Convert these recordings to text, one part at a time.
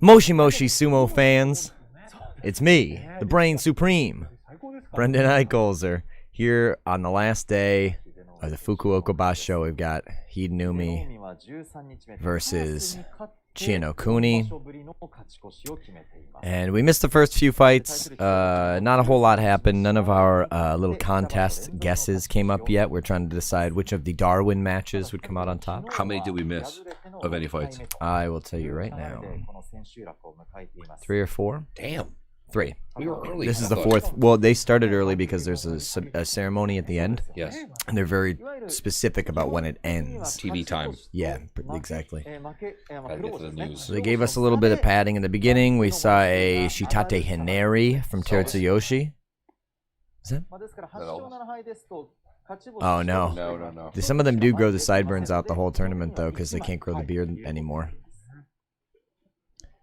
Moshi Moshi Sumo fans, it's me, the Brain Supreme. Brendan Eichels are here on the last day of the Fukuoka Basho. We've got Hidenumi versus Chienokuni. And we missed the first few fights. Not a whole lot happened. None of our little contest guesses came up yet. We're trying to decide which of the Darwin matches would come out on top. How many did we miss of any fights? I will tell you right now. 3 or 4? Damn. 3. We were early. This is the 4th. Well, they started early because there's a ceremony at the end. Yes. And they're very specific about when it ends. TV time. Yeah, exactly. Gotta get to the news. So they gave us a little bit of padding in the beginning. We saw a Shitate Hineri from Terutsuyoshi. Is that? Oh, no. No. Some of them do grow the sideburns out the whole tournament, though, because they can't grow the beard anymore.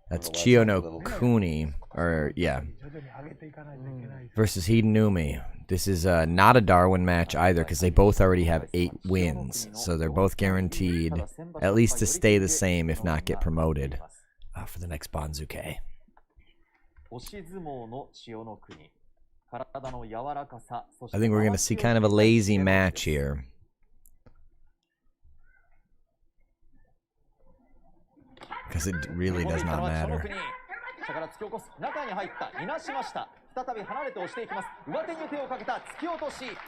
That's Chienokuni, or yeah, versus Hidenumi. This is not a Darwin match either, because they both already have 8 wins, so they're both guaranteed at least to stay the same, if not get promoted for the next Banzuke. I think we're going to see kind of a lazy match here. Because it really does not matter.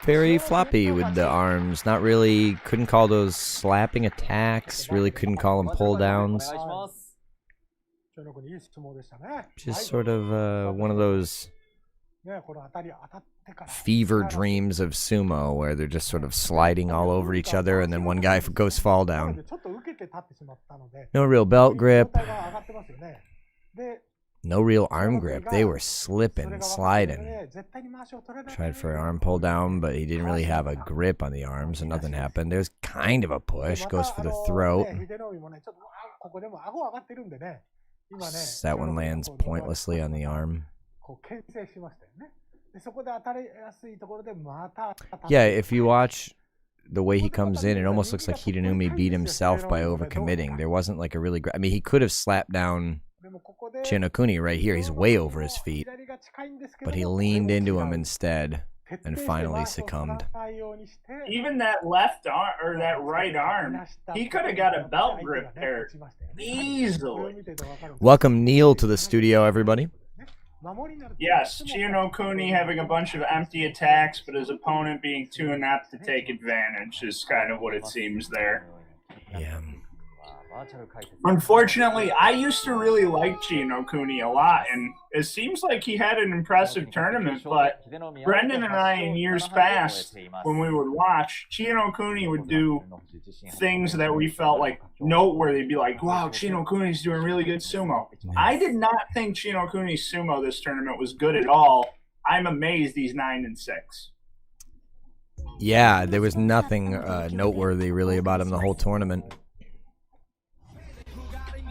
Very floppy with the arms. Not really, couldn't call those slapping attacks. Really couldn't call them pull downs. Just sort of one of those fever dreams of sumo where they're just sort of sliding all over each other and then one guy goes fall down. No real belt grip. No real arm grip. They were slipping, sliding. Tried for an arm pull down, but he didn't really have a grip on the arms and nothing happened. There's kind of a push. Goes for the throat. That one lands pointlessly on the arm. Yeah, if you watch the way he comes in, it almost looks like Hidenumi beat himself by overcommitting. There wasn't like a really I mean, he could have slapped down Chienokuni right here. He's way over his feet. But he leaned into him instead and finally succumbed. Even that left arm, or that right arm, he could have got a belt grip there easily. Welcome Neil to the studio, everybody. Yes, Chienokuni having a bunch of empty attacks, but his opponent being too inept to take advantage is kind of what it seems there. Yeah. Unfortunately, I used to really like Chienokuni a lot, and it seems like he had an impressive tournament, but Brendan and I, in years past, when we would watch, Chienokuni would do things that we felt like noteworthy. Be like, wow, Chienokuni's doing really good sumo. I did not think Chienokuni's sumo this tournament was good at all. I'm amazed he's 9-6. Yeah, there was nothing noteworthy really about him the whole tournament.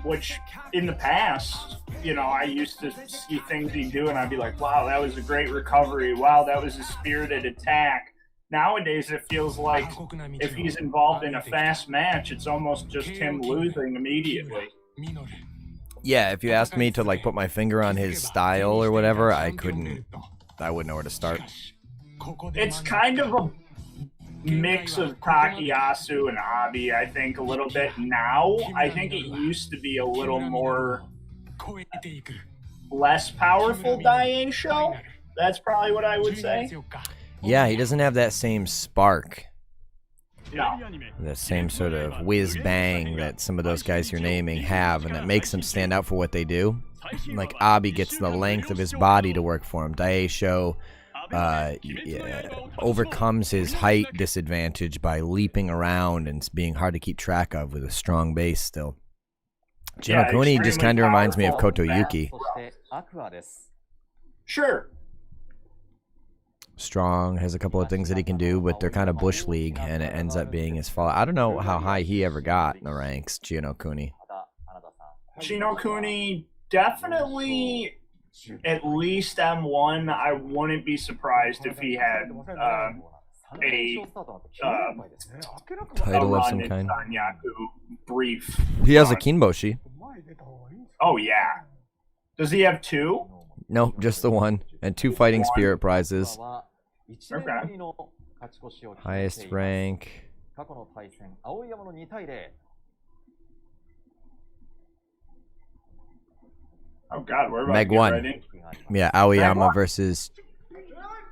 Which, in the past, you know, I used to see things he'd do, and I'd be like, wow, that was a great recovery. Wow, that was a spirited attack. Nowadays, it feels like if he's involved in a fast match, it's almost just him losing immediately. Yeah, if you asked me to, like, put my finger on his style or whatever, I wouldn't know where to start. It's kind of a mix of Takayasu and Abi, I think, a little bit now. I think it used to be a little more less powerful Daien-sho. That's probably what I would say. Yeah, he doesn't have that same spark. No. The same sort of whiz-bang that some of those guys you're naming have, and that makes them stand out for what they do. Like, Abi gets the length of his body to work for him. Daien-sho overcomes his height disadvantage by leaping around and being hard to keep track of with a strong base still. Chienokuni just kind of reminds me of Kotoyuki. Sure. Strong, has a couple of things that he can do, but they're kind of Bush League, and it ends up being his fault. I don't know how high he ever got in the ranks, Chienokuni. Chienokuni definitely at least M1. I wouldn't be surprised if he had a title of some kind. Sanyaku brief. He has a Kinboshi. Oh yeah, Does he have 2? No, just the one. And 2 fighting spirit prizes. Okay. Highest rank. Oh God, we're about Meg to get 1. ready. Yeah, Aoyama versus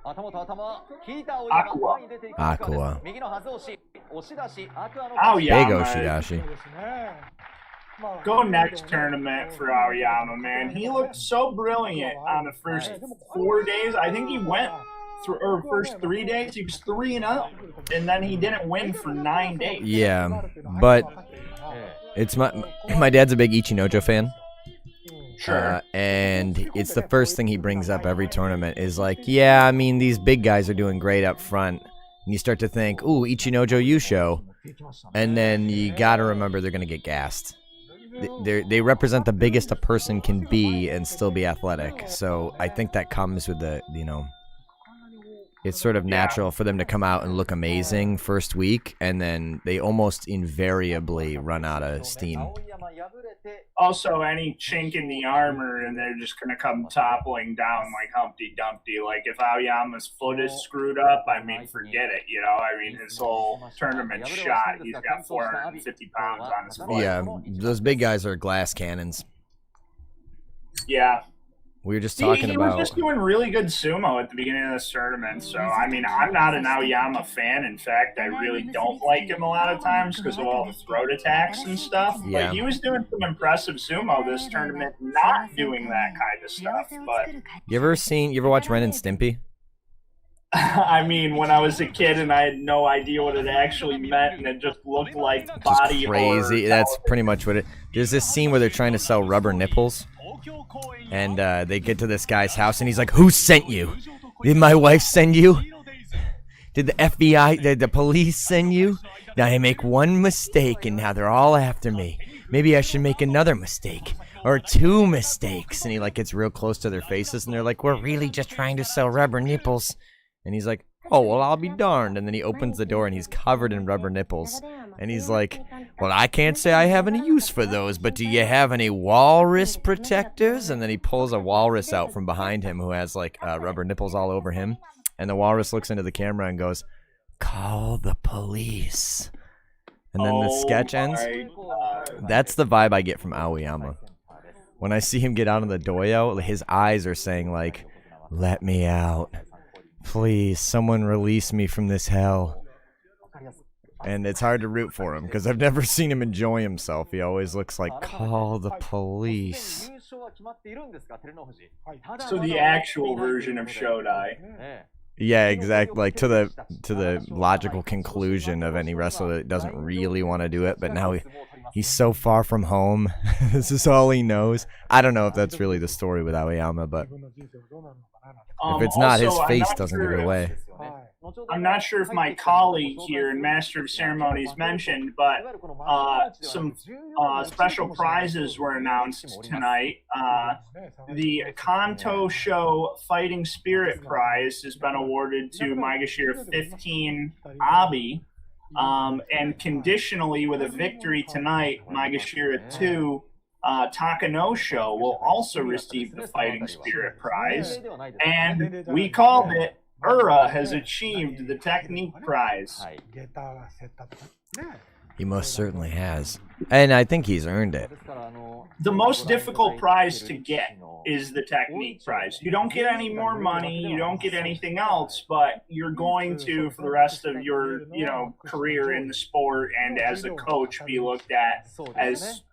Aqua. Big Aoyama. Oshidashi. Go next tournament for Aoyama, man. He looked so brilliant on the first 4 days. I think he went through, or first 3 days, he was 3-0, and then he didn't win for 9 days. Yeah, but it's my dad's a big Ichinojo fan. Sure. And it's the first thing he brings up every tournament is like, yeah, I mean, these big guys are doing great up front. And you start to think, ooh, Ichinojo Yusho. And then you got to remember they're going to get gassed. They represent the biggest a person can be and still be athletic. So I think that comes with the, it's sort of natural for them to come out and look amazing first week, and then they almost invariably run out of steam. Also, any chink in the armor, and they're just going to come toppling down like Humpty Dumpty. Like, if Aoyama's foot is screwed up, I mean, forget it, I mean, his whole tournament shot, he's got 450 pounds on his foot. Yeah, those big guys are glass cannons. Yeah. We were just talking he about... was just doing really good sumo at the beginning of this tournament. So, I mean, I'm not an Aoyama fan. In fact, I really don't like him a lot of times because of all the throat attacks and stuff. Yeah. But he was doing some impressive sumo this tournament, not doing that kind of stuff. But You ever watch Ren and Stimpy? I mean, when I was a kid and I had no idea what it actually meant, and it just looked like body Just crazy. horror. That's pretty much what it... There's this scene where they're trying to sell rubber nipples. And they get to this guy's house, and he's like, who sent you? Did my wife send you? Did the FBI, did the police send you? Now I make one mistake, and now they're all after me. Maybe I should make another mistake. Or 2 mistakes. And he, gets real close to their faces, and they're like, we're really just trying to sell rubber nipples. And he's like, oh, well, I'll be darned. And then he opens the door, and he's covered in rubber nipples. And he's like, well, I can't say I have any use for those, but do you have any walrus protectors? And then he pulls a walrus out from behind him who has, rubber nipples all over him. And the walrus looks into the camera and goes, call the police. And then the sketch ends. That's the vibe I get from Aoyama. When I see him get out of the doyo, his eyes are saying, let me out. Please, someone release me from this hell. And it's hard to root for him, because I've never seen him enjoy himself. He always looks like, call the police. So the actual version of Shodai. Yeah, exactly. To the logical conclusion of any wrestler that doesn't really want to do it, but now he's so far from home. This is all he knows. I don't know if that's really the story with Aoyama, but if it's not, his face doesn't give it away. I'm not sure if my colleague here in Master of Ceremonies mentioned, but some special prizes were announced tonight. The Kanto Show Fighting Spirit Prize has been awarded to Maegashira 15 Abi, and conditionally with a victory tonight, Maegashira 2 Takanosho will also receive the Fighting Spirit Prize, and we called it Ura has achieved the Technique Prize. He most certainly has. And I think he's earned it. The most difficult prize to get is the Technique Prize. You don't get any more money, you don't get anything else, but you're going to, for the rest of your career in the sport and as a coach, be looked at as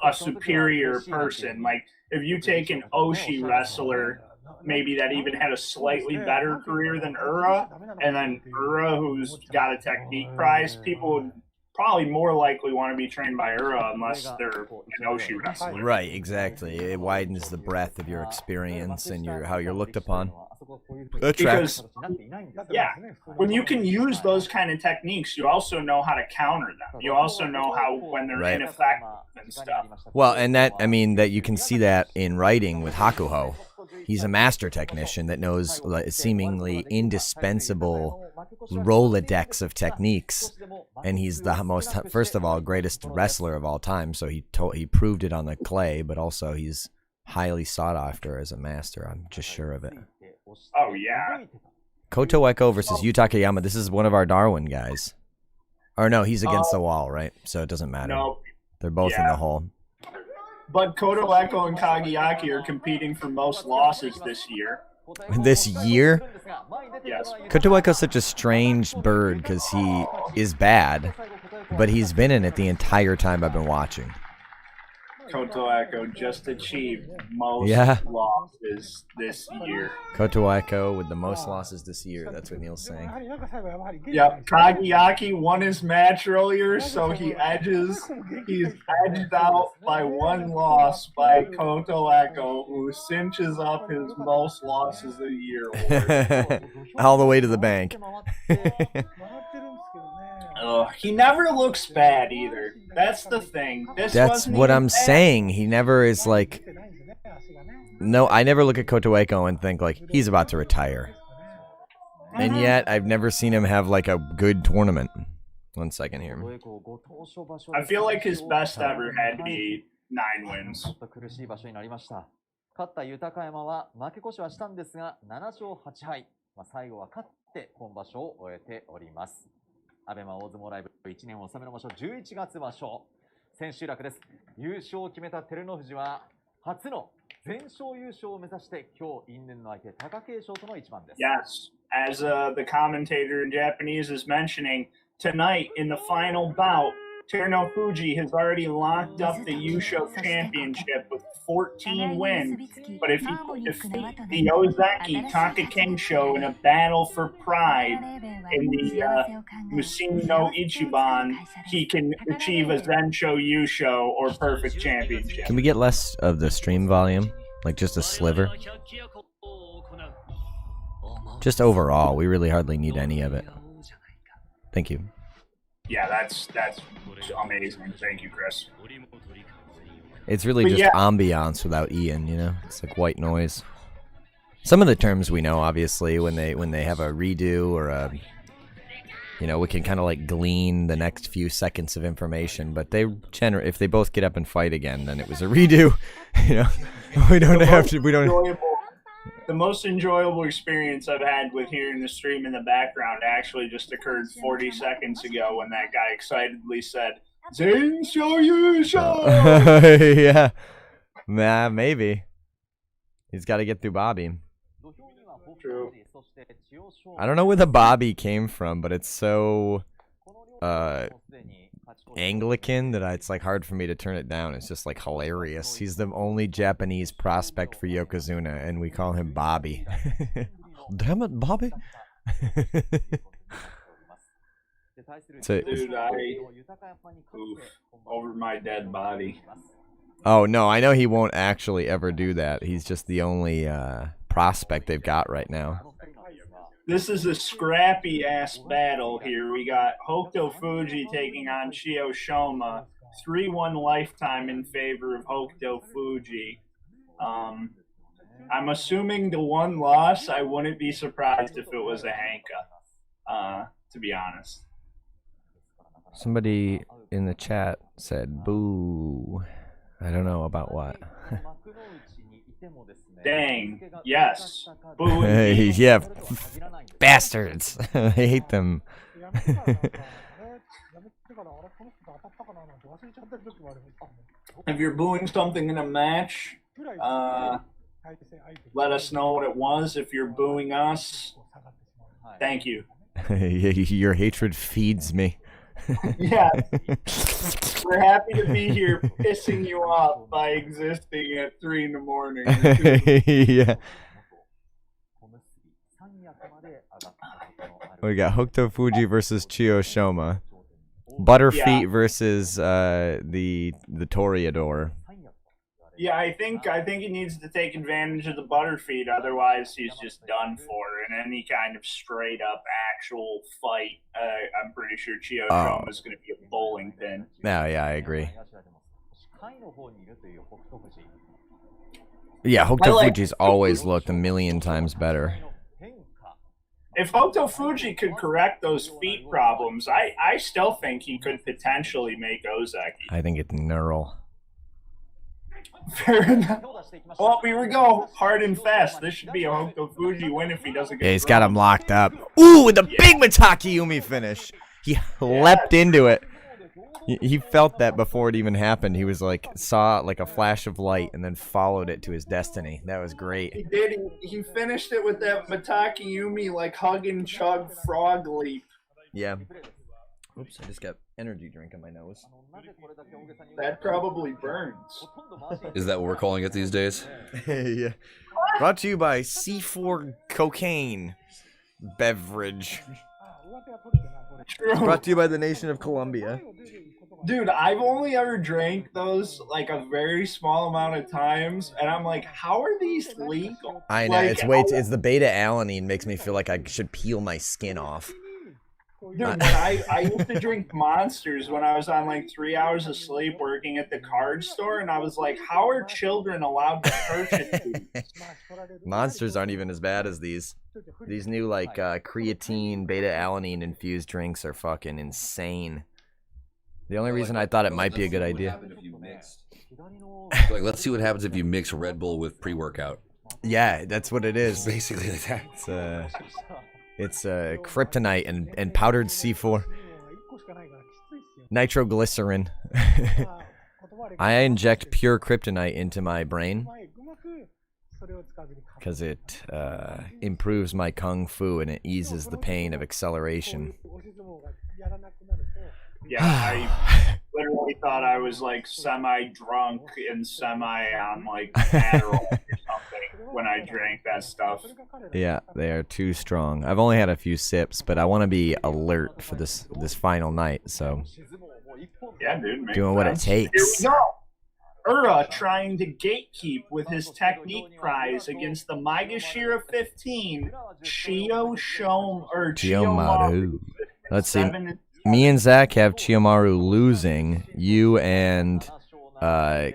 a superior person. Like, if you take an Oshi wrestler, maybe that even had a slightly better career than Ura, and then Ura, who's got a Technique Prize, people would probably more likely want to be trained by Ura unless they're an Oshi wrestler. Right, exactly. It widens the breadth of your experience and how you're looked upon. Because, when you can use those kind of techniques, you also know how to counter them. You also know how, when they're ineffective and stuff. Well, and that you can see that in writing with Hakuho. He's a master technician that knows seemingly indispensable Rolodex of techniques, and he's the most, first of all, greatest wrestler of all time. So he proved it on the clay, but also he's highly sought after as a master. I'm just sure of it. Oh, yeah. Koto Eko versus Yu Takayama. This is one of our Darwin guys. Or no, he's against the wall, right? So it doesn't matter. No. They're both in the hole. But Koto Eko and Kagayaki are competing for most losses this year. This year? Yes. Koto Eko's such a strange bird because he is bad, but he's been in it the entire time I've been watching. Koto Eko just achieved most losses this year. Koto Eko with the most losses this year. That's what Neil's saying. Yep, Kagayaki won his match earlier, so he's edged out by one loss by Koto Eko, who cinches up his most losses a year award. All the way to the bank. He never looks bad either. That's the thing. That's what I'm saying. He never is like... No, I never look at Koto Eko and think like, he's about to retire. And yet, I've never seen him have like a good tournament. 1 second here. I feel like his best ever had to be 9 wins. 勝った豊山は負け越しはしたんですが、7勝8敗。最後は勝って本場所を終えております。アベマ大相撲ライブ1年納めの場所11月場所千秋楽です。優勝を決めた照ノ富士は初の全勝優勝を目指して今日因縁の相手貴景勝との一番です。Yes, as the commentator in Japanese is mentioning, tonight in the final bout, Terno Fuji has already locked up the Yusho Championship with 14 wins. But if he could defeat the Ozeki Takakensho in a battle for pride in the Musin no Ichiban, he can achieve a Zensho Yusho or perfect championship. Can we get less of the stream volume? Like just a sliver? Just overall, we really hardly need any of it. Thank you. Yeah, that's amazing. Thank you, Chris. It's really just ambiance without Ian, you know? It's like white noise. Some of the terms we know, obviously, when they have a redo or a... You know, we can kind of like glean the next few seconds of information, but if they both get up and fight again, then it was a redo. You know? We don't have to... The most enjoyable experience I've had with hearing the stream in the background actually just occurred 40 seconds ago when that guy excitedly said, Zensho Yusho! Yeah. Nah, maybe. He's got to get through Bobby. True. I don't know where the Bobby came from, but it's so Anglican that it's like hard for me to turn it down. It's just like hilarious. He's the only Japanese prospect for Yokozuna, and we call him Bobby. Damn it, Bobby! Dude, over my dead body. Oh no, I know he won't actually ever do that. He's just the only prospect they've got right now. This is a scrappy-ass battle here. We got Hokuto Fuji taking on Chio Shoma. 3-1 lifetime in favor of Hokuto Fuji. I'm assuming the one loss, I wouldn't be surprised if it was a Hanka, to be honest. Somebody in the chat said, boo. I don't know about what. Dang, yes. Boo yeah, bastards. I hate them. If you're booing something in a match, let us know what it was. If you're booing us, thank you. Your hatred feeds me. Yeah. We're happy to be here pissing you off by existing at 3 in the morning. Yeah. We got Hokuto Fuji versus Chio Shoma. Butterfeet versus the Toreador. Yeah, I think he needs to take advantage of the Butterfeet, otherwise he's just done for in any kind of straight up actual fight. I'm pretty sure Chio Shoma is going to be a bowling pin. Yeah, I agree. Yeah, Hokuto Fuji's always looked a million times better. If Hokuto Fuji could correct those feet problems, I still think he could potentially make Ozeki. I think it's neural. Fair enough. Oh, here we go. Hard and fast. This should be a Hokuto Fuji win if he doesn't get Yeah, he's got drunk. him locked up. Ooh, with the big Mataki Yumi finish. He leapt into it. He felt that before it even happened. He was like, saw like a flash of light and then followed it to his destiny. That was great. He did. He finished it with that Mataki Yumi like hug and chug frog leap. Yeah. Oops, I just got energy drink on my nose. That probably burns. Is that what we're calling it these days? Yeah. Brought to you by C4 Cocaine Beverage. True. Brought to you by the Nation of Colombia. Dude, I've only ever drank those like a very small amount of times, and I'm like, how are these legal? I know, Like, it's the beta alanine makes me feel like I should peel my skin off. Dude, when I used to drink Monsters when I was on like 3 hours of sleep working at the card store, and I was like, how are children allowed to purchase these? Monsters aren't even as bad as these. These new like creatine, beta alanine infused drinks are fucking insane. The only reason I thought it might be a good idea. Like, let's see what happens if you mix Red Bull with pre-workout. Yeah, that's what it is. Basically like that. It's kryptonite and powdered C4. Nitroglycerin. I inject pure kryptonite into my brain because it improves my kung fu and it eases the pain of acceleration. Yeah, I literally thought I was like semi-drunk and semi on like Adderall or something when I drank that stuff. Yeah, they are too strong. I've only had a few sips, but I want to be alert for this final night, so Yeah, dude. makes doing what it sense. takes. Here we go. Ura trying to gatekeep with his technique prize against the Maegashira 15, Chiyomaru. Let's see. 7 Me and Zach have Chiyomaru losing. You and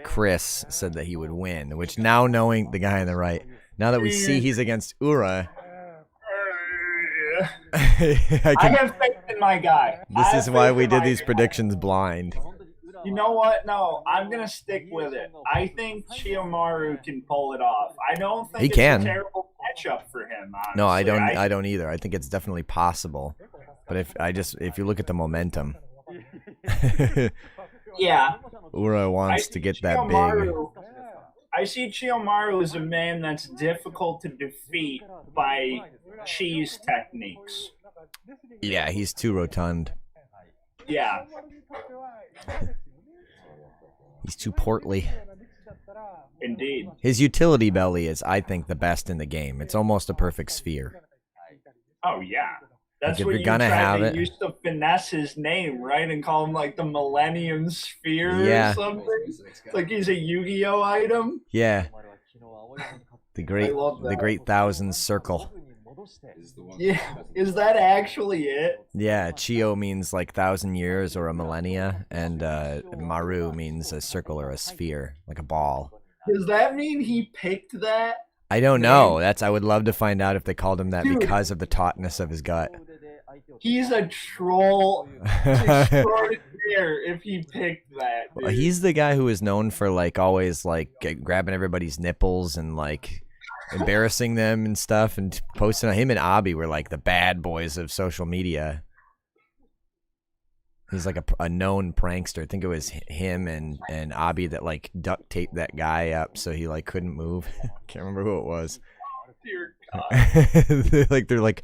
Chris said that he would win, which now knowing the guy on the right, now that we see he's against Ura, I have faith in my guy. this is why we did these predictions blind. You know what? No, I'm gonna stick with it. I think Chiyomaru can pull it off. I don't think He it's can. a terrible matchup for him. Honestly. No, I don't either. I think it's definitely possible. But if you look at the momentum, Yeah, Ura wants to get that big. I see Chiyomaru as a man that's difficult to defeat by cheese techniques. Yeah, he's too rotund. Yeah. He's too portly. Indeed. His utility belly is, I think, the best in the game. It's almost a perfect sphere. Oh yeah. That's Like, if what you're you gonna tried have to it- use to finesse his name, right? And call him like the Millennium Sphere Yeah. or something. It's like he's a Yu-Gi-Oh item. Yeah, the great love that. thousand circle. Yeah. Is that actually it? Yeah, Chiyo means like 1,000 years or a millennia, and Maru means a circle or a sphere, like a ball. Does that mean he picked that? I don't know. I would love to find out if they called him that Dude. because of the tautness of his gut. He's a troll extraordinaire if he picked that. Dude. He's the guy who is known for like always like grabbing everybody's nipples and like embarrassing them and stuff and posting on him and Abi were like the bad boys of social media. He's like a known prankster. I think it was him and Abi that like duct taped that guy up so he like couldn't move. Can't remember who it was. Dear God. they're like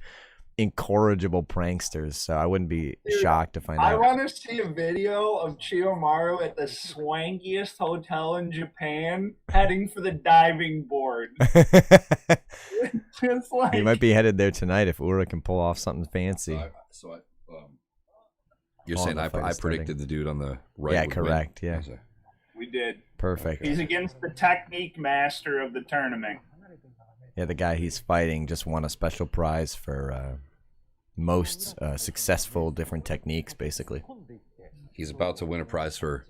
incorrigible pranksters, so I wouldn't be shocked to find I out. want to see a video of Chiyomaru at the swankiest hotel in Japan heading for the diving board. Just like, He might be headed there tonight if Ura can pull off something fancy. You're Oh, saying the I fight is predicted starting. the dude on the right. Yeah, would win. correct. Yeah, Okay. we did. perfect. He's against the technique master of the tournament. Yeah, the guy he's fighting just won a special prize for most successful different techniques, basically. He's about to win a prize for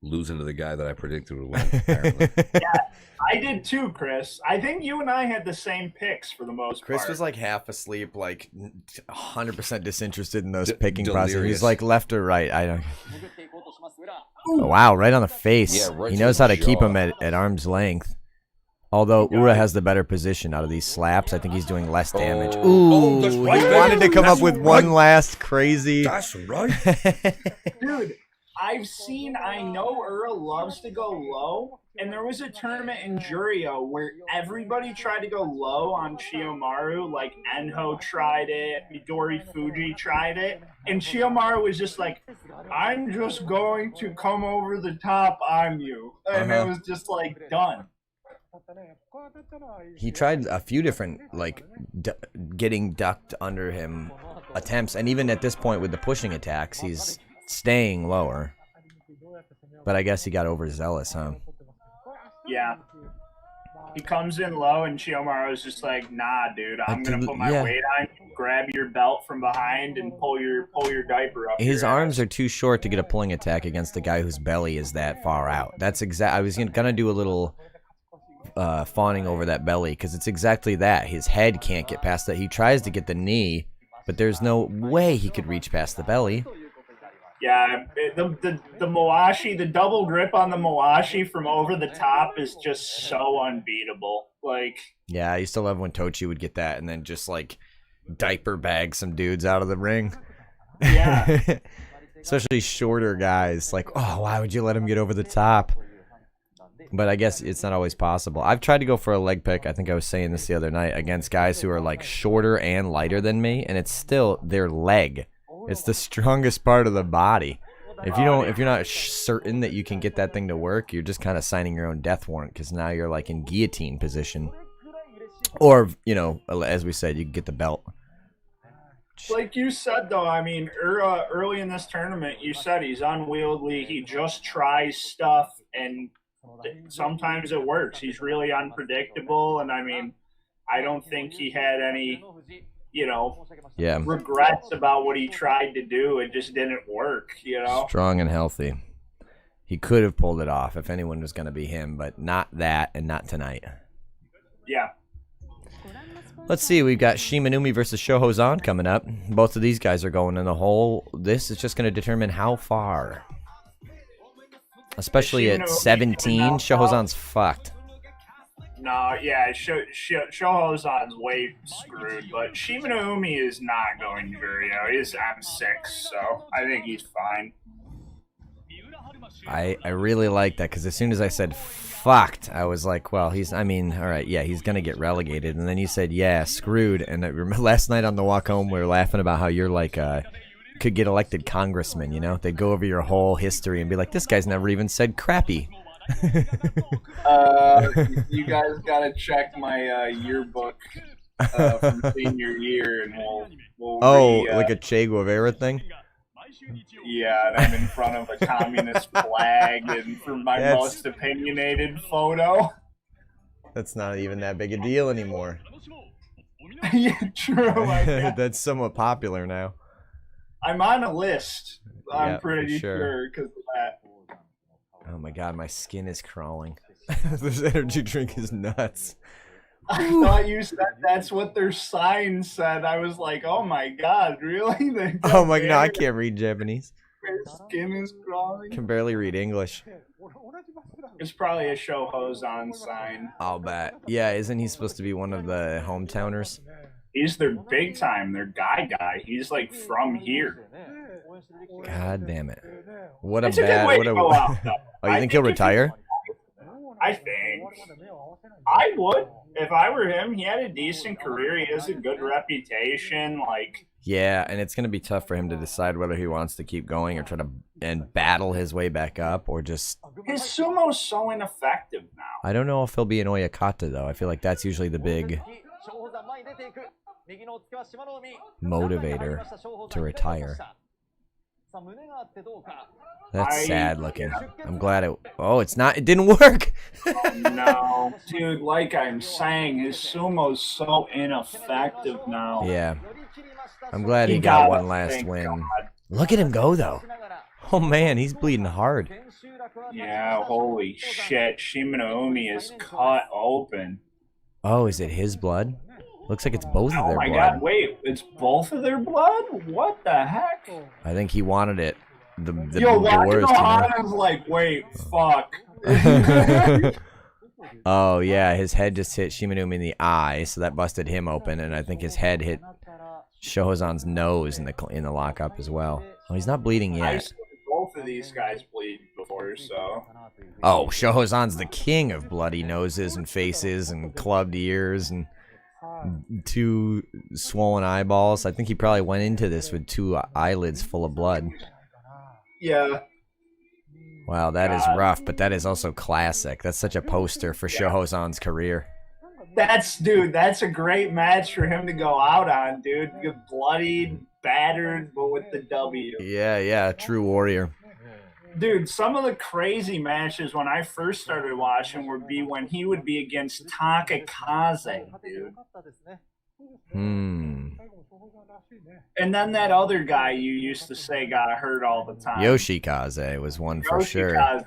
losing to the guy that I predicted would win. Apparently. I did too, Chris. I think you and I had the same picks for the most Chris part. was like half asleep, like 100% disinterested in those D- picking process. He's delirious. like left or right. I don't. Oh, wow, right on the face. Yeah, right He to knows the how to keep jaw. him at arm's length. Although Ura has the better position out of these slaps, I think he's doing less damage. Oh, Ooh, that's he right, baby. wanted to come That's up with right. one last crazy. That's right. Dude, I know Ura loves to go low, and there was a tournament in Jurio where everybody tried to go low on Chiyomaru, like Enho tried it, Midori Fuji tried it, and Chiyomaru was just like, I'm just going to come over the top on you. And it was just like, done. He tried a few different, like, getting ducked under him attempts, and even at this point with the pushing attacks, he's staying lower. But I guess he got overzealous, huh? Yeah. He comes in low, and Chiyomaru's just like, nah, dude, I'm going to put my weight on you, grab your belt from behind, and pull your diaper up. His arms are too short to get a pulling attack against a guy whose belly is that far out. That's I was gonna do a little fawning over that belly, because it's exactly that. His head can't get past that. He tries to get the knee, but there's no way he could reach past the belly. Yeah, the Moashi, the double grip on the Moashi from over the top is just so unbeatable. Like, yeah, I used to love when Tochi would get that and then just like diaper bag some dudes out of the ring. Yeah. Especially shorter guys. Like, oh, why would you let him get over the top? But I guess it's not always possible. I've tried to go for a leg pick. I think I was saying this the other night against guys who are like shorter and lighter than me, and it's still their leg. It's the strongest part of the body. If you're not certain that you can get that thing to work, you're just kind of signing your own death warrant, because now you're like in guillotine position. Or, you know, as we said, you can get the belt. Like you said, though, I mean, early in this tournament, you said he's unwieldy. He just tries stuff, and sometimes it works. He's really unpredictable, and I mean, I don't think he had any, regrets about what he tried to do. It just didn't work, Strong and healthy. He could have pulled it off if anyone was going to be him, but not that, and not tonight. Yeah. Let's see, we've got Shimanumi versus Shohozan coming up. Both of these guys are going in the hole. This is just going to determine how far. Especially at 17, Shohozan's fucked. No, yeah, Shohozan's way screwed, but Shimanumi is not going to Jurio. He's M6, so I think he's fine. I really like that, because as soon as I said fucked, I was like, well, all right, yeah, he's going to get relegated. And then you said, yeah, screwed. And I remember last night on the walk home, we were laughing about how you're like, could get elected congressman, They'd go over your whole history and be like, this guy's never even said crappy. You guys got to check my yearbook from senior year, and we'll like a Che Guevara thing? Yeah, and I'm in front of a communist flag, and for my most opinionated photo. That's not even that big a deal anymore. Yeah, true. That's somewhat popular now. I'm on a list. I'm Yeah, pretty for sure. sure because of that. Oh my god, my skin is crawling. This energy drink is nuts. I thought you said that's what their sign said. I was like, oh my god, really? Oh my god, no, I can't read Japanese. Their skin is crawling. Can barely read English. It's probably a Shohozan sign. I'll bet. Yeah, isn't he supposed to be one of the hometowners? He's their big time, their guy. He's like from here. God damn it. What a It's a good way to go out, though. Oh, you think he'll retire? I think. I would. If I were him, he had a decent career. He has a good reputation. Yeah, and it's going to be tough for him to decide whether he wants to keep going or try to battle his way back up, or just... His sumo's so ineffective now. I don't know if he'll be an Oyakata, though. I feel like that's usually the big motivator to retire. That's sad looking. I'm glad it... Oh, it's not... It didn't work! No. Dude, like I'm saying, his sumo's so ineffective now. Yeah. I'm glad he got one last win. God. Look at him go, though. Oh, man, he's bleeding hard. Yeah, holy shit. Shimanoumi is cut open. Oh, is it his blood? Looks like it's both of their blood. Oh my god, wait, it's both of their blood? What the heck? I think he wanted it. Yo, the worst. Ohana's like, wait, fuck. Oh yeah, his head just hit Shimanumi in the eye, so that busted him open, and I think his head hit Shohozan's nose in the lockup as well. Oh, he's not bleeding I yet. saw both of these guys bleed before, so. Oh, Shohozan's the king of bloody noses and faces and clubbed ears and 2 swollen eyeballs. I think he probably went into this with 2 eyelids full of blood. Yeah. Wow, that is rough, but that is also classic. That's such a poster for Shohozan's career. That's a great match for him to go out on, dude. Get bloodied, battered, but with the W. Yeah, true warrior. Dude, some of the crazy matches when I first started watching would be when he would be against Takakaze, dude. And then that other guy you used to say got hurt all the time. Yoshikaze was one for sure. Yeah.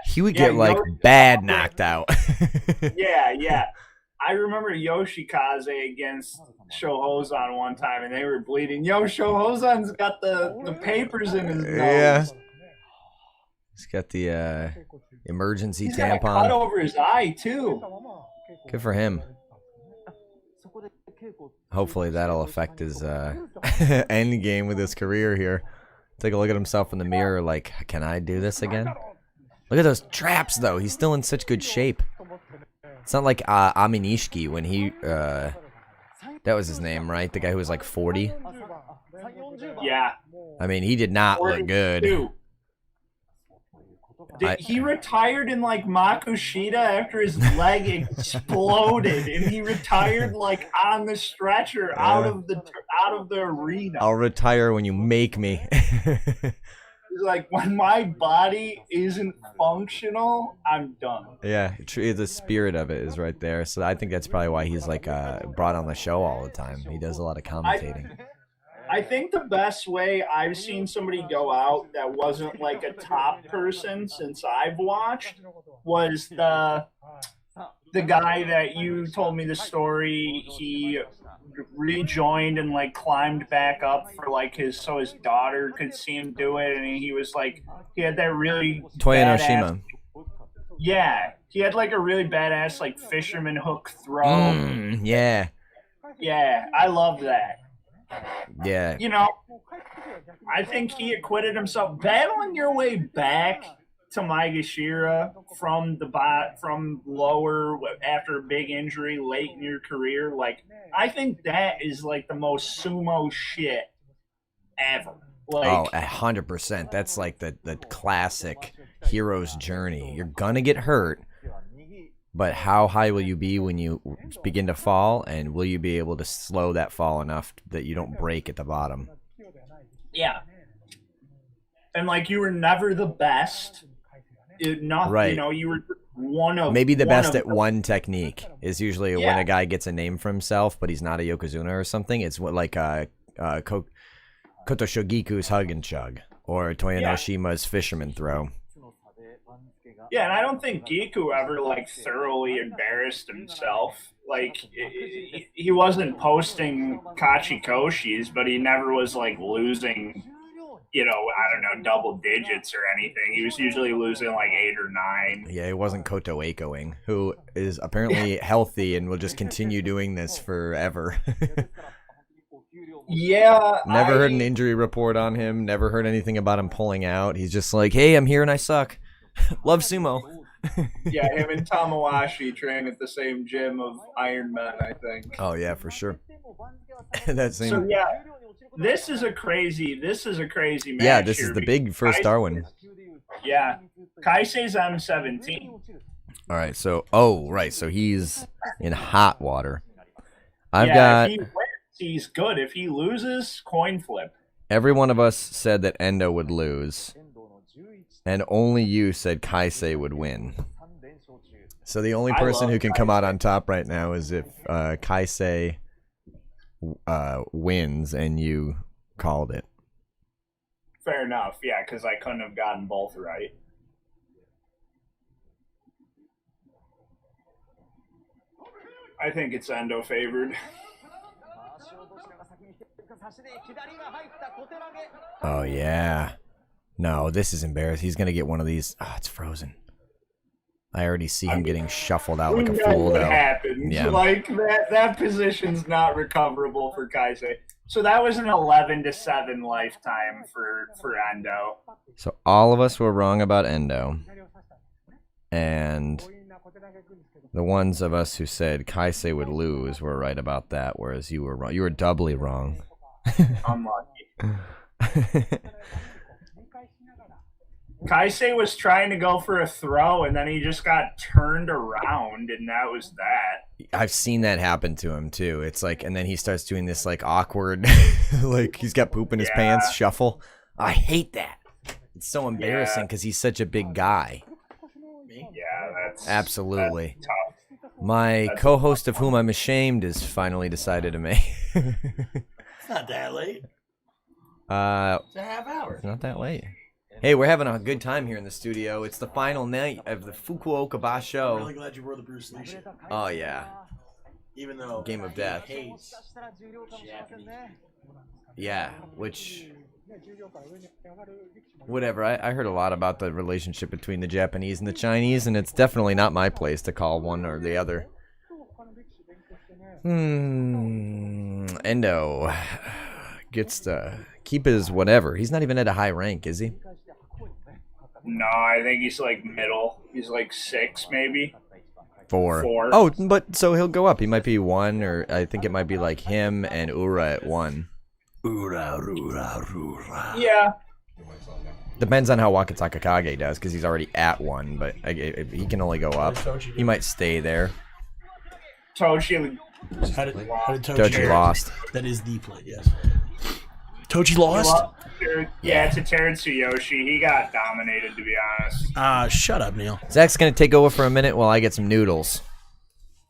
He would get like bad knocked out. Yeah. I remember Yoshikaze against Shohozan one time, and they were bleeding. Yo, Shohozan's got the papers in his nose. Yeah. He's got the emergency He's got a tampon. cut over his eye, too. Good for him. Hopefully that'll affect his end game with his career here. Take a look at himself in the mirror like, can I do this again? Look at those traps, though. He's still in such good shape. It's not like Aminishiki when he, that was his name, right? The guy who was like 40? Yeah. I mean, he did not look good. He retired in like Makushita after his leg exploded, and he retired like on the stretcher out of the arena. I'll retire when you make me. He's like, when my body isn't functional, I'm done. Yeah, the spirit of it is right there. So I think that's probably why he's like brought on the show all the time. He does a lot of commentating. I think the best way I've seen somebody go out that wasn't like a top person since I've watched was the guy that you told me the story. He rejoined and like climbed back up for like his daughter could see him do it, and he was like, he had that really Toyanoshima. Yeah, he had like a really badass like fisherman hook throw. Yeah, I love that. Yeah. You know, I think he acquitted himself. Battling your way back to Maegashira from lower after a big injury late in your career, like, I think that is like the most sumo shit ever. Like, 100%. That's like the classic hero's journey. You're gonna get hurt, but how high will you be when you begin to fall, and will you be able to slow that fall enough that you don't break at the bottom? Yeah. And like, you were never the best. Right. You know, you were one of maybe the best at one technique is usually when a guy gets a name for himself, but he's not a Yokozuna or something. It's what like Koto Shogiku's hug and chug, or Toyanoshima's fisherman throw. Yeah, and I don't think Giku ever like thoroughly embarrassed himself. Like, he wasn't posting Kachikoshis, but he never was like losing, you know, I don't know, double digits or anything. He was usually losing like 8 or 9. Yeah, he wasn't Koto Aikoing, who is apparently healthy and will just continue doing this forever. Yeah. Never heard an injury report on him. Never heard anything about him pulling out. He's just like, hey, I'm here and I suck. Love sumo. Yeah, him and Tamawashi train at the same gym of Iron Man, I think. Oh yeah, for sure. That same. So yeah, this is a crazy match. Yeah, this is the big first Darwin. Yeah, Kaisei's M17. All right, so so he's in hot water. I've If got. he wins, he's good. If he loses, coin flip. Every one of us said that Endo would lose, and only you said Kaisei would win. So the only person who can come out on top right now is if Kaisei wins and you called it. Fair enough, yeah, because I couldn't have gotten both right. I think it's Endo favored. Oh yeah. No, this is embarrassing. He's gonna get one of these. Oh, it's frozen. I already see him getting shuffled out like a fool, what though. happens. Yeah. Like, that position's not recoverable for Kaisei. So that was an 11-7 lifetime for Endo. So all of us were wrong about Endo. And the ones of us who said Kaisei would lose were right about that, whereas you were wrong. You were doubly wrong. Unlucky. Kaisei was trying to go for a throw, and then he just got turned around, and that was that. I've seen that happen to him, too. It's like, and then he starts doing this, like, awkward, like, he's got poop in his pants, shuffle. I hate that. It's so embarrassing because he's such a big guy. Yeah, that's... Absolutely. That's tough. My co-host of whom I'm ashamed is finally decided to make. It's not that late. It's a half hour. It's not that late. Hey, we're having a good time here in the studio. It's the final night of the Fukuoka Basho. I'm really glad you wore the Bruce Lee shit. Oh, yeah. Even though Game of Death. hates Japanese. Yeah, which... Whatever. I heard a lot about the relationship between the Japanese and the Chinese, and it's definitely not my place to call one or the other. Endo gets to keep his whatever. He's not even at a high rank, is he? No, I think he's like middle. He's like 6, maybe. 4. 4. Oh, but so he'll go up. He might be 1, or I think it might be like him and Ura at 1. Yeah. Depends on how Wakataka Kage does, because he's already at 1, but he can only go up. He might stay there. Toshi How did Tochi lost. That is the play, yes. Tochi lost? Yeah, it's a Teritsuyoshi. He got dominated, to be honest. Shut up, Neil. Zach's going to take over for a minute while I get some noodles.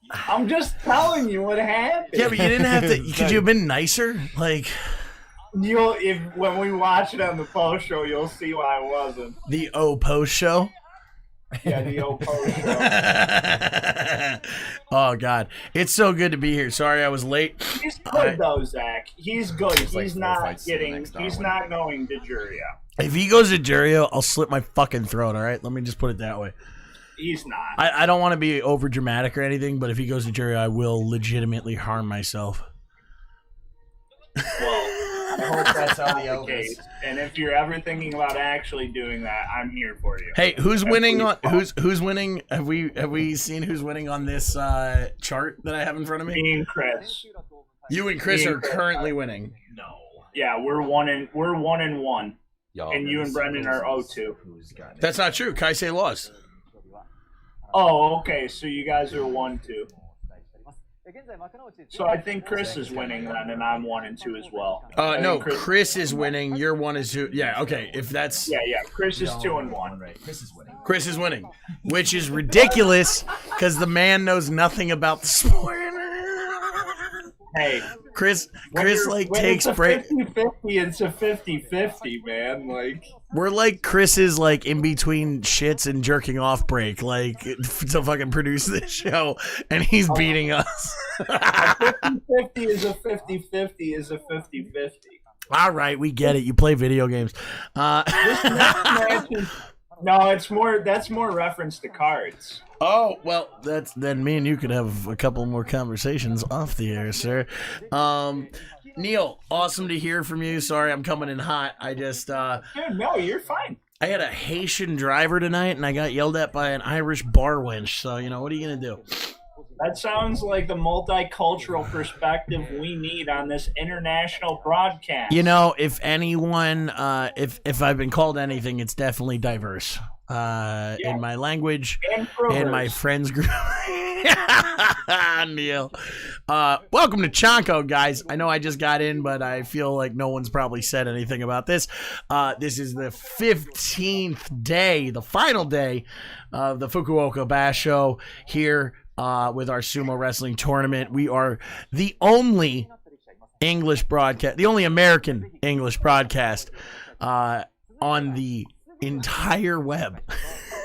I'm just telling you what happened. Yeah, but you didn't have to. Could you have been nicer? Like, when we watch it on the post show, you'll see why I wasn't. the post show? Yeah, the old post show. Oh, God. It's so good to be here. Sorry I was late. He's good, though, Zach. He's good. He's like 4 not fights to the getting. next He's hour. not going to Juria. If he goes to Jurio, I'll slit my fucking throat, all right? Let me just put it that way. He's not. I don't want to be over dramatic or anything, but if he goes to Jurio, I will legitimately harm myself. Well, I hope that's not the case. And if you're ever thinking about actually doing that, I'm here for you. Hey, who's winning on who's winning? Have we seen who's winning on this chart that I have in front of me? Me and Chris. You and Chris are currently winning. No. Yeah, we're 1-1. Y'all, And you and Brendan are 0-2. That's not true. Kaisei lost. Oh, okay. So you guys are 1-2. So I think Chris is winning then, and I'm 1-2 as well. No, Chris is winning. You're 1-2. Yeah, okay. If that's Yeah. Chris is 2-1. Chris is winning, which is ridiculous because the man knows nothing about the sport. Hey, Chris when takes it's a break. 50-50, it's a 50-50, man. Like, We're like Chris's like in between shits and jerking off break, like to fucking produce this show, and he's beating us. a 50-50 is a 50-50 is a 50-50. All right, we get it. You play video games. This next match is, no, that's more reference to cards. Oh, well, then me and you could have a couple more conversations off the air, sir. Neil, awesome to hear from you. Sorry I'm coming in hot. I just Dude, no, you're fine. I had a Haitian driver tonight and I got yelled at by an Irish bar wench. So, what are you going to do? That sounds like the multicultural perspective we need on this international broadcast. If anyone, if I've been called anything, it's definitely diverse. In my language and my friends group. Neil. Welcome to CHANKO, guys. I know I just got in, but I feel like no one's probably said anything about this. This is the 15th day, the final day of the Fukuoka Basho here with our sumo wrestling tournament. We are the only English broadcast, the only American English broadcast on the entire web,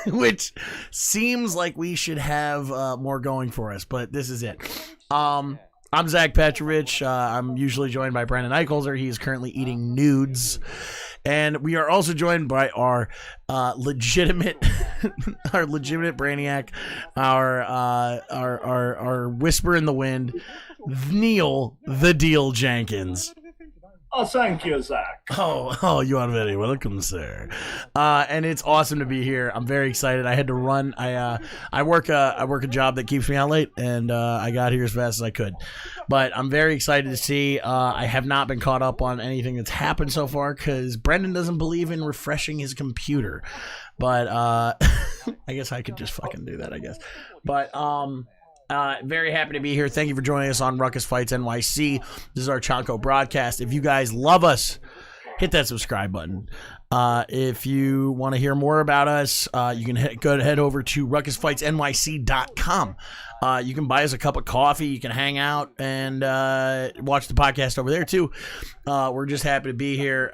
which seems like we should have more going for us, but this is it. I'm Zach Petrovich. I'm usually joined by Brandon Eicholzer. He's currently eating nudes. And we are also joined by our legitimate brainiac, our whisper in the wind, Neil the Deal Jenkins. Oh, thank you, Zach. Oh, you are very welcome, sir. And it's awesome to be here. I'm very excited. I had to run. I work a job that keeps me out late, and I got here as fast as I could. But I'm very excited to see. I have not been caught up on anything that's happened so far because Brendan doesn't believe in refreshing his computer. But I guess I could just fucking do that, I guess. But very happy to be here. Thank you for joining us on Ruckus Fights NYC. This is our CHANKO broadcast. If you guys love us, hit that subscribe button. If you want to hear more about us, you can head over to ruckusfightsnyc.com. You can buy us a cup of coffee. You can hang out and watch the podcast over there too. We're just happy to be here.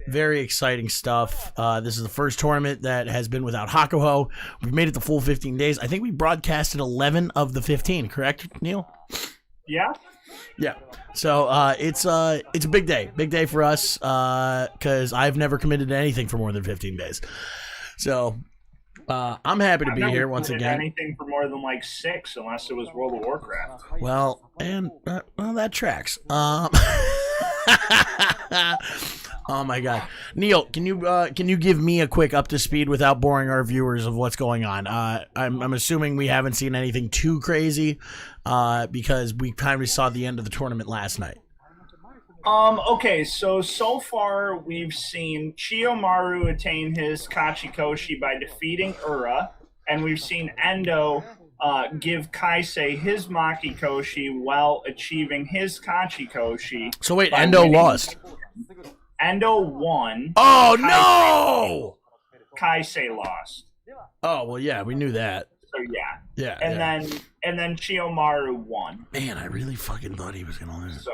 Very exciting stuff. This is the first tournament that has been without Hakuho. We've made it the full 15 days. I think we broadcasted 11 of the 15, correct, Neil? Yeah. Yeah. So it's a big day for us because I've never committed to anything for more than 15 days. So I'm happy to be here once again. Anything for more than like 6, unless it was World of Warcraft. Well, and that tracks. Oh my God, Neil, can you give me a quick up to speed without boring our viewers of what's going on? I'm assuming we haven't seen anything too crazy because we kind of saw the end of the tournament last night. Okay, so far we've seen Chiyomaru attain his Kachikoshi by defeating Ura, and we've seen Endo give Kaisei his Makikoshi while achieving his Kachikoshi. So wait, Endo lost. Endo won. Oh no! Kaisei lost. Oh well, yeah, we knew that. So yeah. Yeah. And then Chiyomaru won. Man, I really fucking thought he was gonna lose. So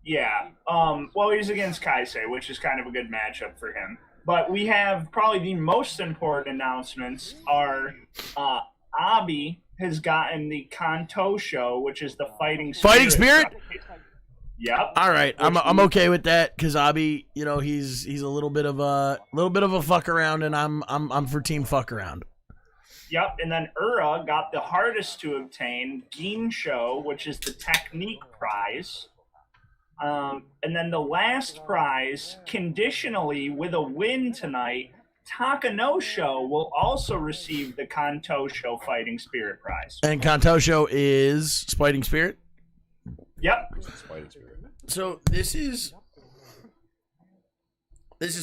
yeah. Well, he's against Kaisei, which is kind of a good matchup for him. But we have probably the most important announcements are Abi has gotten the Kanto show, which is the Fighting Spirit. Yep. All right, I'm okay with that because Abi, he's a little bit of a fuck around, and I'm for team fuck around. Yep, and then Ura got the hardest to obtain Ginsho, which is the Technique prize. And then the last prize, conditionally with a win tonight, Takanosho will also receive the Kantosho Fighting Spirit prize. And Kantosho is Fighting Spirit? Yep. Fighting Spirit. So this is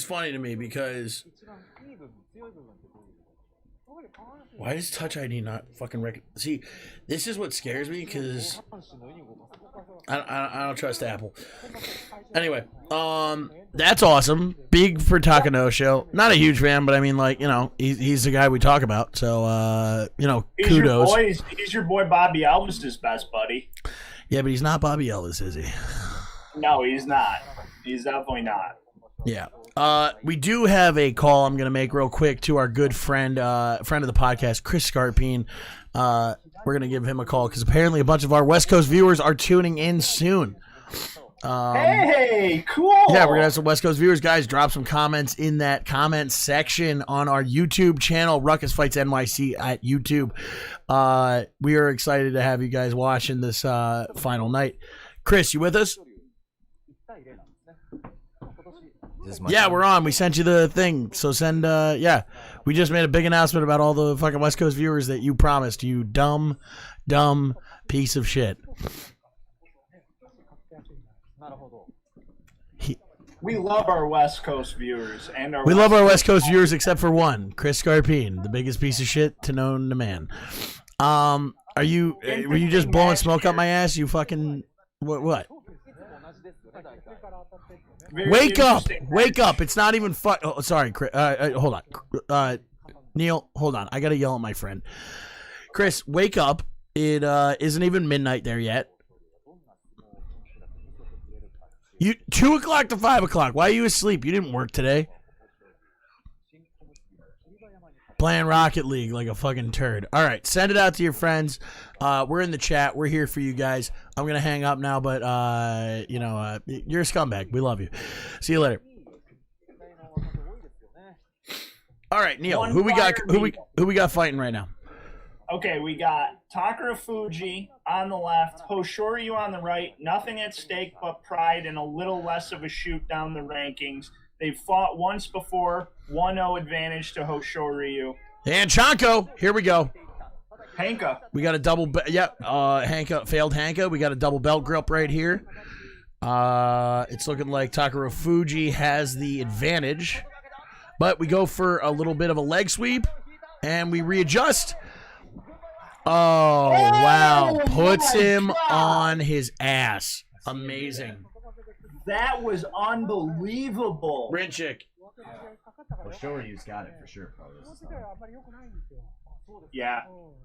funny to me because why does Touch ID not fucking see? This is what scares me because I don't trust Apple. Anyway, that's awesome. Big for Takanosho. Not a huge fan, but I mean, he's the guy we talk about. So kudos. He's your boy Bobby Elvis' best buddy. Yeah, but he's not Bobby Elvis, is he? No, he's not. He's definitely not. Yeah. We do have a call I'm going to make real quick to our good friend of the podcast, Chris Scarpine. We're going to give him a call because apparently a bunch of our West Coast viewers are tuning in soon. Hey, cool. Yeah, we're going to have some West Coast viewers. Guys, drop some comments in that comment section on our YouTube channel, Ruckus Fights NYC at YouTube. We are excited to have you guys watching this final night. Chris, you with us? Yeah, we're on. We sent you the thing. So send, we just made a big announcement about all the fucking West Coast viewers that you promised. You dumb piece of shit. We love our West Coast viewers and we love our West Coast viewers except for one, Chris Scarpine, the biggest piece of shit to known to man. Were you just blowing smoke up my ass? You fucking what? Wake up! It's not even fun. Oh, sorry, Chris. Hold on, Neil. Hold on. I gotta yell at my friend. Chris, wake up! It isn't even midnight there yet. 2 o'clock to 5 o'clock. Why are you asleep? You didn't work today. Playing Rocket League like a fucking turd. All right, send it out to your friends. We're in the chat. We're here for you guys. I'm gonna hang up now, but you're a scumbag. We love you. See you later. All right, Neil. Who we got fighting right now? Okay, we got Takara Fuji on the left, Hoshoryu on the right. Nothing at stake but pride and a little less of a shoot down the rankings. They've fought once before, 1-0 advantage to Hoshoryu. And CHANKO, here we go. Hanka. We got a double, Hanka, failed Hanka. We got a double belt grip right here. It's looking like Takara Fuji has the advantage. But we go for a little bit of a leg sweep, and we readjust. Oh, wow. Puts him on his ass. Amazing. That was unbelievable. Rinchik. Hoshoryu's got it for sure, fellas. Yeah,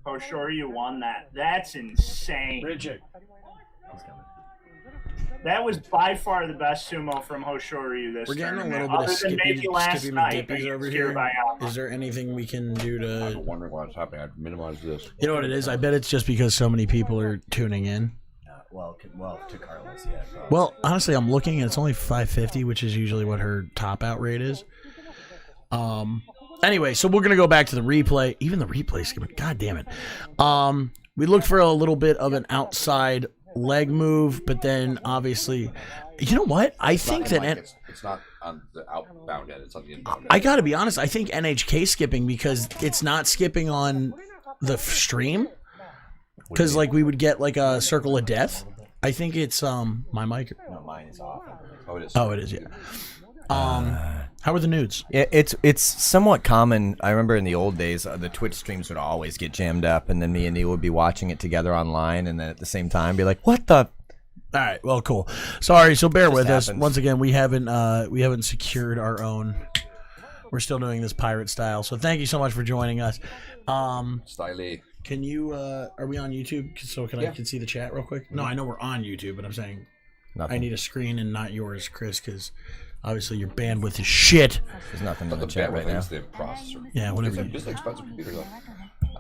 Hoshoryu won that. That's insane. Rinchik. That was by far the best sumo from Hoshoryu this We're getting a tournament. little bit of Other than maybe last skipping night, dippies over here here. by Alma. Is there anything we can do I'm to... wondering what's happening. I've minimized this. You know what it is? I bet it's just because so many people are tuning in. Well, to Carlos, yeah. Probably. Well, honestly, I'm looking and it's only 550, which is usually what her top out rate is. Anyway, so we're gonna go back to the replay. Even the replay's skipping. God damn it. We looked for a little bit of an outside leg move, but then obviously, you know what? I think that it's not on the outbound end. It's on the inbound end. I got to be honest. I think NHK skipping because it's not skipping on the stream. Because like we would get like a circle of death. I think it's my mic. No, mine is off. Oh, it is. Oh, it is. Yeah. How are the nudes? It's somewhat common. I remember in the old days, the Twitch streams would always get jammed up, and then me and Neil would be watching it together online, and then at the same time be like, "What the?" All right. Well, cool. Sorry. So bear with us. happens. Once again, we haven't secured our own. We're still doing this pirate style. So thank you so much for joining us. Styly. Can you? Are we on YouTube? So I can see the chat real quick? No, I know we're on YouTube, but I'm saying Nothing. I need a screen and not yours, Chris, because obviously your bandwidth is shit. There's nothing in the The chat right now. is the processor. Yeah, whatever. It's an expensive computer though.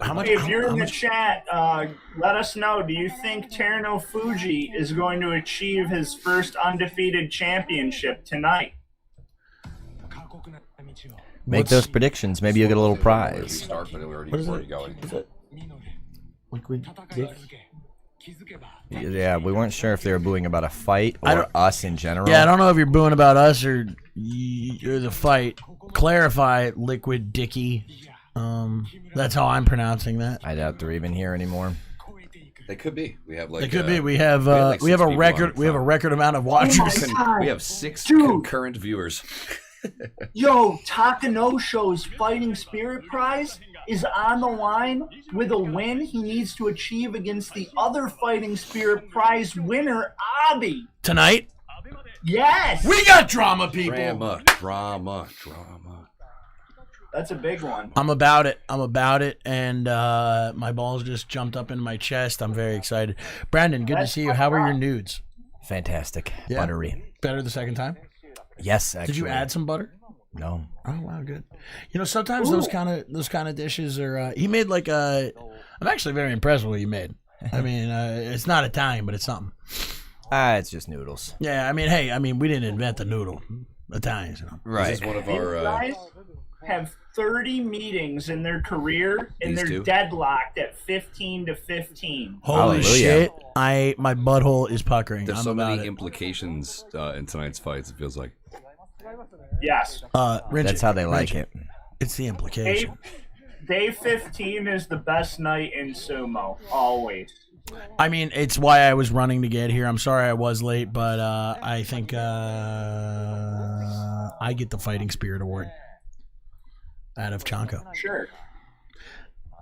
How much? If you're how in the much- chat, let us know. Do you think Terno Fuji is going to achieve his first undefeated championship tonight? Make those predictions. Maybe you'll get a little We prize. start, but we're What is already it? going. Is it liquid dick? Yeah, we weren't sure if they were booing about a fight I or don't- us in general. Yeah, I don't know if you're booing about us or the fight. Clarify, liquid dicky. That's how I'm pronouncing that. I doubt they're even here anymore. They could be. We have like. It could be. We have like we have 6 a people record. on We have a front. record amount of watchers. God. We have 6 Dude. concurrent viewers. Yo, Takanosho's Fighting Spirit Prize is on the line with a win he needs to achieve against the other Fighting Spirit Prize winner, Abi. Tonight, Yes! we got drama, people. Drama. That's a big one. I'm about it, and my balls just jumped up in my chest. I'm very excited. Brandon, good to see you. How are your nudes? Fantastic. Yeah. Buttery. Better the second time? Yes, actually. Did you add some butter? No. Oh wow, good. You know, sometimes those kind of dishes are. He made like a. I'm actually very impressed with what you made. I mean, it's not Italian, but it's something. It's just noodles. Yeah, I mean, hey, we didn't invent the noodle. Italians, you know. Right. This is one of These our. guys have 30 meetings in their career, and These they're two? deadlocked at 15 to 15. Holy Hallelujah. shit! My butthole is puckering. There's I'm so about many it. implications in tonight's fights. It feels like. Yes. Rinch That's it, how they rinch like it. It's the implication. Day 15 is the best night in sumo, always. I mean, it's why I was running to get here. I'm sorry I was late, but I think I get the Fighting Spirit Award out of CHANKO. Sure.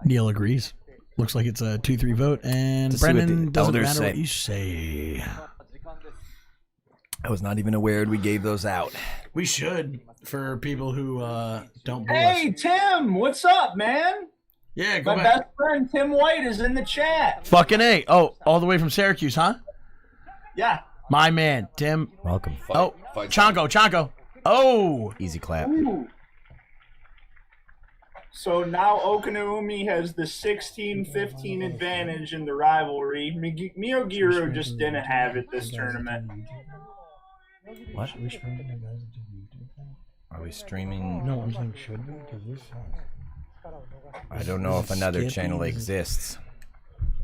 Neil agrees. Looks like it's a 2-3 vote, and To see what Brendan the doesn't elders matter what say. you say. I was not even aware we gave those out. We should for people who don't boo Hey, us. Tim, what's up, man? Yeah, go My back. best friend Tim White is in the chat. Fucking A. Oh, all the way from Syracuse, huh? Yeah. My man, Tim. Welcome. Oh, Fight. CHANKO. Oh, Easy clap. Ooh. So now Okinaumi has the 16-15 advantage in the rivalry. Miyogiro just didn't have it this tournament. What? Are we streaming? No, I'm saying should we? Because this I don't know if another channel exists.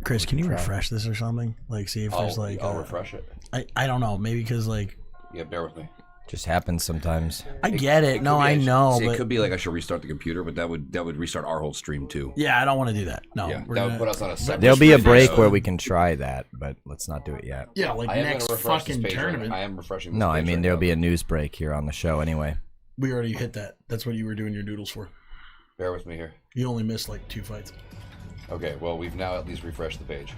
Chris, can you refresh this or something? Like, see if there's like. I'll refresh it. I don't know. Maybe because like. Yeah, bear with me. Just happens sometimes. I get it. No, I know. See, but it could be like I should restart the computer, but that would restart our whole stream too. yeah, I don't want to do that. No, Yeah, we're that gonna, would put us on a separate. There'll be a stream, break so- where we can try that, but let's not do it yet. yeah, like I am next gonna refresh this fucking page right- tournament. I am refreshing. This No, I page mean right there'll now. be a news break here on the show anyway. We already hit that. That's what you were doing your doodles for. Bear with me here. You only missed like 2 fights. Okay, well we've now at least refreshed the page.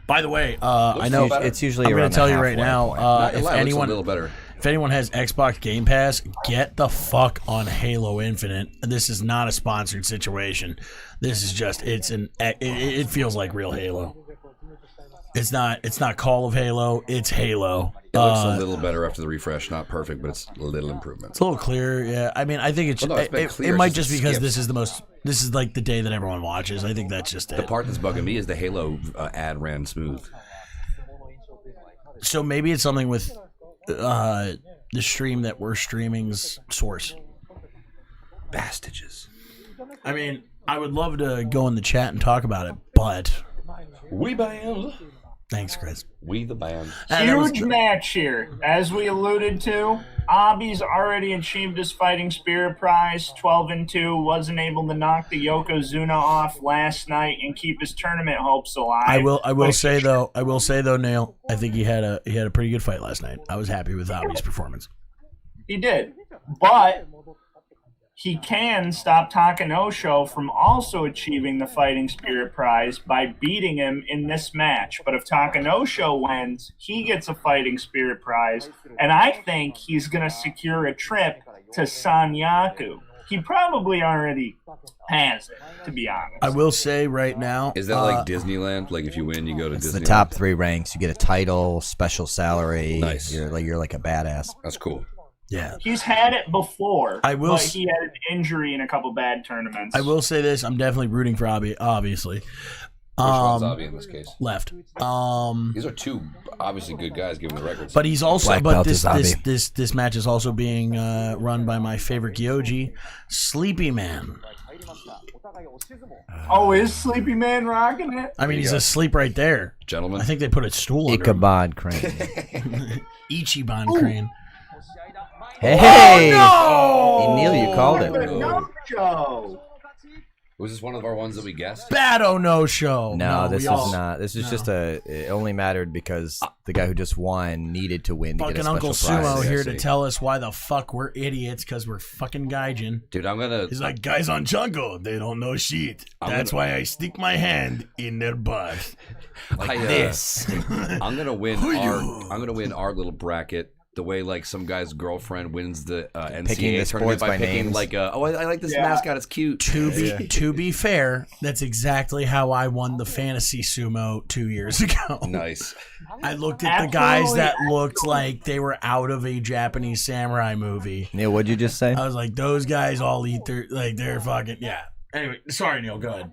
By the way, I know better. It's usually I'm around gonna tell the you right halfway now. point. Not gonna If lie, it looks a anyone, little better. if anyone has Xbox Game Pass, get the fuck on Halo Infinite. This is not a sponsored situation. This is just it feels like real Halo. It's not Call of Halo. It's Halo. It looks a little better after the refresh. Not perfect, but it's a little improvement. It's a little clearer. Yeah, I mean, I think it's Well, no, it's been clear, it it's might just just a because skip. this is like the day that everyone watches. I think that's just The it. part that's bugging me is the Halo ad ran smooth. So maybe it's something with the stream that we're streaming's source. Bastages. I mean, I would love to go in the chat and talk about it, but We band. thanks, Chris. We the band. Huge match here. As we alluded to, Abi's already achieved his Fighting Spirit prize, 12-2, wasn't able to knock the Yokozuna off last night and keep his tournament hopes alive. I will say though, Neil, I think he had a pretty good fight last night. I was happy with Abi's performance. He did. But he can stop Takanosho from also achieving the Fighting Spirit prize by beating him in this match. But if Takanosho wins, he gets a Fighting Spirit prize, and I think he's going to secure a trip to Sanyaku. He probably already has it, to be honest. I will say right now, Is that like Disneyland? Like if you win, you go to It's Disneyland? the top 3 ranks. You get a title, special salary. Nice. You're like a badass. That's cool. yeah. He's had it before, I will but s- he had an injury in a couple bad tournaments. I will say this: I'm definitely rooting for Abi. Obviously, Which one's Um, Avi in this case? left. These are two obviously good guys given the records. But he's also Black belt is Abi. this match is also being run by my favorite Gyoji, Sleepy Man. Oh, is Sleepy Man rocking it? I mean, you he's go. asleep right there. Gentlemen, I think they put a stool under him. Ichabod Crane. Ichiban Crane. Hey! Oh, no! Hey, Neil, you called it. No show. was this one of our ones that we guessed? Bado no show. No, this we is all- not. This is no. just it only mattered because the guy who just won needed to win to get a Fucking special Uncle prize. Sumo I here see. to tell us why the fuck we're idiots because we're fucking gaijin. Dude, I'm gonna. He's like, guys on Chanko, they don't know shit. I'm That's gonna- why I stick my hand in their butt. Like I, this. I'm gonna win Who our. you? I'm gonna win our little bracket. The way like some guy's girlfriend wins the NCAA Picking the tournament sports by by picking names. like, I like this Yeah. mascot. It's cute. To be fair, that's exactly how I won the fantasy sumo 2 years ago. Nice. I looked at the guys Absolutely. that looked like they were out of a Japanese samurai movie. Neil, what'd you just say? I was like, those guys all eat their they're fucking yeah. Anyway, sorry Neil, go ahead.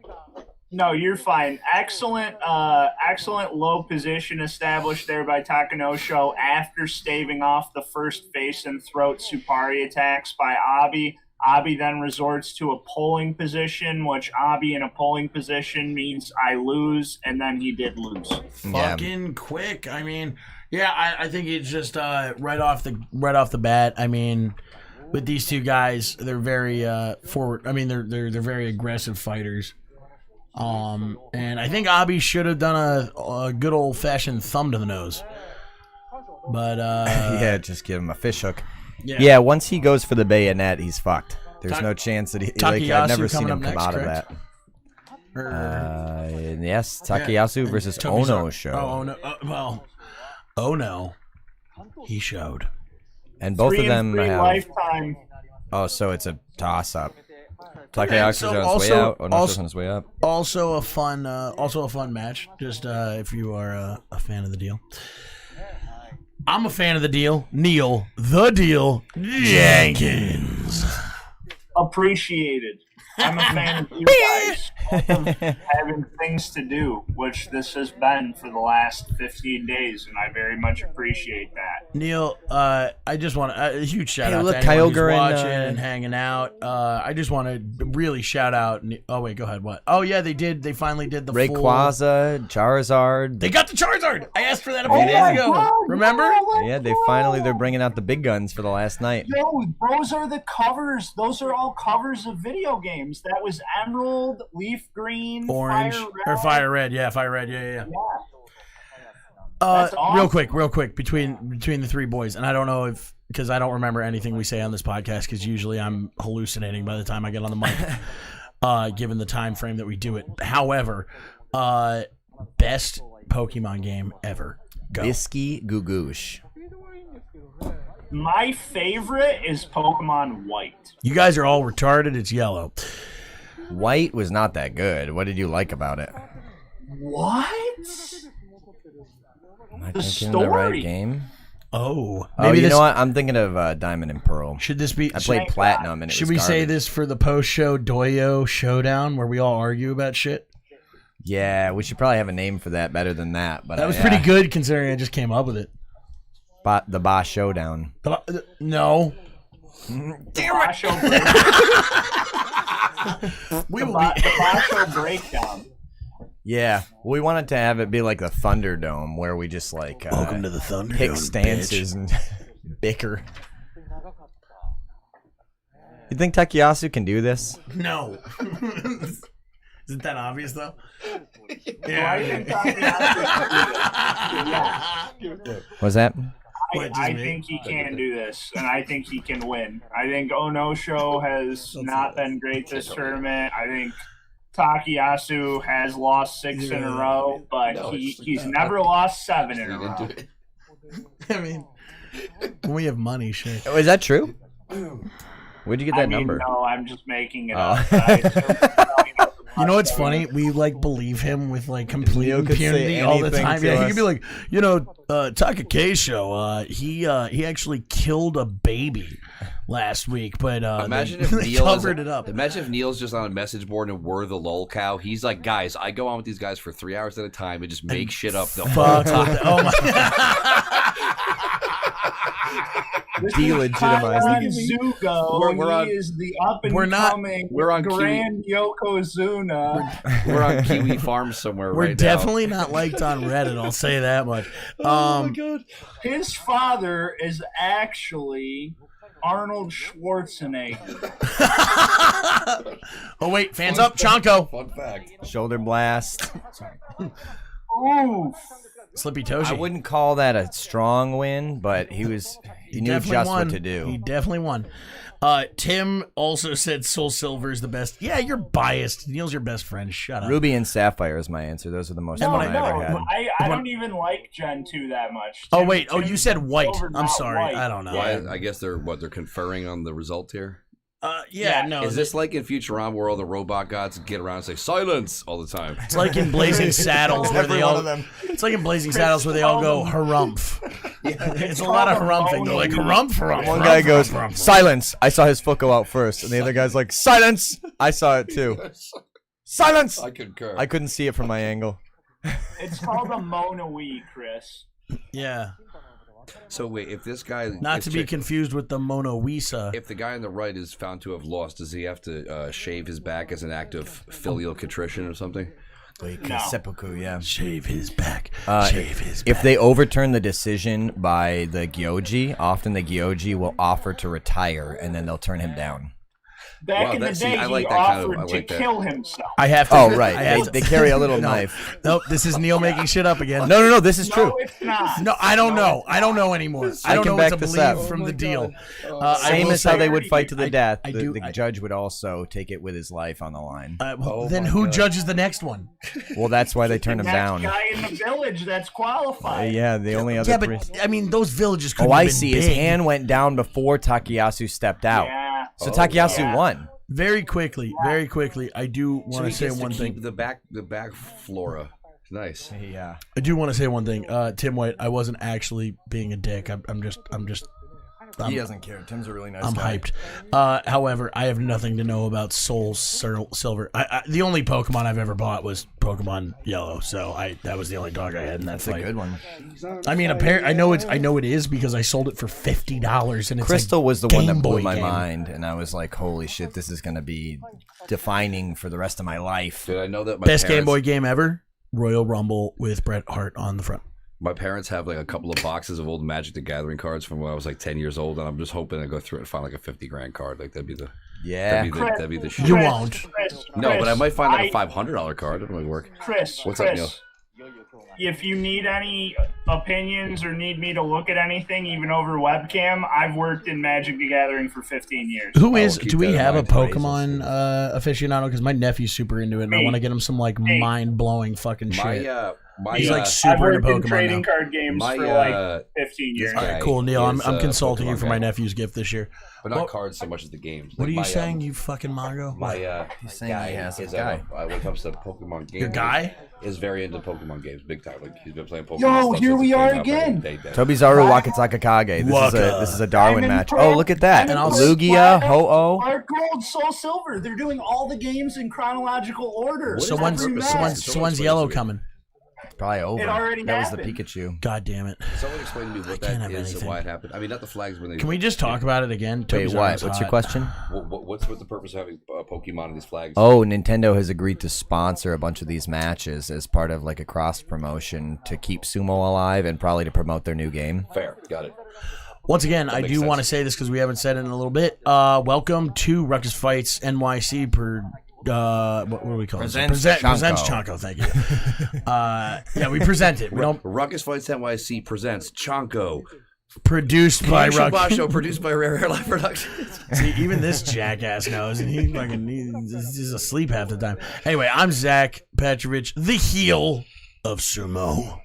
No, you're fine. Excellent low position established there by Takanosho after staving off the first face and throat Supari attacks by Abi. Abi then resorts to a pulling position, which Abi in a pulling position means I lose, and then he did lose. Yeah. Fucking quick. I mean, yeah, I think it's just right off the bat. I mean, with these two guys, they're very forward. I mean, they're very aggressive fighters. And I think Abi should have done a good old fashioned thumb to the nose. But Yeah, just give him a fish hook. Yeah, once he goes for the bayonet, he's fucked. There's no chance that he. Like, I've never Takayasu seen coming him up come next, out of correct? that. Yes, Takayasu versus Ono show. Oh no! Oh no! He showed. And both of 3 them and 3 have. lifetime. Oh, so it's a toss up. Takayasu's so on his also- way out. Ono's also- on his way up. Also a fun match. Just if you are a fan of the deal. I'm a fan of the deal. Neil, the deal, Jenkins. Appreciated. I'm a fan of you guys having things to do, which this has been for the last 15 days, and I very much appreciate that. Neil, I just want a huge shout out look, to anyone who's Kyogre watching and, and hanging out. I just want to really shout out. Oh wait, go ahead. What? Oh yeah, they did. They finally did the full. Rayquaza, Charizard. They got the Charizard. I asked for that a few days ago. God, Remember? Yeah, they're bringing out the big guns for the last night. Yo, those are the covers. Those are all covers of video games. That was Emerald, Leaf Green, Orange Fire or Red. Fire Red. Yeah, Fire Red. Yeah. Yeah. Real awesome. quick, between the three boys, and I don't know if because I don't remember anything we say on this podcast because usually I'm hallucinating by the time I get on the mic, given the time frame that we do it. However, best Pokemon game ever. Go. Bisky Gugoosh. My favorite is Pokemon White. You guys are all retarded. It's yellow. White was not that good. What did you like about it? What? Am I The thinking the right story. game? Oh, Maybe you know what? I'm thinking of Diamond and Pearl. Should this be? I played Platinum and it Should was we say garbage. this for the post-show Doyo showdown where we all argue about shit? Yeah, we should probably have a name for that better than that. But That was pretty good considering I just came up with it. The Boss Showdown. No. Basho We the will be. Basho breakdown. Yeah, we wanted to have it be like the Thunderdome where we just like Welcome to the Thunderdome, pick stances and bicker. You think Takeyasu can do this? No. Isn't that obvious though? I think Takeyasu What's that? I think he can do this, and I think he can win. I think Ono Show has not been great this tournament. I think Takeyasu has lost 6 in a row, but he's never lost 7 in a row. I mean, when we have money, shit. Oh, is that true? Where'd you get that number? No, I'm just making it Oh. up. You know what's funny? We like believe him with like complete Neil could say impunity all the anything time. to Yeah, he us. could be like, Taka Keisho, he actually killed a baby last week, but Imagine they, if they Neil covered it up. Imagine if Neil's just on a message board and we're the lol cow. He's like, guys, I go on with these guys for 3 hours at a time and just make shit up the whole Fuck. time. Oh my. Delegitimizing. Zugo, We're on- he is the up and We're not- coming we're on Grand Yokozuna. We're on Kiwi Farm somewhere We're right definitely not liked on Reddit. I'll say that much. God. His father is actually Arnold Schwarzenegger. Oh wait, fans up, Chanko. Fun fact. Shoulder blast. Oof. Slippy Toshi. I wouldn't call that a strong win, but he knew Definitely just won. what to do. He definitely won. Tim also said Soul Silver is the best. Yeah, you're biased. Neil's your best friend. Shut up. Ruby and Sapphire is my answer. Those are the most No, fun I no, ever had. I don't even like Gen 2 that much. Oh Tim- wait. Oh, Tim you said white. Silver, I'm not sorry. white. I don't know. Why? I guess they're conferring on the result here. Yeah. Yeah. No. Is this like in Futurama where all the robot gods get around and say silence all the time? It's like in Blazing Saddles where they all. It's like in Blazing Saddles where they all go harumph. It's a lot of harumphing. They're like harumph, harumph. One harumph, guy goes, harumph, harumph. silence. I saw his foot go out first. And the other guy's like, silence. I saw it too. Silence. I concur. I couldn't see it from my angle. It's called a Mona Wii, Chris. Yeah. So wait, if this guy Not this to be chick- confused with the Mona Wisa. if the guy on the right is found to have lost, does he have to shave his back as an act of filial contrition or something? No. Seppuku, yeah. Shave his back. Shave his back. If they overturn the decision by the Gyoji, often the Gyoji will offer to retire and then they'll turn him down. Back Wow, in the that- see, day, I he like that kind of- offered I like to that. kill himself. I have to. Oh, I right. have to- They carry a little No. knife. Nope. This is Neil making shit up again. No, this is true. No, it's not. No, I don't know. I don't know anymore. I don't can know what back to this believe up. from the deal. Same will as how say- they would fight to the death. I The do- judge would also take it with his life on the line. Then who judges the next one? Well, that's why they turn him Next down. guy in the village that's qualified. Yeah, the only other Yeah, three. but I mean, those villages could. Oh, I been see. Big. His hand went down before Takeyasu stepped out. Yeah. So Takeyasu yeah. won. Very quickly, I do So want he to say gets to one keep thing. the back flora. Nice. Yeah. I do want to say one thing. Tim White, I wasn't actually being a dick. I'm just He doesn't care. Tim's a really nice I'm guy. hyped. However, I have nothing to know about Soul Silver. The only Pokemon I've ever bought was Pokemon Yellow, so that was the only dog I had in that That's a fight. good one. I mean, I know it is because I sold it for $50, and it's Crystal was the one that Game blew Boy my game. mind, and I was like, "Holy shit, this is gonna be defining for the rest of my life." Dude, I know that my Best Game parents, Boy game ever. Royal Rumble with Bret Hart on the front. My parents have like a couple of boxes of old Magic the Gathering cards from when I was like 10 years old, and I'm just hoping to go through it and find like a 50 grand card. Like that'd be the Yeah. that'd be the shit. You won't. No, but I might find like a $500 card. It might work. Chris, What's up, Neil? if you need any opinions or need me to look at anything, even over webcam, I've worked in Magic the Gathering for 15 years. Who I is? will keep Do we that in have a mind. Pokemon aficionado? Because my nephew's super into it, and I Me. want to get him some like Me. mind blowing fucking shit. My He's like I've super worked into in Pokemon trading now. card games my for like 15 years. All right, guy cool, Neil. I'm is, consulting you Pokemon for my guy. nephew's gift this year. but not What- cards so much as the games. What Like are you my, saying, you fucking Mongo? My He's saying guy he has a is guy. when it comes to Pokemon games. Your guy? is very into Pokemon games, big time. Like he's been playing Pokemon. Yo, stuff here since we it are came out back in again. the day, Dad. Tobizaru Wakataka Kage. This is a Darwin Diamond match. Pearl, Oh, look at that. Diamond I'll- Pearl, Lugia, Platinum, Ho-Oh. Heart Gold, Soul Silver. They're doing all the games in chronological order. What So is the when's Every purpose so of match. when's Someone so when's explain yellow this to me. coming? Probably over. already That was happened. the Pikachu. God damn it! Someone explain to me I what can't that have is and anything. why it happened. I mean, not the flags when they. Can we just talk about it again? Wait, Tobizaru's what? What's your hot. question? What's the purpose of having Pokemon in these flags? Oh, Nintendo has agreed to sponsor a bunch of these matches as part of like a cross promotion to keep sumo alive and probably to promote their new game. Fair, got it. Once again, I makes do want to sense. say this because we haven't said it in a little bit. Welcome to Ruckus Fights NYC what do we call it? Presents Presents Chanko. Chanko. Thank you. Yeah, we present it. We don't Ruckus Fights NYC presents Chanko. produced by Kyushu Ruckus. Basho, produced by Rare Hair Life Productions. See, even this jackass knows, and he's asleep half the time. Anyway, I'm Zach Petrovich, the heel of sumo.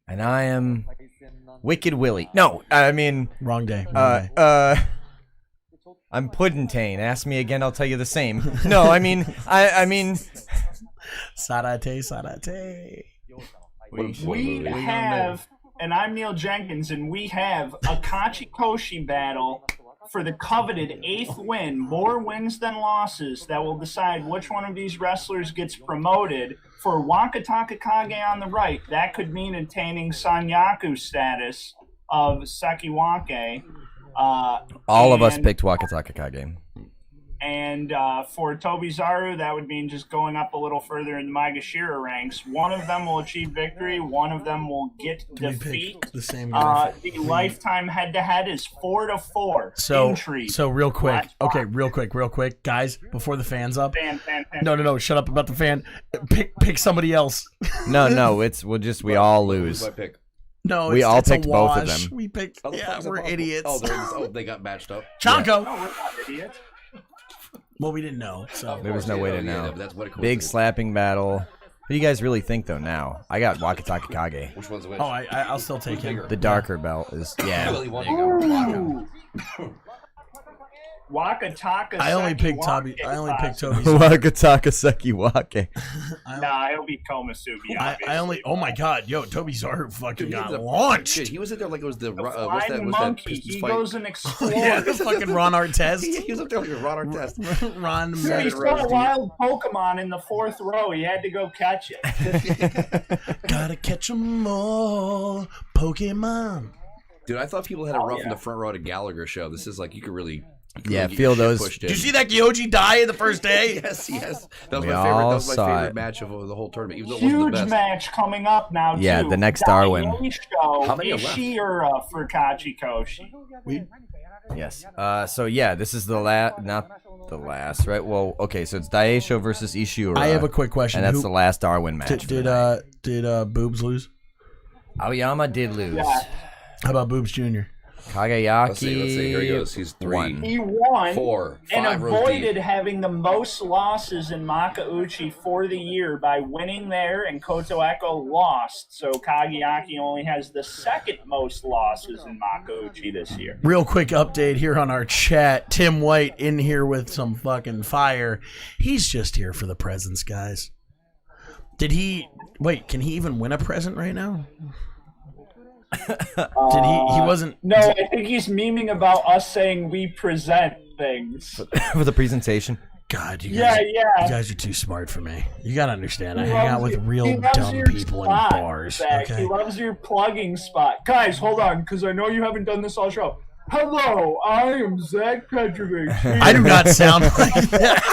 And I am Wicked Willie. No, I mean, Wrong day. Wrong day. I'm Puddintane. Ask me again, I'll tell you the same. No, I mean, I mean, Sarate, sarate. We have, and I'm Neil Jenkins, and we have a Kachikoshi battle for the coveted 8th win, more wins than losses, that will decide which one of these wrestlers gets promoted. For Wakataka Kage on the right, that could mean attaining Sanyaku status of Sekiwake. all of us picked Wakataka Kage. And for Tobizaru, that would mean just going up a little further in the Maegashira ranks. One of them will achieve victory. One of them will get We defeat. picked the same guy. The lifetime head-to-head is 4-4. So, Intrigue. so real quick. Last Okay, spot. real quick, guys. Before the fan's up. Fan. No. Shut up about the fan. Pick somebody else. No, we all Who's lose. my pick? No, We it's, all it's a picked both of wash. them. We picked. Oh, the Yeah, flags are we're possible. idiots. Oh, they got matched up. Chanko. No, we're not idiots. Well, we didn't know. So There was no way to know. That's what it Big slapping battle. What do you guys really think though now? I got Wakataka Kage. Which one's which? Oh, I'll still take him. The darker belt is Really yeah. want Ooh. Wakataka. I only picked Sekiwake Toby's. Wakataka Sekiwake. Nah, it'll be Komusugi. I only. Oh my God, yo, Toby Zaru fucking Dude, got Shit, launched. he was in there like it was the The what's flying that monkey. Pistons He fight? goes and explores. Yeah, the fucking Ron Artest. He was up there like a Ron Artest. Ron. Dude, he Seven saw rows a deep. wild Pokemon in the 4th row. He had to go catch it. Gotta catch 'em all, Pokemon. Dude, I thought people had it rough in the front row at a Gallagher show. This is like you could really Yeah, get feel your shit those- pushed in. Did you see that Gyoji die in the first day? Yes. That was We my favorite. all That was my saw favorite it. match of the whole tournament. Even though it wasn't the Huge best. match coming up now, Yeah, too. the next Darwin. Show, How many are left? Ishira for Kachikoshi. Yes. So yeah, this is the not the last, right? Well, okay, so it's Daisho versus Ishura. I have a quick question. And that's Who- the last Darwin match. for Did the night. Boobs lose? Aoyama did lose. Yeah. How about Boobs Jr.? Kagayaki. Let's see. Here he goes. He's 3, won. He won 4, and 5 rows avoided deep. having the most losses in Makauchi for the year by winning there, and Koto Echo lost. So Kagayaki only has the 2nd most losses in Makauchi this year. Real quick update here on our chat. Tim White in here with some fucking fire. He's just here for the presents, guys. Did he... Wait, can he even win a present right now? He wasn't. No, I think he's memeing about us saying we present things. For the presentation. God, you guys, Yeah. you guys are too smart for me. You gotta understand. I He hang out loves with you- real he loves dumb your people in spot, bars. Zach. Okay. He loves your plugging spot. Guys, hold on, because I know you haven't done this all show. Hello, I am Zach Petrovic. I do not sound like that.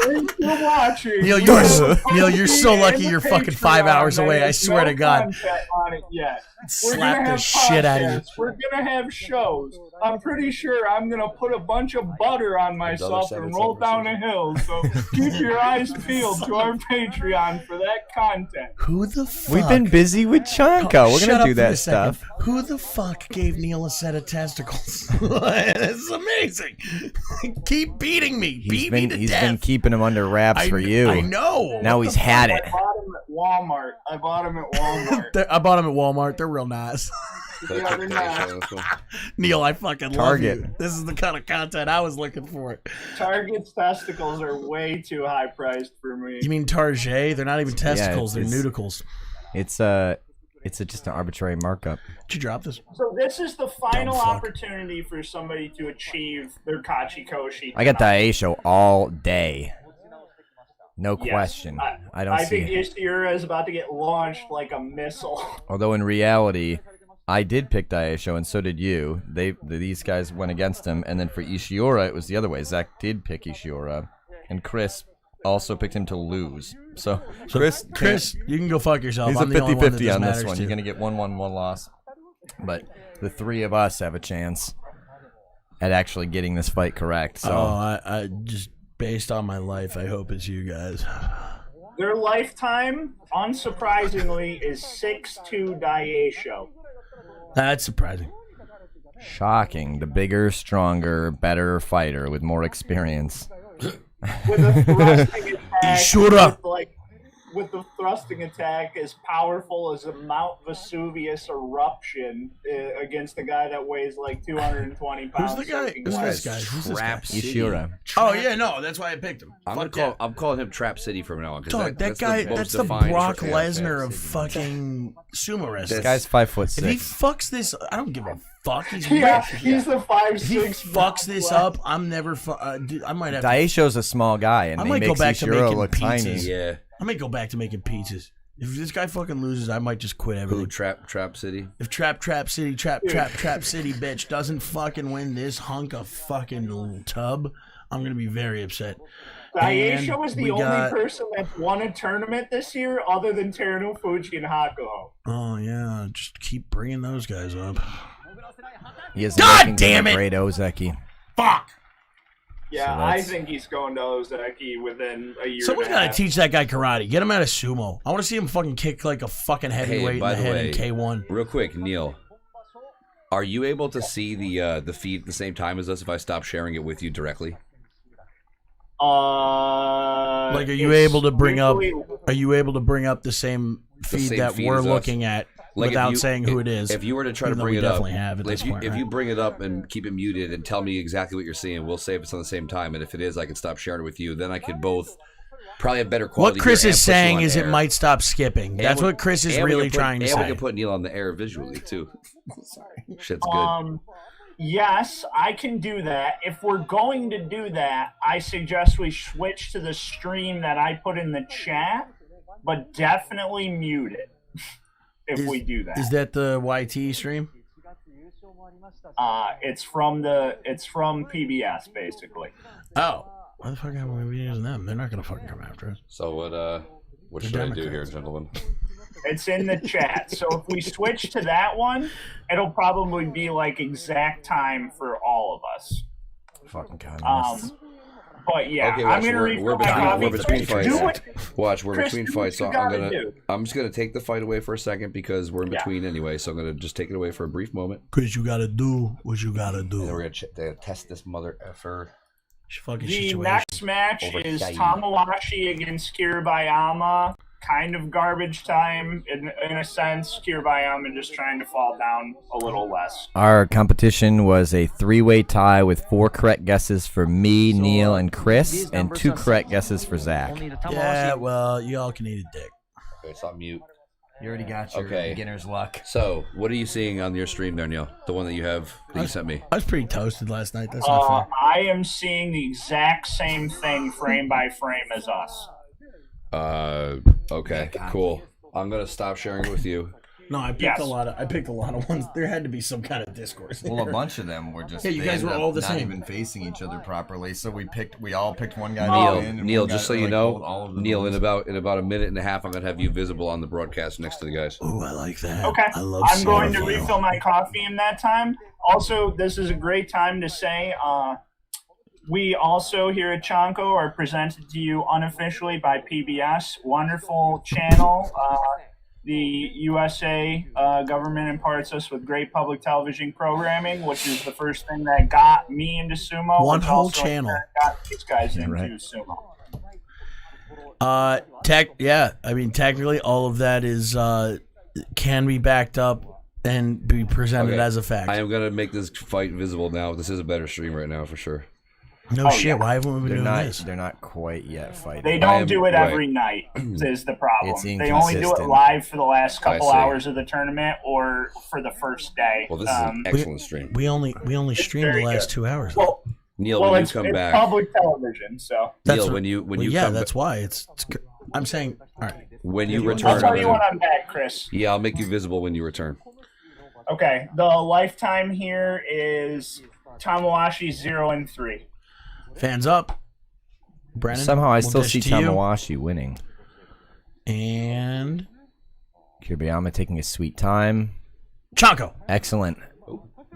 Thanks for watching. Neil, you're so lucky you're fucking 5 hours away. I swear to God. On it yet. We're Slap gonna the have shit out of you. podcasts. We're gonna have shows. I'm pretty sure I'm gonna put a bunch of butter on myself and roll down a hill. So keep your eyes peeled to our Patreon for that content. Who the fuck? We've been busy with Chanko. We're Shut gonna up do for a that second. stuff. Who the fuck gave Neil a set of testicles? This is amazing. Keep beating me. Beat me to He's death. been keeping him under wraps for you. I know. Now he's had it. I bought him at Walmart. I bought him at Walmart. I bought them at Walmart. They're real nice. Yeah, they're not. Neil, I fucking Target. love you. This is the kind of content I was looking for. Target's testicles are way too high priced for me. You mean Target? They're not even testicles. They're it's- nudicles. It's just an arbitrary markup. Did you drop this? So this is the final fuck. opportunity for somebody to achieve their Kachikoshi. I got Daisho all day. No Yes. question. I I don't see think it. Ishihara is about to get launched like a missile. Although in reality, I did pick Daisho, and so did you. These guys went against him, and then for Ishiura, it was the other way. Zach did pick Ishiura, and Chris also picked him to lose. So Chris, you can go fuck yourself. he's I'm a the only one that 50-50 this on this matters one. to. You're gonna get 1-1, 1 loss, but the three of us have a chance at actually getting this fight correct. So I just based on my life, I hope it's you guys. Their lifetime, unsurprisingly, is 6'2" Daisho. That's surprising. shocking. The bigger, stronger, better fighter with more experience. With a thrusting attack, Ishura. with the thrusting attack as powerful as a Mount Vesuvius eruption against a guy that weighs like 220 pounds. Who's the guy? soaking Who's wet. this guy? Who's this guy? Trap City. Ishura. Oh yeah, no, that's why I picked him. I'm calling him Trap City from now on. 'Cause Dog, that that's guy, the most that's the defined Brock Trap Lesnar of City. fucking sumo wrestling. This guy's 5'6". If he fucks this, I don't give a fuck. He's Yeah, rich. he's the If 5'6". he fucks this up, I'm never. Dude, I might have. Daisho's a small guy, and I he might go makes back to Ishura making look pizzas. tiny. Yeah. I might go back to making pizzas. If this guy fucking loses, I might just quit Who? everything. Trap City. If Trap City bitch doesn't fucking win this hunk of fucking little tub, I'm gonna be very upset. Daisho And is the we only got- person that's won a tournament this year other than Teruno Fuji and Hakuho. Oh yeah, just keep bringing those guys up. He is God making damn it! great Ozeki. Fuck. Yeah, So I that's- think he's going to Ozeki within a year. Someone's and a gotta half. teach that guy karate. Get him out of sumo. I want to see him fucking kick like a fucking heavyweight in by the the head way, in K1. Real quick, Neil. Are you able to see the feed at the same time as us if I stop sharing it with you directly? Like, are you it's able to bring up? usually- Are you able to bring up the same feed same that feed we're as us. looking at Like if without you- saying who it is? If you were to try Even to though bring we it up, definitely have at like, this point, if right? you bring it up and keep it muted and tell me exactly what you're seeing, we'll say if it's on the same time. And if it is, I can stop sharing it with you. Then I could both probably have better quality. What Chris here is and put you saying on is it air. might stop skipping. And That's we- what Chris is and we really can put- trying to And we say. can put Neil on the air visually too. Shit's good. Yes, I can do that. If we're going to do that, I suggest we switch to the stream that I put in the chat, but definitely mute it if we do that. Is that the YT stream? It's from PBS basically. Oh, why the fuck am we using them? They're not gonna fucking come after us. So what should I do here, gentlemen? It's in the chat. So if we switch to that one, it'll probably be like exact time for all of us. Fucking communists. But yeah, Okay, I'm watch, gonna read we're my copy. between fights. Do it. Watch, we're Chris, between do what fights, so you gotta do. I'm just gonna take the fight away for a second because we're in Yeah. between anyway. So I'm gonna just take it away for a brief moment. Chris, you gotta do what you gotta And then do. we're gonna test this mother effer. Fucking The situation. next match Over is Yai. Tamawashi against Kiribayama. Kind of garbage time in a sense. Kiribayama just trying to fall down a little less. Our competition was a three-way tie with 4 correct guesses for me, Neil, and Chris, and 2 correct guesses for Zach. Yeah, well, y'all can eat a dick. Okay, stop mute. You already got your Okay. beginner's luck. So, what are you seeing on your stream there, Neil? The one that you have that you sent me. I was pretty toasted last night. That's not fair. I am seeing the exact same thing frame by frame as us. Okay, cool. I'm gonna stop sharing it with you. No, I picked a lot of ones. There had to be some kind of discourse. Well, a bunch of them were just. Yeah, you they guys ended were up all the not same. even facing each other properly. So we all picked one guy. to win, and Neil, one just guy so you like, know, pulled all of them Neil, lose. in about a minute and a half, I'm gonna have you visible on the broadcast next to the guys. Ooh, I like that. Okay. I love I'm going to Cinephoyle. refill my coffee in that time. Also, this is a great time to say we also here at CHANKO are presented to you unofficially by PBS. Wonderful channel. The USA government imparts us with great public television programming, which is the first thing that got me into sumo. One which whole also channel. got these guys into right. sumo. I mean, technically, all of that is can be backed up and be presented Okay. as a fact. I am gonna make this fight visible now. This is a better stream right now for sure. No shit. yeah. Why haven't we been They're doing not. this? They're not quite yet fighting. They I don't am- do it right. every night, is the problem. It's They only do it inconsistent. live for the last couple see. hours of the tournament or for the first day. Well, this is an excellent stream. We only streamed the very last good. 2 hours. Well, Neil, well, when you it's come it's back, public television, so Neil, what- when you well, come that's why it's I'm saying. All right. when you I'll return, tell you when I'm back, Chris. yeah, I'll make you visible when you return. Okay, the lifetime here is Tamawashi 0-3. Fans up. Brennan. Somehow I we'll still dish see to you. Tamawashi winning. And Kiriyama taking his sweet time. CHANKO. Excellent.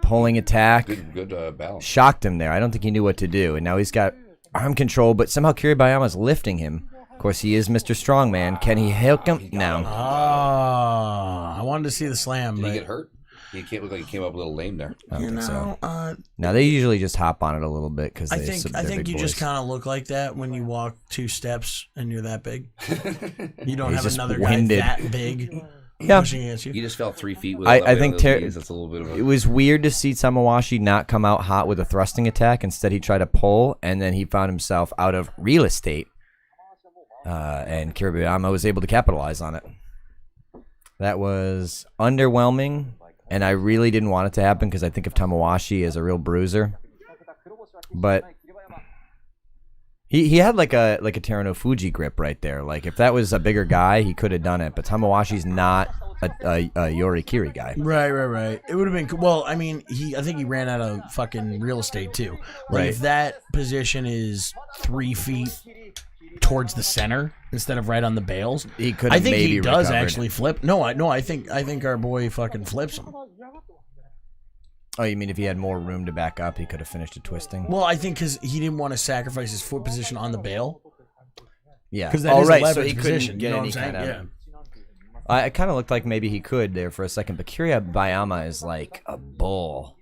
Pulling attack. Good balance. Shocked him there. I don't think he knew what to do. And now he's got arm control, but somehow Kiribayama's lifting him. Of course, he is Mr. Strongman. Can he hook him? No. I wanted to see the slam, Did but he get hurt? He looked like he came up a little lame there. I don't think so. I Now, they usually just hop on it a little bit because think you just kind of look like that when you walk 2 steps and you're that big. You don't He's have just another winded. guy that big Yeah. pushing against you. He just fell 3 feet with. I think that's a little bit of it a. was weird to see Tamawashi not come out hot with a thrusting attack. Instead, he tried to pull, and then he found himself out of real estate. And Kiribayama was able to capitalize on it. That was underwhelming, and I really didn't want it to happen because I think of Tamawashi as a real bruiser. But he had like a Terano Fuji grip right there. Like if that was a bigger guy, he could have done it. But Tamawashi's not a Yorikiri guy. Right. It would have been cool. Well, I mean, I think he ran out of fucking real estate too. Like Right. if that position is 3 feet towards the center instead of right on the bales, He could I have think maybe he does recovered. actually flip. No, I think our boy fucking flips him. Oh, you mean if he had more room to back up, he could have finished it twisting? Well, I think because he didn't want to sacrifice his foot position on the bale. Yeah. Because that Oh, is right, a so leverage he couldn't position. get You know any what I'm saying? kind of. Yeah. It kind of looked like maybe he could there for a second, but Kiribayama is like a bull.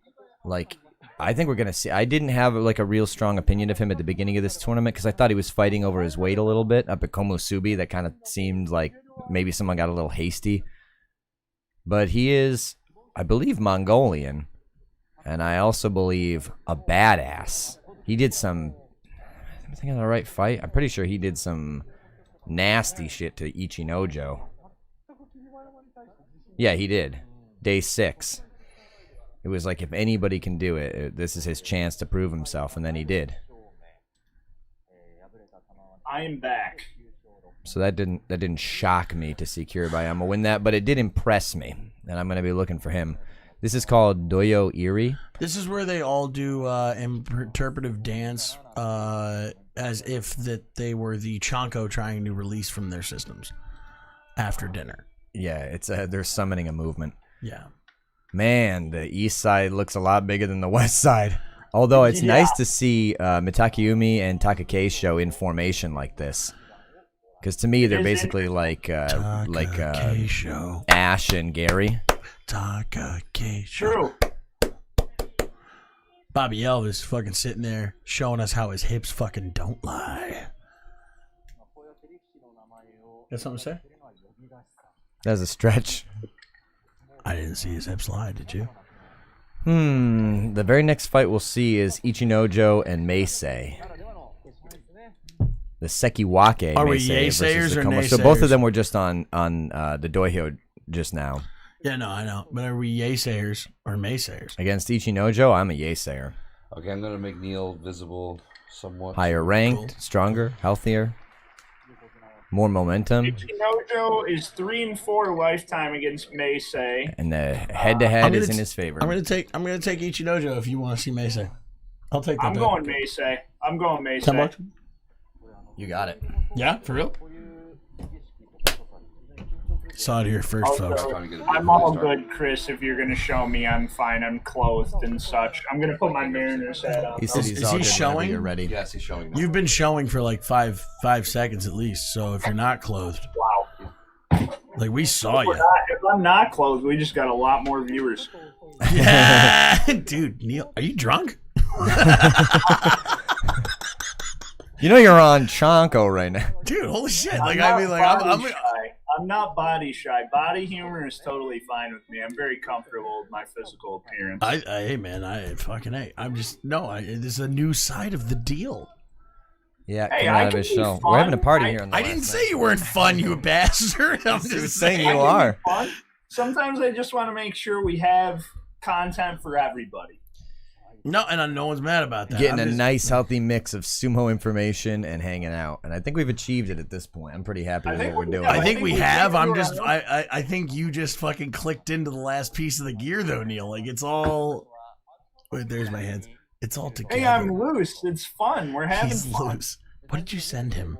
Like, I think we're gonna see. I didn't have like a real strong opinion of him at the beginning of this tournament because I thought he was fighting over his weight a little bit up at Komusubi. That kind of seemed like maybe someone got a little hasty. But he is, I believe, Mongolian, and I also believe a badass. He did some. I'm thinking of the right fight. I'm pretty sure he did some nasty shit to Ichinojo. Yeah, he did. Day 6. It was like if anybody can do it, this is his chance to prove himself, and then he did. I am back. So that didn't shock me to see Kiribayama win that, but it did impress me, and I'm going to be looking for him. This is called Doyo Iri. This is where they all do interpretive dance as if that they were the CHANKO trying to release from their systems after dinner. Yeah, it's they're summoning a movement. Yeah. Man, the east side looks a lot bigger than the west side. Although it's nice to see Mitakeumi and Takakei in formation like this. Because to me, they're basically like Takakei. Ash and Gary. Takakei. True. Bobby Elvis fucking sitting there showing us how his hips fucking don't lie. Got something to say? That's a stretch. I didn't see his hips lie, did you? The very next fight we'll see is Ichinojo and Meisei. The Sekiwake Are we Meisei versus yaysayers the or Como. So both naysayers? of them were just on the Dohyo just now. Yeah, no, I know. But are we yaysayers or maysayers? Against Ichinojo, I'm a yaysayer. Okay, I'm gonna make Neil visible somewhat. Higher ranked, stronger, healthier, more momentum. Ichinojo is 3-4 lifetime against Meisei. And the head-to-head is in his favor. I'm gonna take Ichinojo if you want to see Maysay. I'll take that. I'm going Meisei. I'm going Meisei. $10? You got it. Yeah, for real? Saw it here first, folks. I'm all good, Chris. If you're gonna show me, I'm fine. I'm clothed and such. I'm gonna put my Mariner's hat on. He said he's Is all he good whenever showing? You're ready. Yes, he's showing. You've been showing for like five seconds at least. So if you're not clothed, Wow. like we saw you. If I'm not clothed, we just got a lot more viewers. Yeah, dude, Neil, are you drunk? You know you're on Chanko right now. Dude, holy shit! I'm Like not I mean, like body shy. I'm not body shy. Body humor is totally fine with me. I'm very comfortable with my physical appearance. hey man, I'm just this is a new side of the deal. Yeah, Hey, coming I out of can his be show. fun. We're having a party here. On the I last didn't night. say you weren't fun, you bastard. I'm He was just saying saying. you I can are. be fun. Sometimes I just want to make sure we have content for everybody. No, and no one's mad about that. Getting I'm a just- nice, healthy mix of sumo information and hanging out, and I think we've achieved it at this point. I'm pretty happy with what we're doing. I think we have. did I'm do just. it. I think you just fucking clicked into the last piece of the gear, though, Neil. Like it's all. Wait, there's my hands. It's all together. Hey, I'm loose. It's fun. We're having He's fun. loose. What did you send him?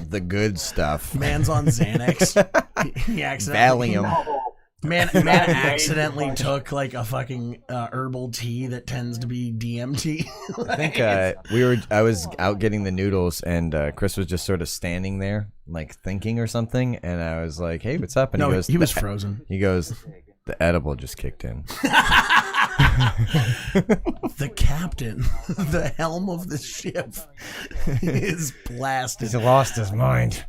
The good stuff. Man's on Xanax. He accidentally. Valium. Man accidentally took like a fucking herbal tea that tends to be DMT. I think I was out getting the noodles, and Chris was just sort of standing there, like thinking or something, and I was like, "Hey, what's up?" And no, he goes, he was frozen. He goes, "The edible just kicked in." The captain, the helm of the ship, is blasted. He's lost his mind.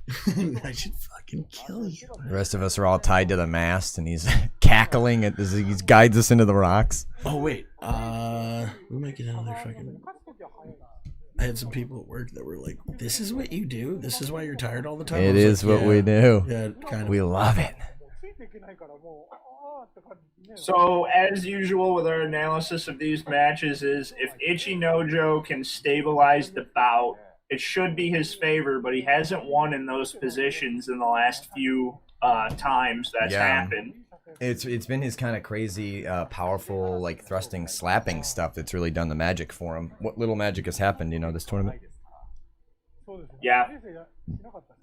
I should fucking kill you. The rest of us are all tied to the mast, and he's cackling as he guides us into the rocks. Oh wait, we might get another fucking. I had some people at work that were like, "This is what you do. This is why you're tired all the time." I It was is like, what we do. Yeah, kind of. We love it. So, as usual with our analysis of these matches is if Ichinojo can stabilize the bout, it should be his favor, but he hasn't won in those positions in the last few times that's happened. It's been his kind of crazy, powerful, like thrusting, slapping stuff that's really done the magic for him. What little magic has happened, this tournament? Yeah,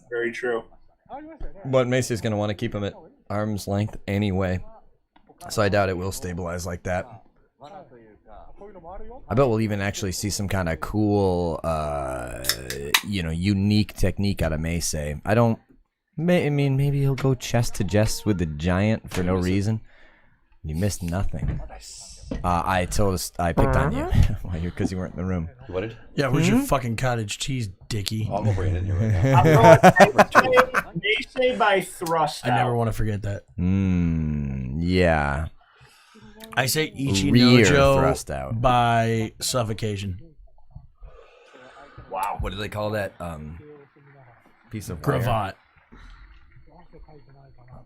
very true. But Macy's going to want to keep him at arm's length anyway. So I doubt it will stabilize like that. I bet we'll even actually see some kind of cool, unique technique out of Meisei. Maybe he'll go chest to chest with the giant for no reason. You missed nothing. I picked on you because you weren't in the room. What did? Yeah, where's your fucking cottage cheese, Dickie? I'm gonna bring it in here right now. I'm going Meisei by thrust. I never want to forget that. Yeah. I say Rear thrust Ichinojo out. by suffocation. Wow. What do they call that piece of wire? Gravat.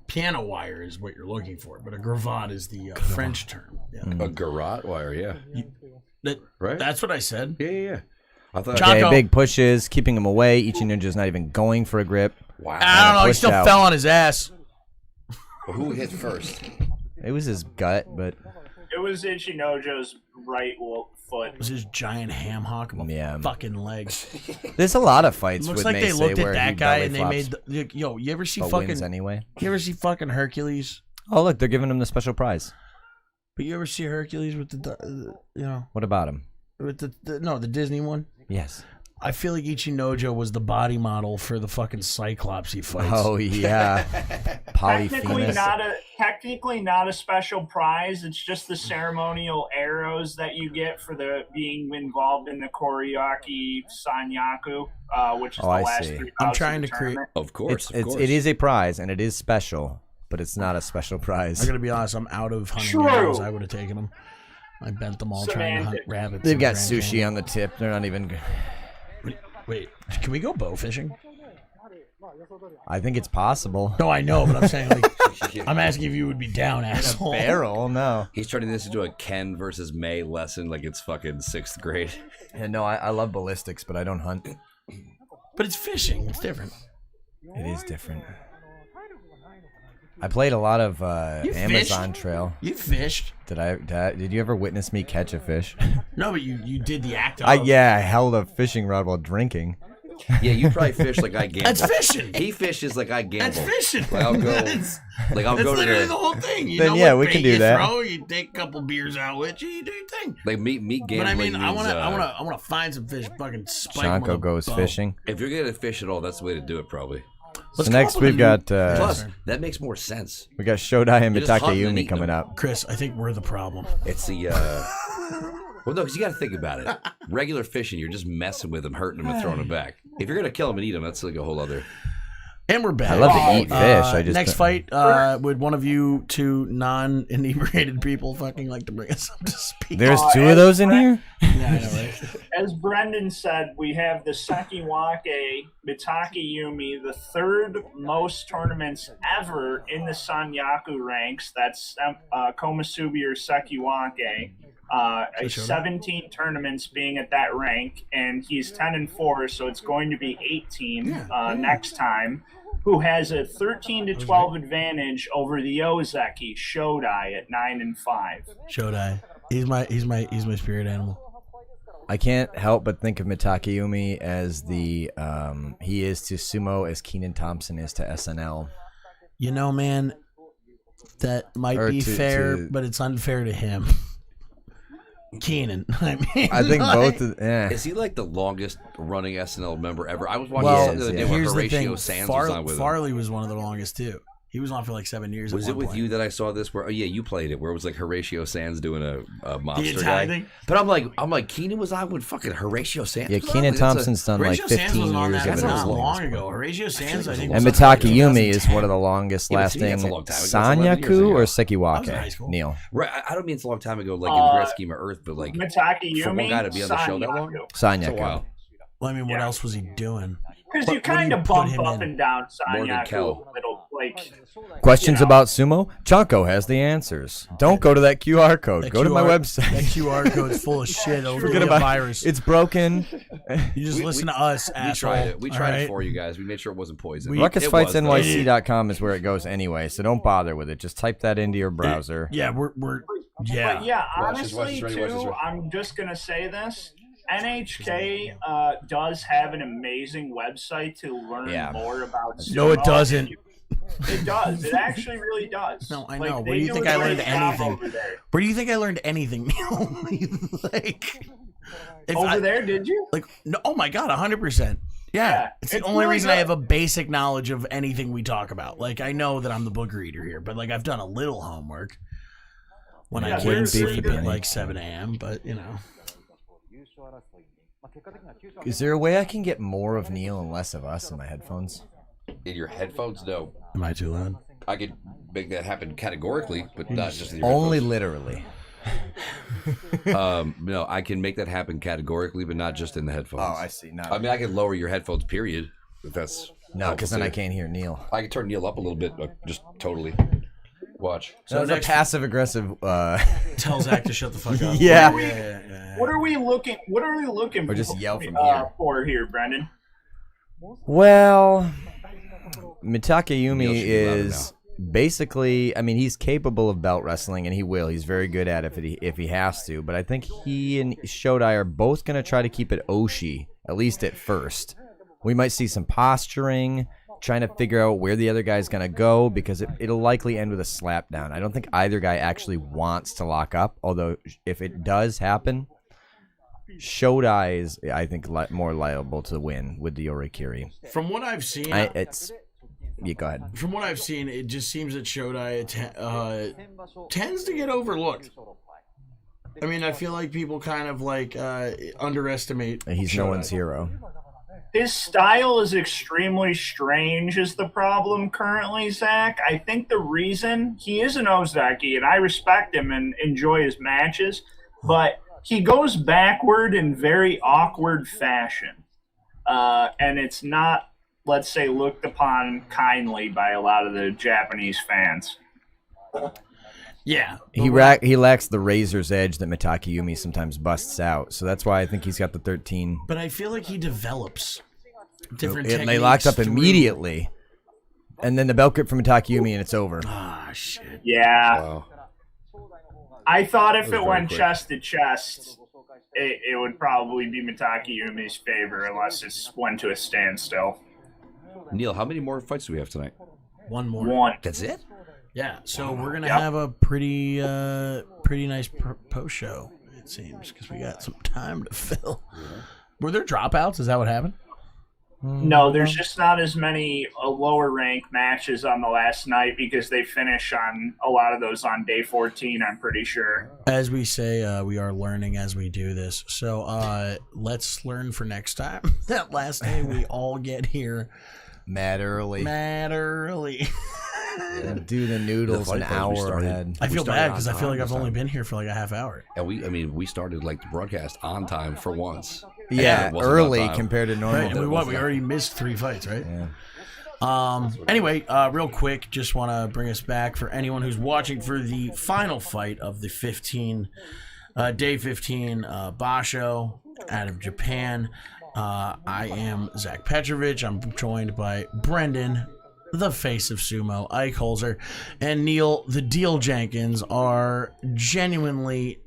Piano wire is what you're looking for, but a gravat is the French term. Yeah. A garrote wire, yeah. Right? That's what I said. Yeah. I thought. John- Okay, Chanko. big pushes, keeping him away. Ichinojo's not even going for a grip. Wow. I don't know. He pushed still out. fell on his ass. But who hit first? It was his gut, but It was Ichinojo's right foot. It was his giant ham hock of a Yeah. fucking leg. there's a lot of fights Looks with like they Meisei looked where at he that guy belly and they flops, made yo. You ever see but fucking? wins anyway. You ever see fucking Hercules? Oh, look, they're giving him the special prize. But you ever see Hercules with the What about him? with the Disney one? Yes. I feel like Ichinojo was the body model for the fucking Cyclops he fights. Oh yeah, Technically Polyphemus. technically not a special prize. It's just the ceremonial arrows that you get for being involved in the Koriaki Sanyaku, which is Oh, the I last see. 3 I'm bouts of trying the to create- tournament. Of course. It is a prize and it is special, but it's not a special prize. I gotta be honest, I'm out of hunting True. arrows. I would have taken them. I bent them all trying to hunt Semantics. rabbits. They've in got Grand sushi Canyon. on the tip. They're not even. Wait, can we go bow fishing? I think it's possible. No, I know, but I'm saying like I'm asking if you would be down, asshole. Barrel? No. He's turning this into a Ken versus May lesson like it's fucking 6th grade. Yeah, no, I love ballistics, but I don't hunt. But it's fishing. It's different. It is different. I played a lot of Amazon fished? Trail. You fished. Did you ever witness me catch a fish? No, but you did the act of. Yeah, I held a fishing rod while drinking. Yeah, you probably fish like I gamble. That's fishing. He fishes like I gamble. That's fishing. Like I'll go. That's Like I'll go to literally the whole thing. You Then know yeah, what we bait can do you that. Throw, you take a couple beers out with you. You do your thing. like me gambling. But I mean, I means, wanna find some fish. Fucking spike 'em with CHANKO a goes bow. fishing. If you're gonna fish at all, that's the way to do it, probably. Let's So come next up with we've a new- got Plus, that makes more sense. Shodai and You're just hunting and Mitaka Yumi eating coming them. up. Chris, I think we're the problem. It's the. Well, no, because you got to think about it. Regular fishing, you're just messing with them, hurting them, and throwing them back. If you're gonna kill them and eat them, that's like a whole other. And we're back. I love to eat fish. I just next fight, would one of you two non-inebriated people fucking like to bring us up to speed? There's two of those in here? Yeah, I know, right? As Brendan said, we have the Sekiwake Mitake Yumi, the third most tournaments ever in the Sanyaku ranks. That's Komusubi or Sekiwake. 17 tournaments being at that rank, and he's 10-4, so it's going to be 18 next time. Who has a 13-12 advantage over the Ozeki Shodai at 9-5. Shodai. He's my spirit animal. I can't help but think of Mitaka Yumi as the he is to sumo as Keenan Thompson is to SNL. You know, man, that might Or be to- fair, to- but it's unfair to him. Keenan. I mean, I think like, both of yeah. Is he like the longest running SNL member ever? I was watching Well, something the other day where here's the Horatio thing. Sands was on with him. Farley was one of the longest too. He was on for like 7 years. Was at it one with point. you that I saw this? Where you played it, where it was like Horatio Sands doing a mobster Italian guy. thing? But I'm like Keenan was on with fucking Horatio Sands. Yeah, was on? Keenan Like, that's Thompson's done like Horatio Sands 15 was on years that of it. not as long long. ago. Horatio Sands, I think. And was on Mitaka Yumi is 2010. one of the longest Yeah, but to me, lasting that's a long time ago. That's 11 years Sanyaku ago. or I was in high Sekiwake? school. Neil. Right, I don't mean it's a long time ago, like in the grand scheme of Earth, but like Mitake for one Yumi, guy to be on the show that long. Sanyaku. It's a Sanyaku. while. Well, I mean, what else was he doing? Because What- you what do kind you of put bump him up in? and down More than Sanyaku Kel. a little, like... Questions You know. about sumo? CHANKO has the answers. Don't go to that QR code. That Go to my QR website. That QR code's full of shit. It'll Forget be a about virus. It's broken. You just We- listen we- to us, We asshole. tried it. We all tried right? it for you guys. We made sure it wasn't poison. We- It was, though. RuckusFightsNYC.com is where it goes anyway, so don't bother with it. Just type that into your browser. Yeah, we're But yeah. yeah, Watch this, watch honestly, this, ready, watch this, too, ready. I'm just going to say this. NHK does have an amazing website to learn Yeah. more about sumo. No, it doesn't. It does. It actually really does. No, I Like, know. they Where do you do think a I great learned job anything? Over there. Where do you think I learned anything, Neil? Like, if Over I- there, did you? Like, no, oh my god, 100%. Yeah, Yeah, it's the it's only really reason I good. have a basic knowledge of anything we talk about. Like, I know that I'm the book reader here, but like, I've done a little homework when Yeah, I can't where's sleep the- at like 7 a.m. But you know, Is there a way I can get more of Neil and less of us in my headphones? In your headphones, no. am I too loud? I could make that happen categorically, but not just in your Only headphones. literally. No, I can make that happen categorically, but not just in the headphones. Oh, I see. No, I mean, I can lower your headphones, period. If that's no, because then I can't hear Neil. I can turn Neil up a little bit, just totally. Watch. So it's a next- passive aggressive. Tell Zach to shut the fuck up. Yeah. yeah. What are we looking? What are we looking? Or just for, yell from here. For here, Brendan. Well, Mitaka Yumi Neil should be louder is basically. I mean, he's capable of belt wrestling, and he will. He's very good at it if he has to. But I think he and Shodai are both going to try to keep it Oshi, at least at first. We might see some posturing, trying to figure out where the other guy's going to go, because it'll likely end with a slap down. I don't think either guy actually wants to lock up, although if it does happen, Shodai is, I think, more liable to win with the Orikiri. From what I've seen, Yeah, go ahead. from what I've seen, it just seems that Shodai tends to get overlooked. I mean, I feel like people kind of like underestimate. He's no Shodai. one's hero. His style is extremely strange is the problem currently, Zach. I think the reason he is an Ozeki, and I respect him and enjoy his matches, but he goes backward in very awkward fashion. And it's not let's say, looked upon kindly by a lot of the Japanese fans. Yeah. He lacks the razor's edge that Mitaki Yumi sometimes busts out. So that's why I think he's got the 13. But I feel like he develops different They techniques. locked up through- immediately. And then the belt grip from Mitaki Yumi and it's over. Ah, shit. Yeah. Wow. I thought if That was it very went quick. chest to chest, it would probably be Mitaki Yumi's favor unless it went to a standstill. Neil, how many more fights do we have tonight? One more. One. That's it? Yeah, so we're gonna Yep. have a pretty nice post show, it seems, because we got some time to fill. Were there dropouts? Is that what happened? No, there's just not as many lower ranked matches on the last night because they finish on a lot of those on day 14, I'm pretty sure. As we say, we are learning as we do this. So let's learn for next time. That last day we all get here Mad early. Do the noodles The an fight club we hour started. ahead. I feel started bad on because I feel time like I've this only time. been here for like a half hour. And we started like the broadcast on time for once. Yeah, it wasn't early about time. compared to normal. Right, and we already missed 3 fights, right? Yeah. Anyway, real quick, just want to bring us back for anyone who's watching for the final fight of the day 15 Basho out of Japan. I am Zach Petrovich. I'm joined by Brendan, the face of sumo, Ike Holzer, and Neil, the Deal Jenkins, are genuinely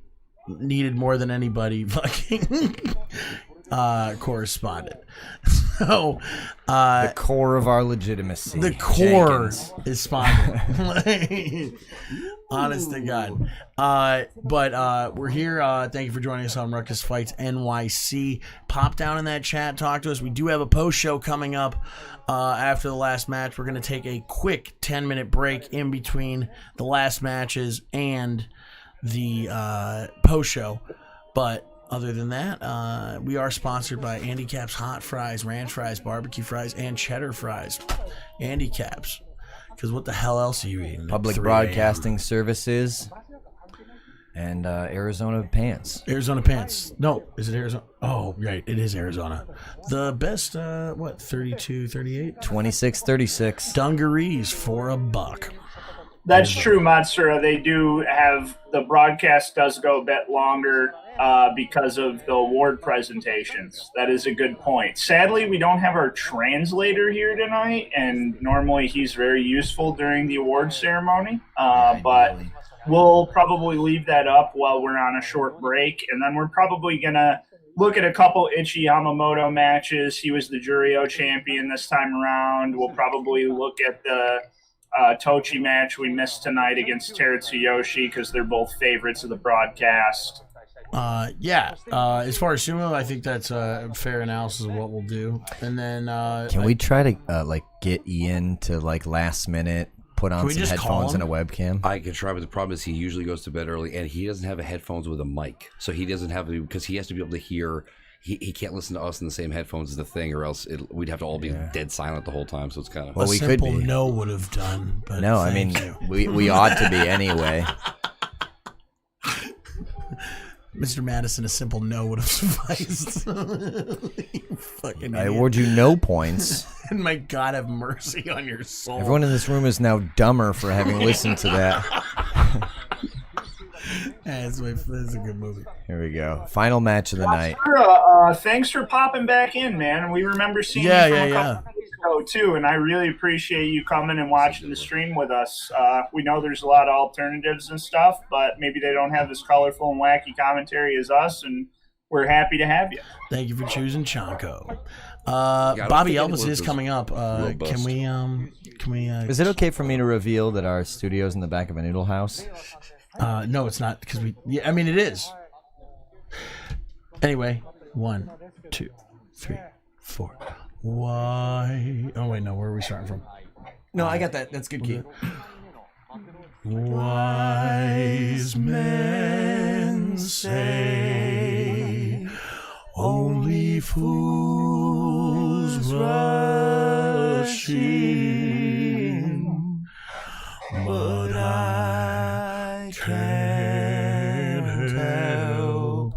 needed more than anybody fucking correspondent. So, The core of our legitimacy. the core Jenkins. is spotted. Honest to God. But we're here. Thank you for joining us on Ruckus Fights NYC. Pop down in that chat. Talk to us. We do have a post show coming up after the last match. We're going to take a quick 10-minute break in between the last matches and the post show. But other than that, we are sponsored by Andy Caps Hot Fries, Ranch Fries, Barbecue Fries, and Cheddar Fries. Andy Caps. Because what the hell else are you eating? at Public 3 a.m.? Broadcasting Services and Arizona Pants. Arizona Pants. No, is it Arizona? Oh, right. It is Arizona. The best, 32, 38? 2636. Dungarees for $1. That's true, Matsura. They do have the broadcast does go a bit longer because of the award presentations. That is a good point. Sadly, we don't have our translator here tonight, and normally he's very useful during the award ceremony. But we'll probably leave that up while we're on a short break, and then we're probably gonna look at a couple Ichi Yamamoto matches. He was the Jurio champion this time around. We'll probably look at the Tochi match we missed tonight against Teritsuyoshi because they're both favorites of the broadcast. As far as sumo, I think that's a fair analysis of what we'll do. And then Can we try to get Ian to last minute put on we some just call headphones and a him? webcam? I could try, but the problem is he usually goes to bed early, and he doesn't have a headphones with a mic, so he doesn't have to, because he has to be able to hear. He can't listen to us in the same headphones as the thing, or else we'd have to all be dead silent the whole time. So it's kind of Well, a we could simple be. no would have done. But No, I thank mean you. we ought to be anyway. Mr. Madison, a simple no would have sufficed. You fucking I idiot. award you no points. And may God have mercy on your soul. Everyone in this room is now dumber for having listened to that. That's a good movie. Here we go. Final match of the night. Thanks for popping back in, man. We remember seeing Yeah, you from a yeah, couple weeks ago, too, and I really appreciate you coming and watching the stream with us. We know there's a lot of alternatives and stuff, but maybe they don't have as colorful and wacky commentary as us, and we're happy to have you. Thank you for choosing Chanko. Bobby Elvis is coming up. Can we? Is it okay for me to reveal that our studio's in the back of a noodle house? No, it's not because we. Yeah, I mean it is. Anyway, 1, 2, 3, 4. Why? Oh wait, no. Where are we starting from? No, I got that. That's good key. Wise men say only fools rush in, but I can't help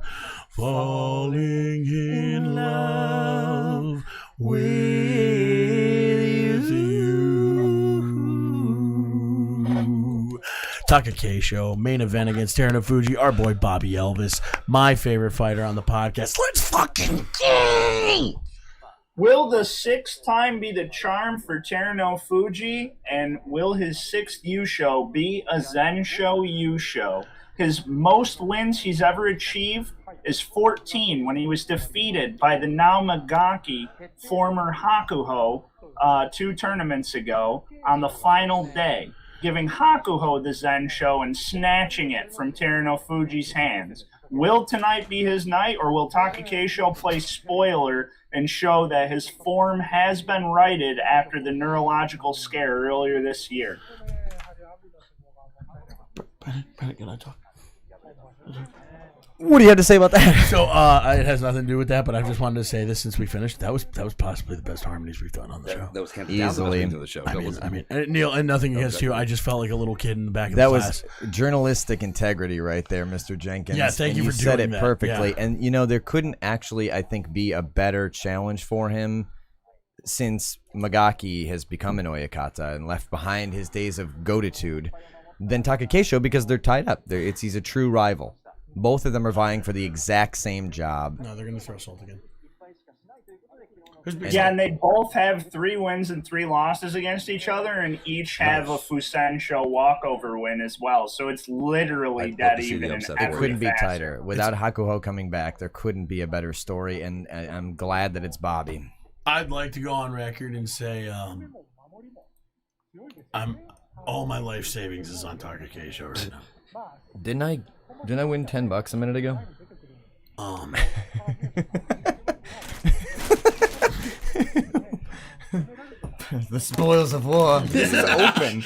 falling in love with Takakei main event against Terunofuji, our boy Bobby Elvis, my favorite fighter on the podcast. Let's fucking go! Will the sixth time be the charm for Terunofuji, and will his sixth Yusho be a Zensho Yusho? His most wins he's ever achieved is 14 when he was defeated by the now Magaki former Hakuho 2 tournaments ago on the final day, giving Hakuho the Zensho and snatching it from Terunofuji's hands. Will tonight be his night, or will Takakei play spoiler and show that his form has been righted after the neurological scare earlier this year? Brandon, can I talk? What do you have to say about that? So it has nothing to do with that, but I just wanted to say this since we finished. That was possibly the best harmonies we've done on the show. That was hands Easily. down the best thing to the show. I mean, Neil, and nothing against you. I just felt like a little kid in the back of That the was class. journalistic integrity right there, Mr. Jenkins. Yeah, thank you And for said doing it that. perfectly. Yeah. And, there couldn't actually, I think, be a better challenge for him since Magaki has become an Oyakata and left behind his days of goditude than Takakei because they're tied up. He's a true rival. Both of them are vying for the exact same job. No, they're going to throw Salt again. Yeah, and they both have 3 wins and 3 losses against each other, and each have a Fusensho walkover win as well. So it's literally I'd love dead to see the even. upset in It for every couldn't be facet. tighter. Without Hakuho coming back, there couldn't be a better story, and I'm glad that it's Bobby. I'd like to go on record and say I'm all my life savings is on Takakei right now. Didn't I win $10 a minute ago? The spoils of war. This is open.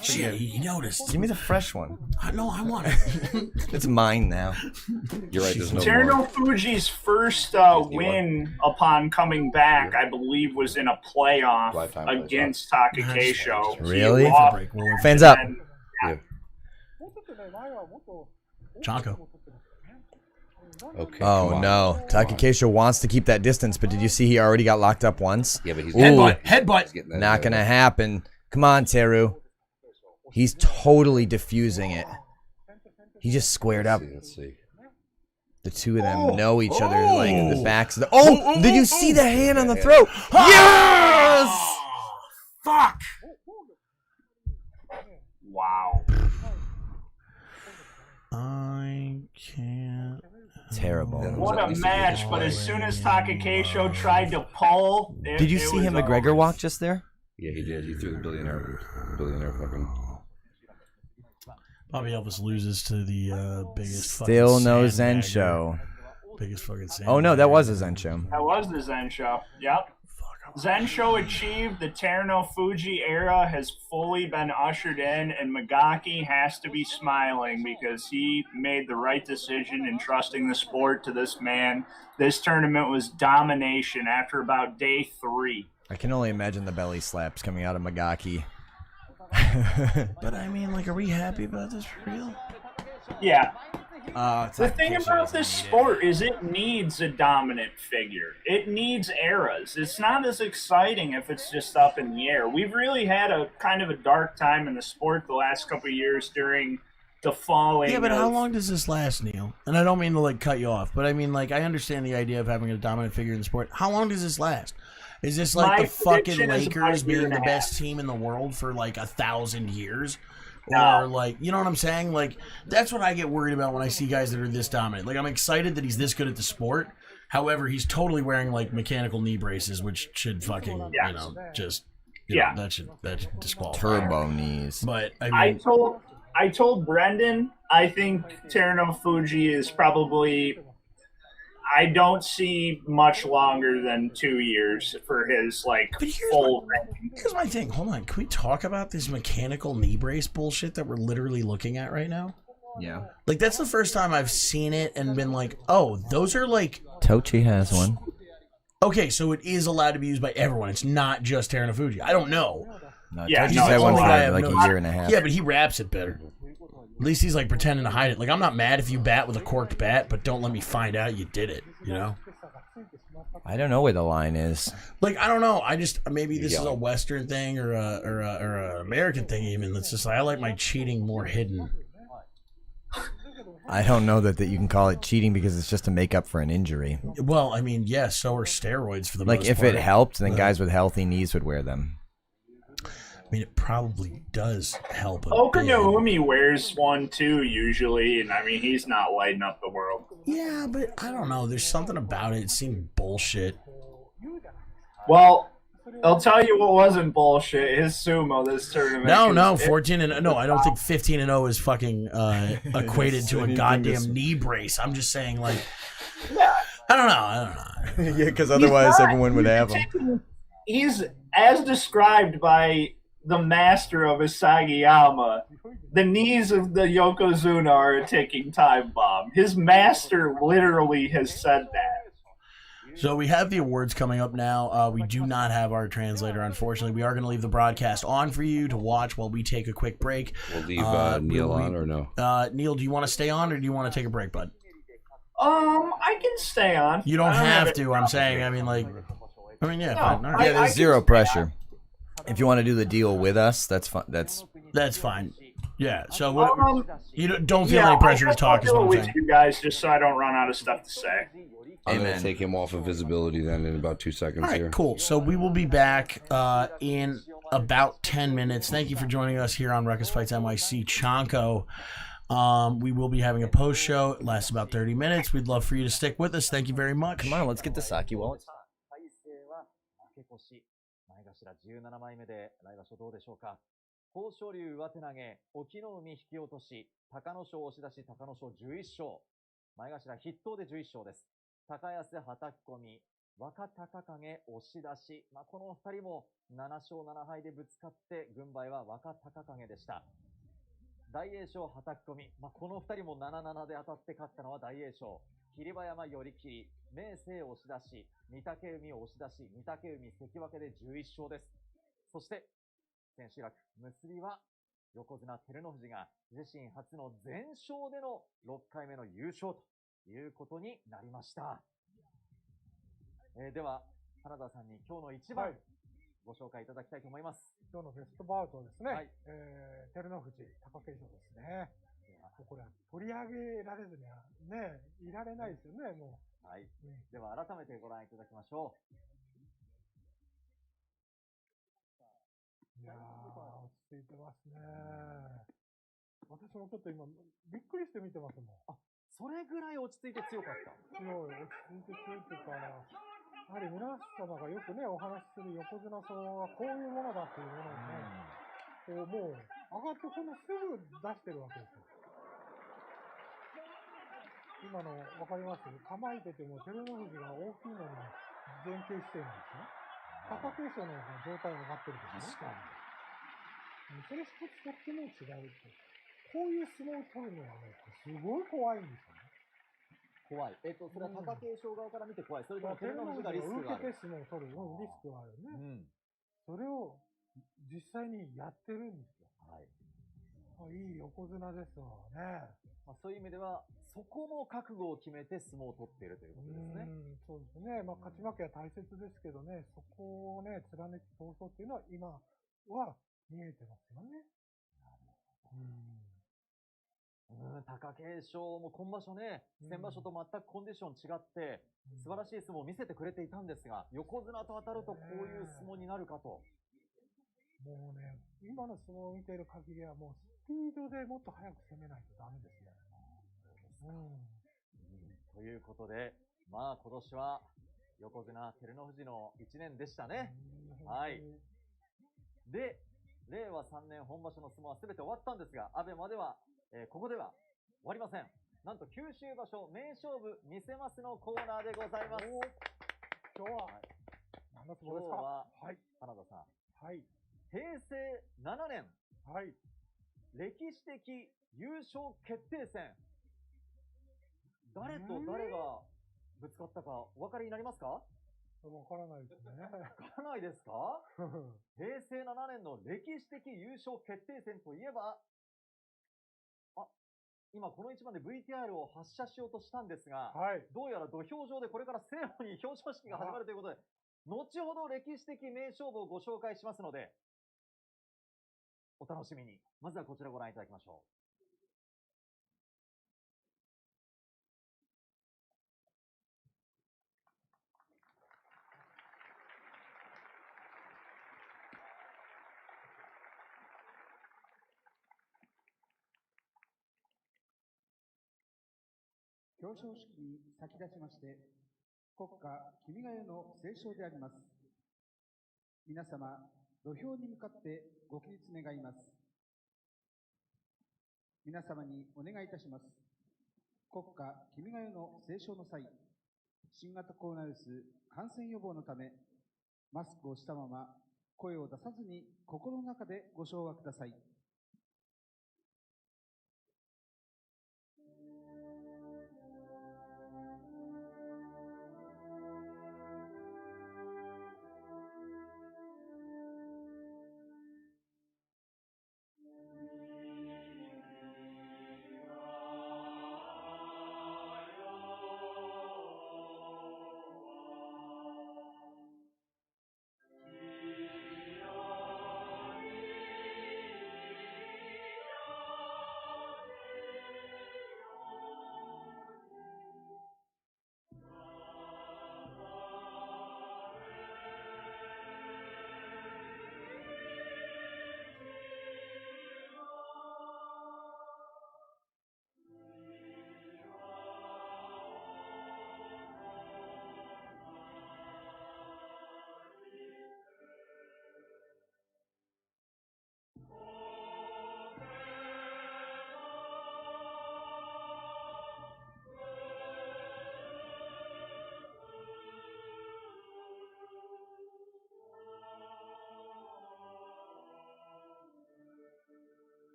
Shit, he noticed. Give me the fresh one. No, I want it. It's mine now. You're right. There's no more. Terunofuji's first win upon coming back, I believe, was in a playoff Lifetime against Takakei. Really? Fans Fans up. Yeah. Chanko. Okay. Oh come on. no, Takakei wants to keep that distance, but did you see he already got locked up once? Yeah, but he's Ooh. Headbutt. getting that. Not gonna happen. Come on, Teru. He's totally diffusing it. He just squared up. Let's see. The two of them know each other like the backs of the. Oh, did you see the hand on the throat? Yes! Fuck. Wow. I can't. Terrible. What a match, but as soon as Takakei tried to pull... Did you see him McGregor walk just there? Yeah, he did. He threw the billionaire fucking. Bobby Elvis loses to the biggest Still fucking no sandbagger. Zensho. Biggest fucking sandbagger. Oh no, that was a Zensho. That was the Zensho. Yep. Zensho achieved. The Terunofuji era has fully been ushered in, and Magaki has to be smiling because he made the right decision in trusting the sport to this man. This tournament was domination after about day 3. I can only imagine the belly slaps coming out of Magaki. But I mean, like, are we happy about this for real? Yeah. The thing about this sport is it needs a dominant figure. It needs eras. It's not as exciting if it's just up in the air. We've really had a kind of a dark time in the sport the last couple of years during the falling. Yeah, but how long does this last, Neil? And I don't mean to, like, cut you off, but I mean, like, I understand the idea of having a dominant figure in the sport. How long does this last? Is this like My the fucking prediction is about Lakers a year being and the a half. best team in the world for like 1,000 years? No. Or like, you know what I'm saying? Like, that's what I get worried about when I see guys that are this dominant. Like, I'm excited that he's this good at the sport. However, he's totally wearing like mechanical knee braces, which should fucking, you know, just that should disqualify. Turbo knees. But I mean, I told Brendan I think Terunofuji is probably. I don't see much longer than 2 years for his like But here's full reign. here's my thing. Hold on. Can we talk about this mechanical knee brace bullshit that we're literally looking at right now? Yeah. Like, that's the first time I've seen it and been like, oh, those are like... Tochi has one. Okay, so it is allowed to be used by everyone. It's not just Terunofuji. I don't know. No, Yeah, Tochi's no, had it's one only for I have like no- a year and a half. Yeah, but he raps it better. At least he's like pretending to hide it. Like, I'm not mad if you bat with a corked bat, but don't let me find out you did it, you know? I don't know where the line is. Like, I don't know. I just maybe this is a yelling. Western thing or a American thing. Even it's just like, I like my cheating more hidden. I don't know that you can call it cheating because it's just to make up for an injury. Well, I mean, yeah, so are steroids for the Like most if part. it helped, then guys with healthy knees would wear them. I mean, it probably does help. Okanaumi wears one too usually, and I mean he's not lighting up the world. Yeah, but I don't know. There's something about it. It seemed bullshit. Well, I'll tell you what wasn't bullshit. His sumo this tournament. No, 14 and no, I don't think 15 and 0 is fucking equated to a goddamn knee brace. I'm just saying, like, I don't know. Yeah, because otherwise everyone would have them. He's as described by the master of Isagiyama. The knees of the Yokozuna are a ticking time bomb. His master literally has said that. So we have the awards coming up now. We do not have our translator, unfortunately. We are going to leave the broadcast on for you to watch while we take a quick break. We'll leave Neil on or no? Neil, do you want to stay on or do you want to take a break, bud? I can stay on. You don't have to. I'm saying. I mean, like, yeah. Fine. All right. Yeah, there's zero pressure. If you want to do the deal with us, that's fine. That's fine. Yeah. So you don't feel any pressure to talk. Is what I'm with saying. you guys, just so I don't run out of stuff to say. I'm going to take him off of visibility then in about 2 seconds All right, here. cool. So we will be back in about 10 minutes. Thank you for joining us here on Ruckus Fights NYC CHANKO. We will be having a post show. It lasts about 30 minutes. We'd love for you to stick with us. Thank you very much. Come on, let's get the Saki wallet. 17枚目で来場所どうでしょうか。豊昇龍上手投げ、隠岐の海引き落とし、隆の勝押し出し、隆の勝11勝。前頭筆頭で11勝です。高安はたき込み、若隆景押し出し。この二人も7勝7敗でぶつかって、軍配は若隆景でした。大栄翔はたき込み。この二人も7-7で当たって勝ったのは大栄翔。霧馬山寄り切り、明生押し出し、御嶽海押し出し、御嶽海関脇で11勝です。そして、千秋楽、結びは、横綱照ノ富士が自身初の全勝での6回目の優勝ということになりました。では、花田さんに今日の一番、ご紹介いただきたいと思います。今日のベストバウトですね。はい、照ノ富士、貴景勝ですね。これは取り上げられずにはね、いられないですよね、もう。はい。では改めてご覧いただきましょう。いやー、落ち着いてますね。私もちょっと今、びっくりして見てますもん。それぐらい落ち着いて強かった。強い、落ち着いて強いっていうか、やはり皆様がよくね、お話しする横綱相撲はこういうものだっていうものをね、もう上がってこんなすぐ出してるわけですよ。今のわかります？構えてても照ノ富士が大きいのに前傾姿勢なんですね。貴景勝の方が状態が上がってるんですね。確かに。それ一つとっても違うって。こういう相撲を取るのはね、すごい怖いんですよね。怖い。それは貴景勝側から見て怖い。それとも照ノ富士がリスクがある。受けて相撲を取る、リスクがあるよね。それを実際にやってるんですよ。はい。いい横綱ですわね。そういう意味では、そこも覚悟を決めて相撲を取っているということですね。そうですね。勝ち負けは大切ですけどね、そこをね、貫き通そうっていうのは今は見えてますよね。貴景勝も今場所ね、先場所と全くコンディション違って、素晴らしい相撲を見せてくれていたんですが、横綱と当たるとこういう相撲になるかと。もうね、今の相撲を見ている限りはもうスピードでもっと早く攻めないとダメですね。ということで、今年は横綱照ノ富士の1年でしたね。はい。で、令和3年本場所の相撲は全て終わったんですが、アベマでは、ここでは終わりません。なんと九州場所名勝負見せますのコーナーでございます。今日は、何の相撲ですか？はい。花田さん。はい。平成7年。はい。歴史的優勝決定戦。誰と誰がぶつかったかお分かりになりますか？わからないですね。わからないですか？平成7年の歴史的優勝決定戦といえば、今この一番で VTR を発射しようとしたんですが、はい。どうやら土俵上でこれからセレモニー表彰式が始まるということで、後ほど歴史的名勝負をご紹介しますので、お楽しみに。まずはこちらご覧いただきましょう。表彰式に先立ちまして、国歌君が代の斉唱であります。皆様、土俵に向かってご起立願います。皆様にお願いいたします。国歌君が代の斉唱の際、新型コロナウイルス感染予防のため、マスクをしたまま声を出さずに心の中でご唱和ください。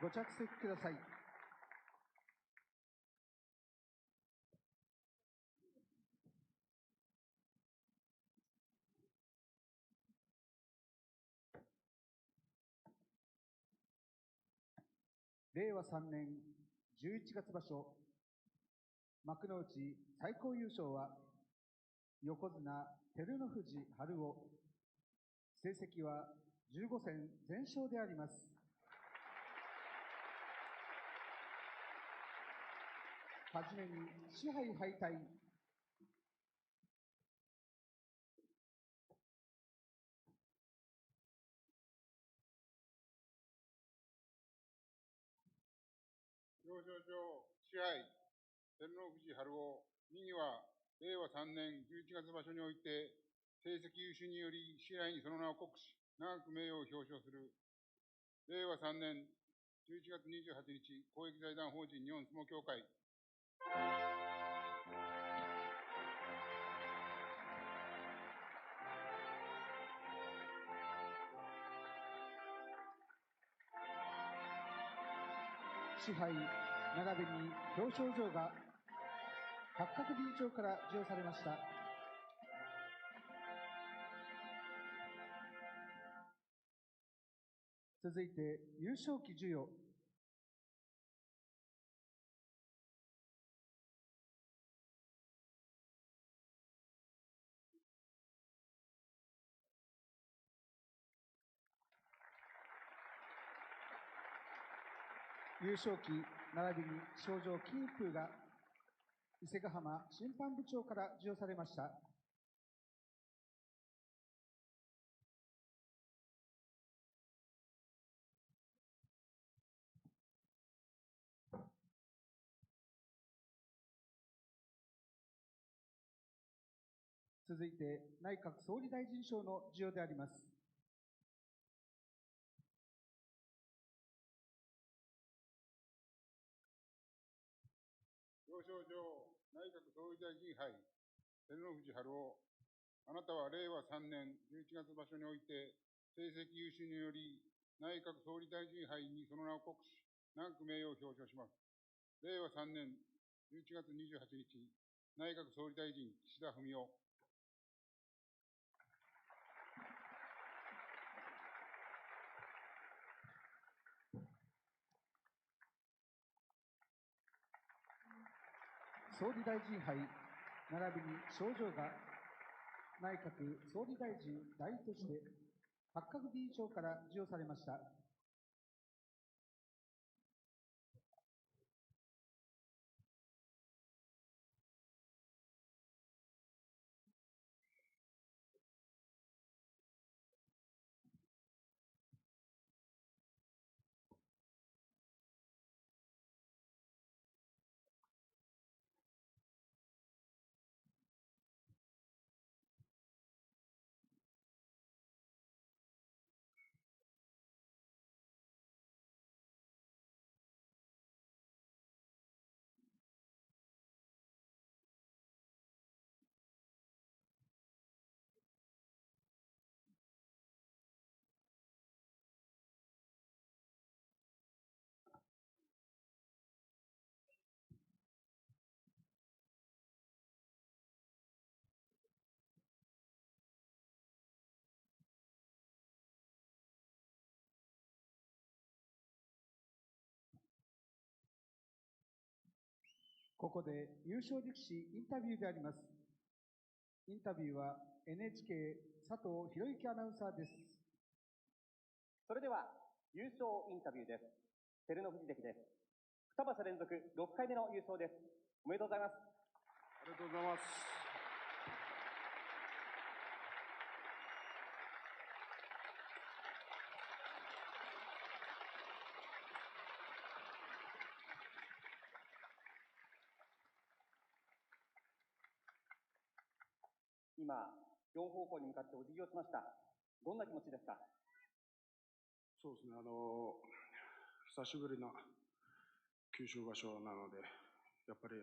ご着席ください。令和3年11月場所、幕内最高優勝は、横綱照ノ富士春雄。成績は15戦全勝であります。はじめに賜杯敗退。表彰状賜杯照ノ富士春雄。右は令和3年11月場所において成績優秀により賜杯にその名を刻し、長く名誉を表彰する令和3年11月28日公益財団法人日本相撲協会。賜杯並びに表彰状が八角理事長から授与されました。続いて優勝旗授与。優勝旗並びに賞状金一封が伊勢ヶ浜審判部長から授与されました。続いて内閣総理大臣賞の授与であります。表彰状内閣総理大臣杯照ノ富士春雄。あなたは令和3年11月場所において成績優秀により内閣総理大臣杯にその名を刻し、長く名誉を表彰します。令和3年11月28日内閣総理大臣岸田文雄。総理大臣杯並びに賞状が内閣総理大臣代理として八角議員賞から授与されました。ここで優勝力士インタビューであります。インタビューは NHK 佐藤博之アナウンサーです。それでは優勝インタビューです。照ノ富士関です。2場所連続6回目の優勝です。おめでとうございます。ありがとうございます。今、4方向に向かってお辞儀をしました。どんな気持ちですか？そうですね、久しぶりな九州場所なので、やっぱり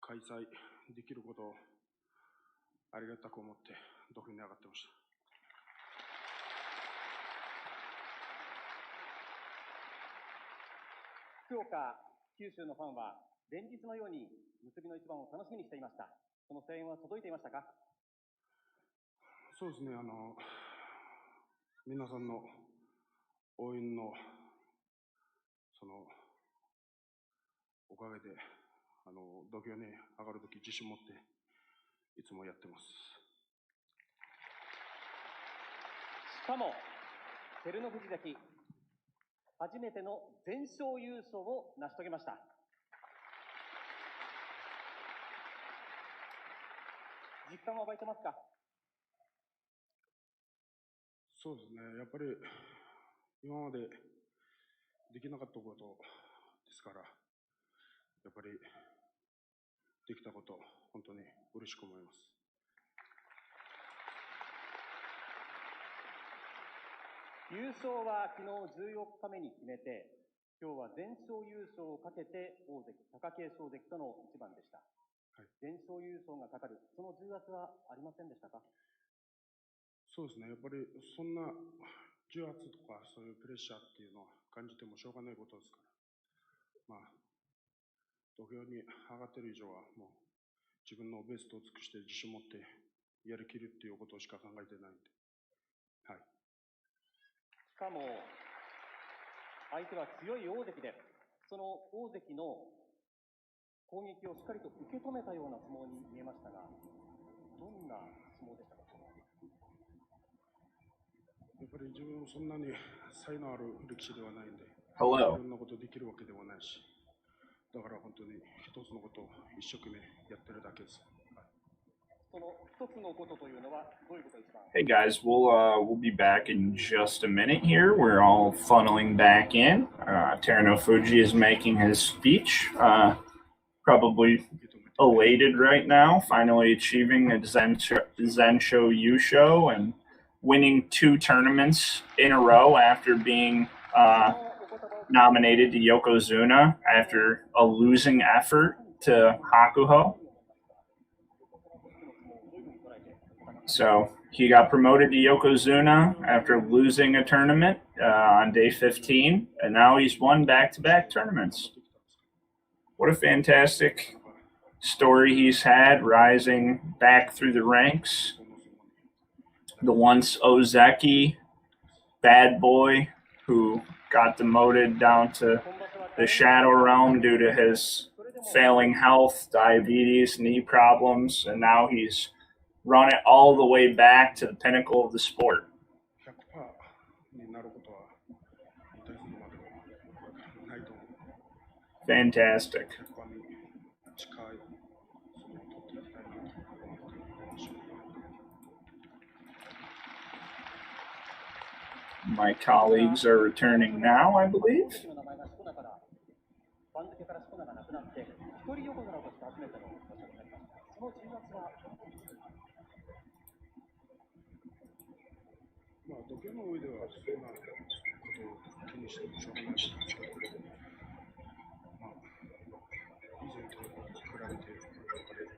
開催できることをありがたく思って土俵に上がってました。福岡、九州のファンは連日のように結びの一番を楽しみにしていました。その声援は届いていましたか？そうですね、皆さんの応援のおかげで土俵に上がるとき自信持っていつもやってます。しかも照ノ富士関、初めての全勝優勝を成し遂げました。実感は湧いてますか？そうですね、やっぱり今までできなかったことですから、やっぱりできたこと、本当に嬉しく思います。優勝は昨日14日目に決めて、今日は全勝優勝をかけて大関貴景勝関との一番でした。はい、全勝優勝がかかる、その重圧はありませんでしたか？そうですね、やっぱりそんな重圧とかそういうプレッシャーっていうのは感じてもしょうがないことですから、土俵に上がってる以上はもう自分のベストを尽くして自信を持ってやりきるっていうことしか考えてないんで、はい。しかも相手は強い大関です。その大関の攻撃をしっかりと受け止めたような相撲に見えましたが、どんな相撲でしたか？やっぱり自分そんなに才能ある力士ではないんで、い Hello. ろんなことできるわけではないし、だから本当に一つのことを一生懸命やってるだけです。その一つのことというのはどういうことですか？ Hey guys, we'll be back in just a minute here. We're all funneling back in. Terno Fuji is making his speech. Probably elated right now, finally achieving a Zensho Yusho and winning 2 tournaments in a row after being nominated to Yokozuna after a losing effort to Hakuho. So he got promoted to Yokozuna after losing a tournament on day 15, and now he's won back-to-back tournaments. What a fantastic story he's had, rising back through the ranks. The once Ozeki bad boy who got demoted down to the Shadow Realm due to his failing health, diabetes, knee problems, and now he's run it all the way back to the pinnacle of the sport. 100%になることは引退するまではないと思う。 Fantastic. 100%に近い相撲を取っていきたいなと思っています。 My colleagues are returning now, I believe. 番付からしこ名がなくなって一人横綱として初めての場所になりました。その重圧はまあ土俵の上ではそんなことを気にしてもしょうがないと思うんですけど、まあ以前と比べてやっぱり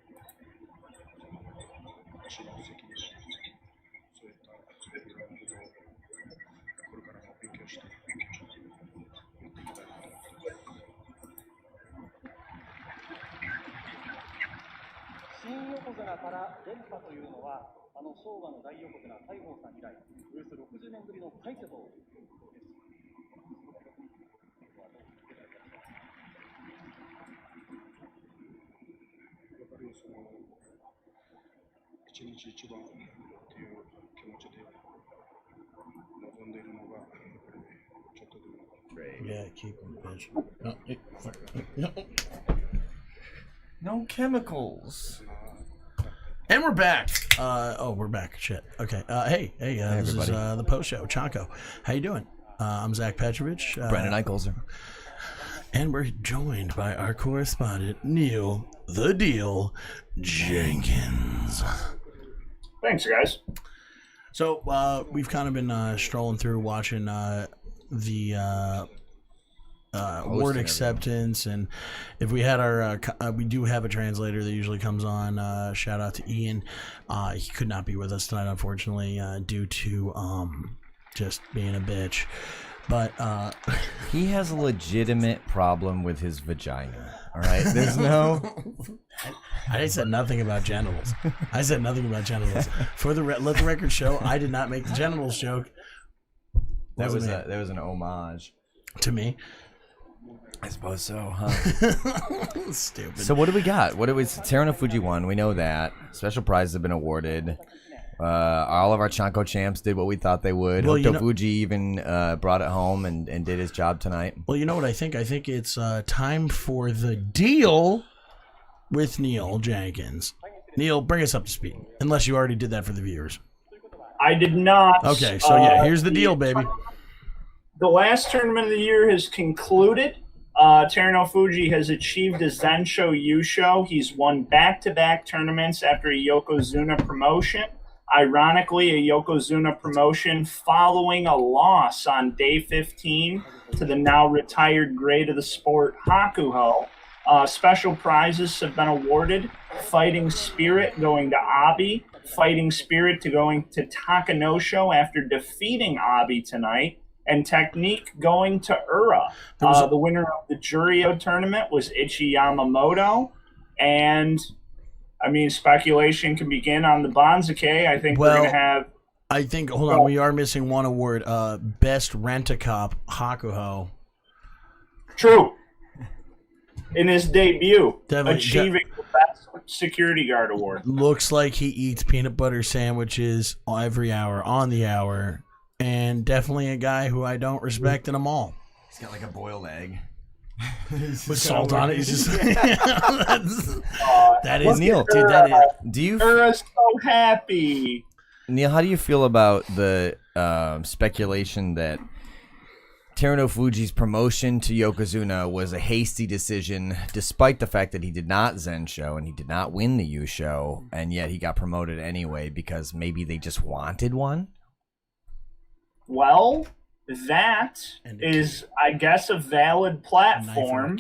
指導責任そういったいろんなことをこれからも勉強してやっていきたいなと思っています。 新横綱から連覇というのは昭和の大横綱大鵬さん以来およそ60年ぶりの快挙とです。やっぱりその一日一番っていう気持ちで臨んでいるのがやっぱりちょっとでも Yeah, keep him, bitch. No, no. No chemicals. And we're back. We're back. Shit. Okay. Hey, this is everybody. the post show. Chanko, how you doing? I'm Zach Petrovich. Brendan Eichelser. And we're joined by our correspondent, Neil the Deal Jenkins. Thanks, guys. So we've kind of been strolling through, watching the award acceptance, and if we had our we do have a translator that usually comes on. Shout out to Ian. He could not be with us tonight, unfortunately, due to just being a bitch. But he has a legitimate problem with his vagina. All right, there's no. I said nothing about genitals. I said nothing about genitals. For the let the record show, I did not make the genitals joke. That was an homage to me. I suppose so, huh? Stupid. So what do we got? Teruno Fuji won. We know that. Special prizes have been awarded. All of our Chanko champs did what we thought they would. Well, Hokuto Fuji even brought it home and did his job tonight. Well, you know what I think? I think it's time for the deal with Neil Jenkins. Neil, bring us up to speed. Unless you already did that for the viewers. I did not. Okay, so yeah, here's the deal, baby. The last tournament of the year has concluded. Teruno Fuji has achieved a Zensho Yusho. He's won back-to-back tournaments after a Yokozuna promotion. Ironically, a Yokozuna promotion following a loss on day 15 to the now retired great of the sport, Hakuho. Special prizes have been awarded. Fighting Spirit going to Abi. Fighting Spirit going to Takanosho after defeating Abi tonight. And Technique going to Ura. The winner of the Juryo tournament was Ichi Yamamoto. And, I mean, speculation can begin on the Banzuke. I think we're going to have... I think, hold on, we are missing one award. Best Rent-A-Cop, Hakuho. True. In his debut, achieving the best security guard award. Looks like he eats peanut butter sandwiches every hour, on the hour. And definitely a guy who I don't respect in a mall. He's got like a boiled egg. With salt on it. He's just that is Neil, dude. That is. Do you? Ura's so happy. Neil, how do you feel about the speculation that Teruno Fuji's promotion to Yokozuna was a hasty decision, despite the fact that he did not Zensho and he did not win the Yusho, and yet he got promoted anyway because maybe they just wanted one? Well, that is, I guess, a valid platform.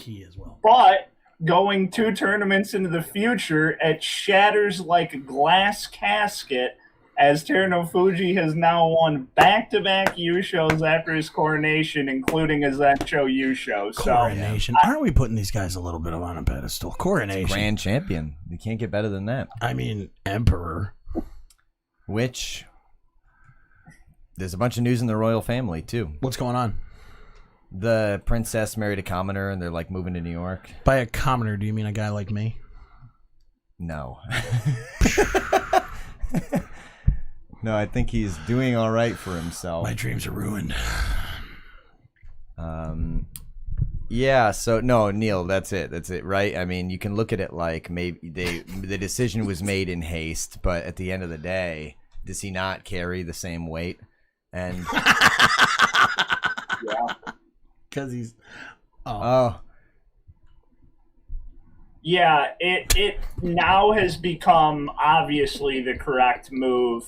But going 2 tournaments into the future, it shatters like a glass casket as Teruno Fuji has now won back-to-back Yushos after his coronation, including a Zensho Yusho. Coronation. Aren't we putting these guys a little bit on a pedestal? Coronation. Grand champion. You can't get better than that. I mean, Emperor. Which... There's a bunch of news in the royal family, too. What's going on? The princess married a commoner, and they're like moving to New York. By a commoner, do you mean a guy like me? No. No, I think he's doing all right for himself. My dreams are ruined. Yeah, so no, Neil, that's it, right? I mean, you can look at it like maybe the decision was made in haste, but at the end of the day, does he not carry the same weight? And Yeah. Because he's Yeah, it now has become obviously the correct move.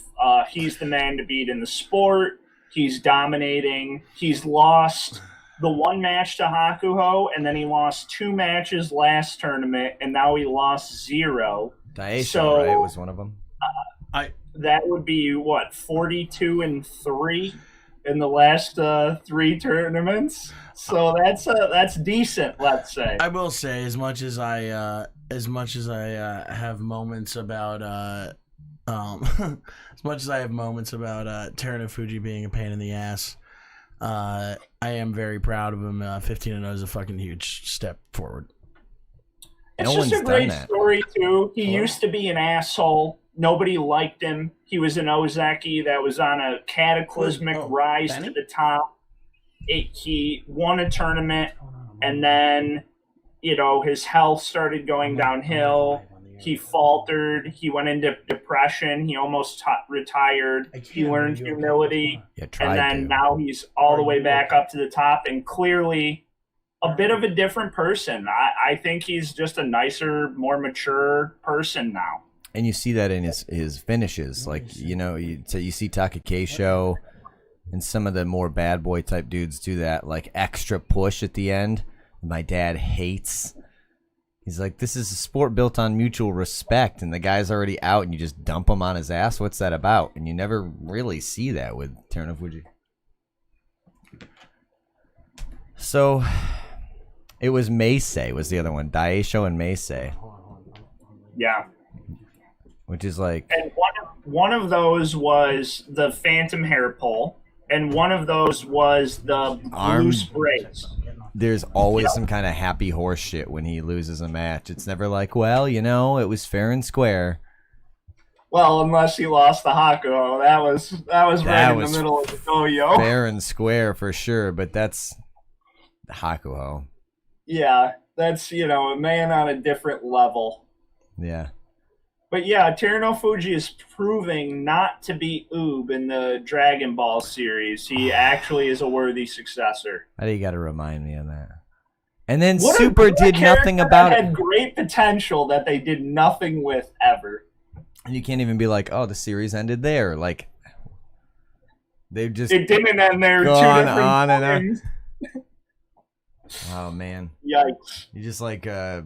He's the man to beat in the sport. He's dominating. He's lost the one match to Hakuho, and then he lost 2 matches last tournament, and now he lost 0. Daisho, right, was one of them. That would be what, 42-3 in the last 3 tournaments. So that's decent, let's say. I will say, as much as I have moments about Terunofuji being a pain in the ass, I am very proud of him. 15-0 is a fucking huge step forward. It's just a great story too. He used to be an asshole. Nobody liked him. He was an Ozeki that was on a cataclysmic rise to the top. He won a tournament, and then, his health started going downhill. He faltered. He went into depression. He almost retired. He learned humility, and then now he's all the way back up to the top, and clearly a bit of a different person. I think he's just a nicer, more mature person now. And you see that in his finishes. Like, you see Takakeisho and some of the more bad boy type dudes do that, like, extra push at the end. My dad hates. He's like, this is a sport built on mutual respect, and the guy's already out, and you just dump him on his ass. What's that about? And you never really see that with Terunofuji. So, it was Meisei was the other one. Daisho and Meisei. Yeah. Which is like... And one of those was the phantom hair pull, and one of those was the loose braids. There's always some kind of happy horse shit when he loses a match. It's never like, well, it was fair and square. Well, unless he lost the Hakuho. That was right in the middle of the doyo. Fair and square for sure, but that's Hakuho. Yeah, that's, a man on a different level. Yeah. But yeah, Terunofuji is proving not to be Oob in the Dragon Ball series. He actually is a worthy successor. I think you got to remind me of that. And then Super did nothing about it. Had great potential that they did nothing with ever. And you can't even be like, oh, the series ended there. Like, they've just it didn't end there. Gone on and on. Oh man! Yikes! You just like I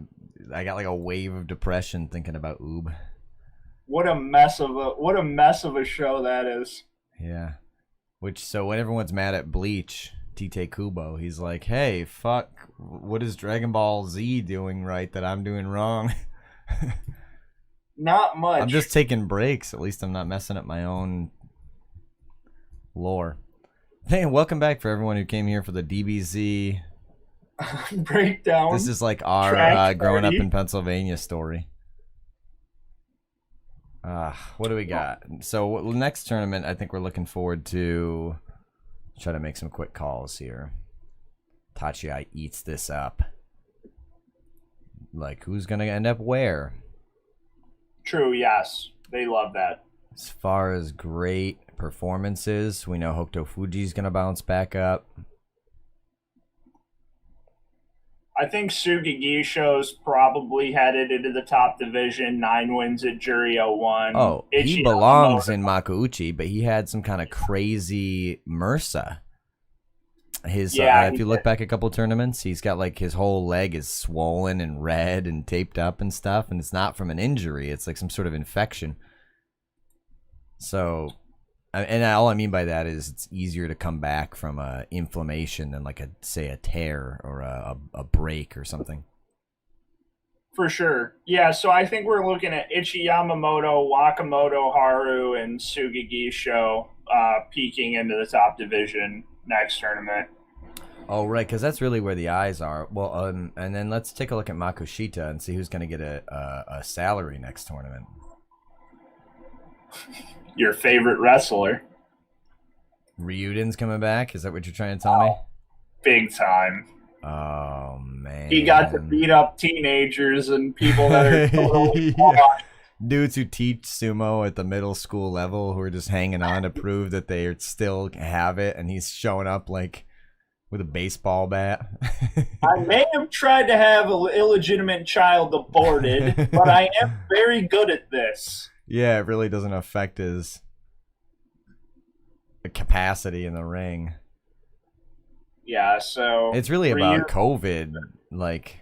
got like a wave of depression thinking about Oob. What a mess of a show that is. Yeah. So when everyone's mad at Bleach, Tite Kubo, he's like, hey, fuck, what is Dragon Ball Z doing right that I'm doing wrong? Not much. I'm just taking breaks. At least I'm not messing up my own lore. Hey, welcome back for everyone who came here for the DBZ breakdown. This is like our growing up in Pennsylvania story. What do we got? So next tournament, I think we're looking forward to. Try to make some quick calls here. Tachiai eats this up. Like, who's gonna end up where? True. Yes, they love that. As far as great performances, we know Hokuto Fuji's gonna bounce back up. I think Sugigisho's probably headed into the top division. 9 wins at Juryo 1. Oh, he belongs in Makuuchi, but he had some kind of crazy MRSA. If you look back a couple tournaments, he's got like his whole leg is swollen and red and taped up and stuff, and it's not from an injury. It's like some sort of infection. So, and all I mean by that is it's easier to come back from a inflammation than like say a tear or a break or something. For sure. Yeah, so I think we're looking at Ichi Yamamoto, Wakamoto Haru, and Sugigisho peaking into the top division next tournament. Oh, right, because that's really where the eyes are. Well, and then let's take a look at Makushita and see who's going to get a salary next tournament. Your favorite wrestler. Ryuden's coming back? Is that what you're trying to tell me? Big time. Oh, man. He got to beat up teenagers and people that are totally flawed. Dudes who teach sumo at the middle school level who are just hanging on to prove that they still have it, and he's showing up like with a baseball bat. I may have tried to have an illegitimate child aborted, but I am very good at this. Yeah, it really doesn't affect his capacity in the ring. Yeah, so it's really about COVID, like,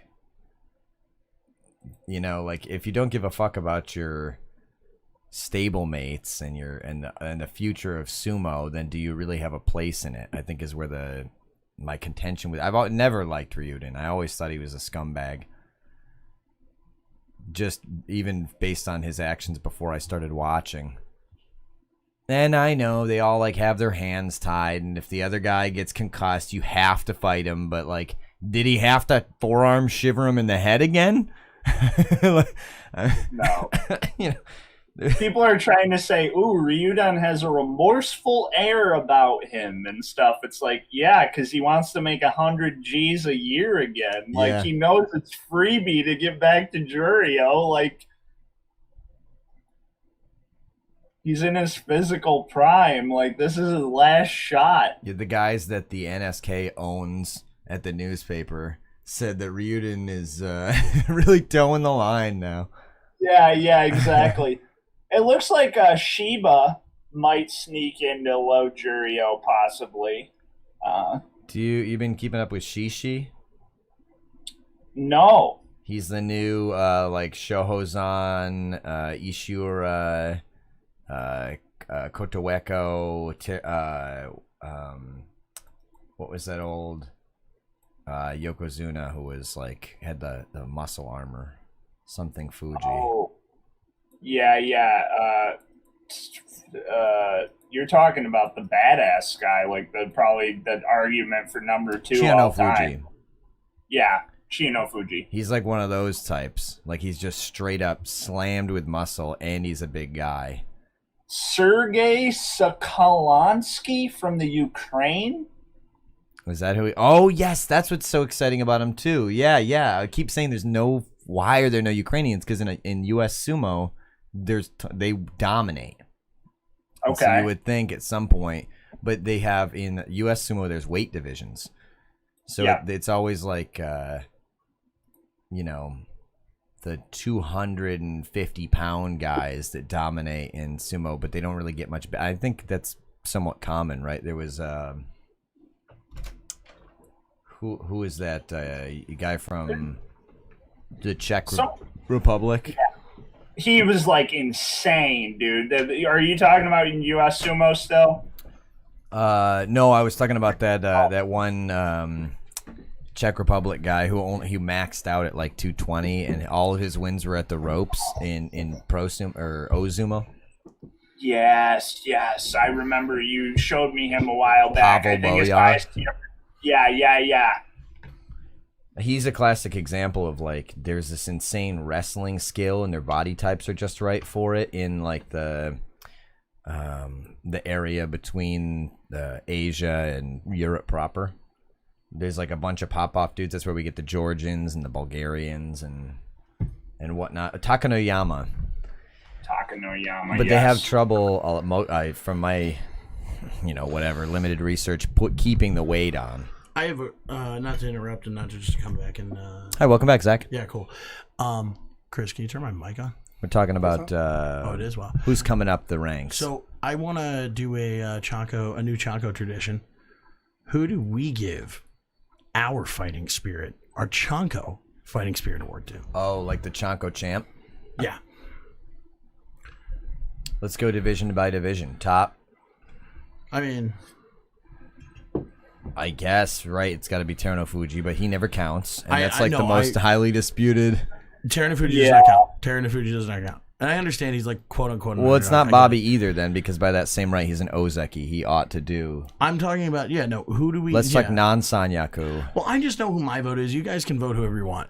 you know, like if you don't give a fuck about your stablemates and the future of sumo, then do you really have a place in it? I think is where my contention with. I've never liked Ryuden. I always thought he was a scumbag. Just even based on his actions before I started watching. And I know they all like have their hands tied, and if the other guy gets concussed, you have to fight him. But like, did he have to forearm shiver him in the head again? No. You know. People are trying to say, ooh, Ryuden has a remorseful air about him and stuff. It's like, yeah, because he wants to make 100 G's a year again. Like, Yeah. he knows it's freebie to get back to Jurio. Like, he's in his physical prime. Like, this is his last shot. Yeah, the guys that the NSK owns at the newspaper said that Ryuden is really towing the line now. Yeah, exactly. It looks like Shiba might sneak into low Jurio, possibly. You been keeping up with Shishi? No. He's the new like Shohozan, Ishura, Kotoweko, what was that old Yokozuna who was like had the muscle armor? Something Fuji. Oh. Yeah. You're talking about the badass guy, like probably the argument for number 2 all Chino time. Fuji. Yeah, Chino Fuji. He's like one of those types. Like he's just straight up slammed with muscle, and he's a big guy. Sergei Sokolonsky from the Ukraine. Was that who? Oh yes, that's what's so exciting about him too. Yeah. I keep saying there's no. Why are there no Ukrainians? Because in U.S. sumo, they dominate. Okay. So you would think at some point, but they have in U.S. sumo there's weight divisions, so Yeah. it's always like, you know, the 250-pound guys that dominate in sumo, but they don't really get much. I think that's somewhat common, right? There was who is that guy from the Czech Republic? Yeah. He was like insane, dude. Are you talking about in U.S. sumo still? No, I was talking about that one Czech Republic guy who maxed out at like 220, and all of his wins were at the ropes in pro sumo or Ozumo. Yes. I remember you showed me him a while back. Pavel I think his Boyar. highest tier. Yeah. He's a classic example of like there's this insane wrestling skill, and their body types are just right for it in like the area between Asia and Europe proper. There's like a bunch of pop-off dudes. That's where we get the Georgians and the Bulgarians and whatnot. Takanoyama. Takanoyama, But yes. they have trouble, from my, whatever, limited research, keeping the weight on. I have not to interrupt and not to just come back and. Hi, welcome back, Zach. Yeah, cool. Chris, can you turn my mic on? We're talking about it is. Wow. Who's coming up the ranks. So I want to do a new CHANKO tradition. Who do we give our fighting spirit, our CHANKO fighting spirit award to? Oh, like the CHANKO champ? Yeah. Let's go division by division. Top. I mean, I guess, right? It's got to be Teruno Fuji, but he never counts, and that's I like know, the most highly disputed. Teruno Fuji does not count. Teruno Fuji does not count. And I understand he's like quote unquote. Well, it's underdog. not Bobby either then, because by that same right, he's an Ozeki. He ought to do. I'm talking about who do we? Let's talk non-Sanyaku. Well, I just know who my vote is. You guys can vote whoever you want.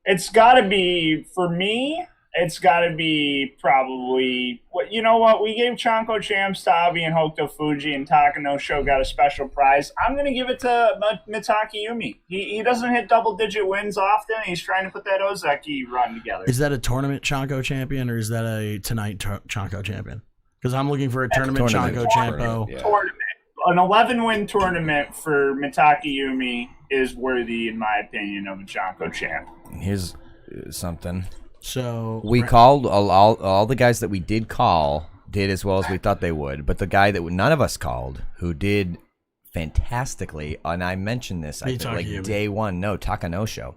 It's got to be, for me, it's got to be probably, you know what? We gave Chanko champs to Abi and Hokuto Fuji, and Takanosho got a special prize. I'm going to give it to Mitake Yumi. He doesn't hit double-digit wins often. He's trying to put that Ozeki run together. Is that a tournament Chanko champion, or is that a tonight Chanko champion? Because I'm looking for a tournament Chanko champo. Yeah. Tournament. An 11-win tournament for Mitake Yumi is worthy, in my opinion, of a Chanko champ. Here's something. So We called all the guys that we did call did as well as we thought they would, but the guy that none of us called who did fantastically, and I mentioned this I think like day one, Takanosho.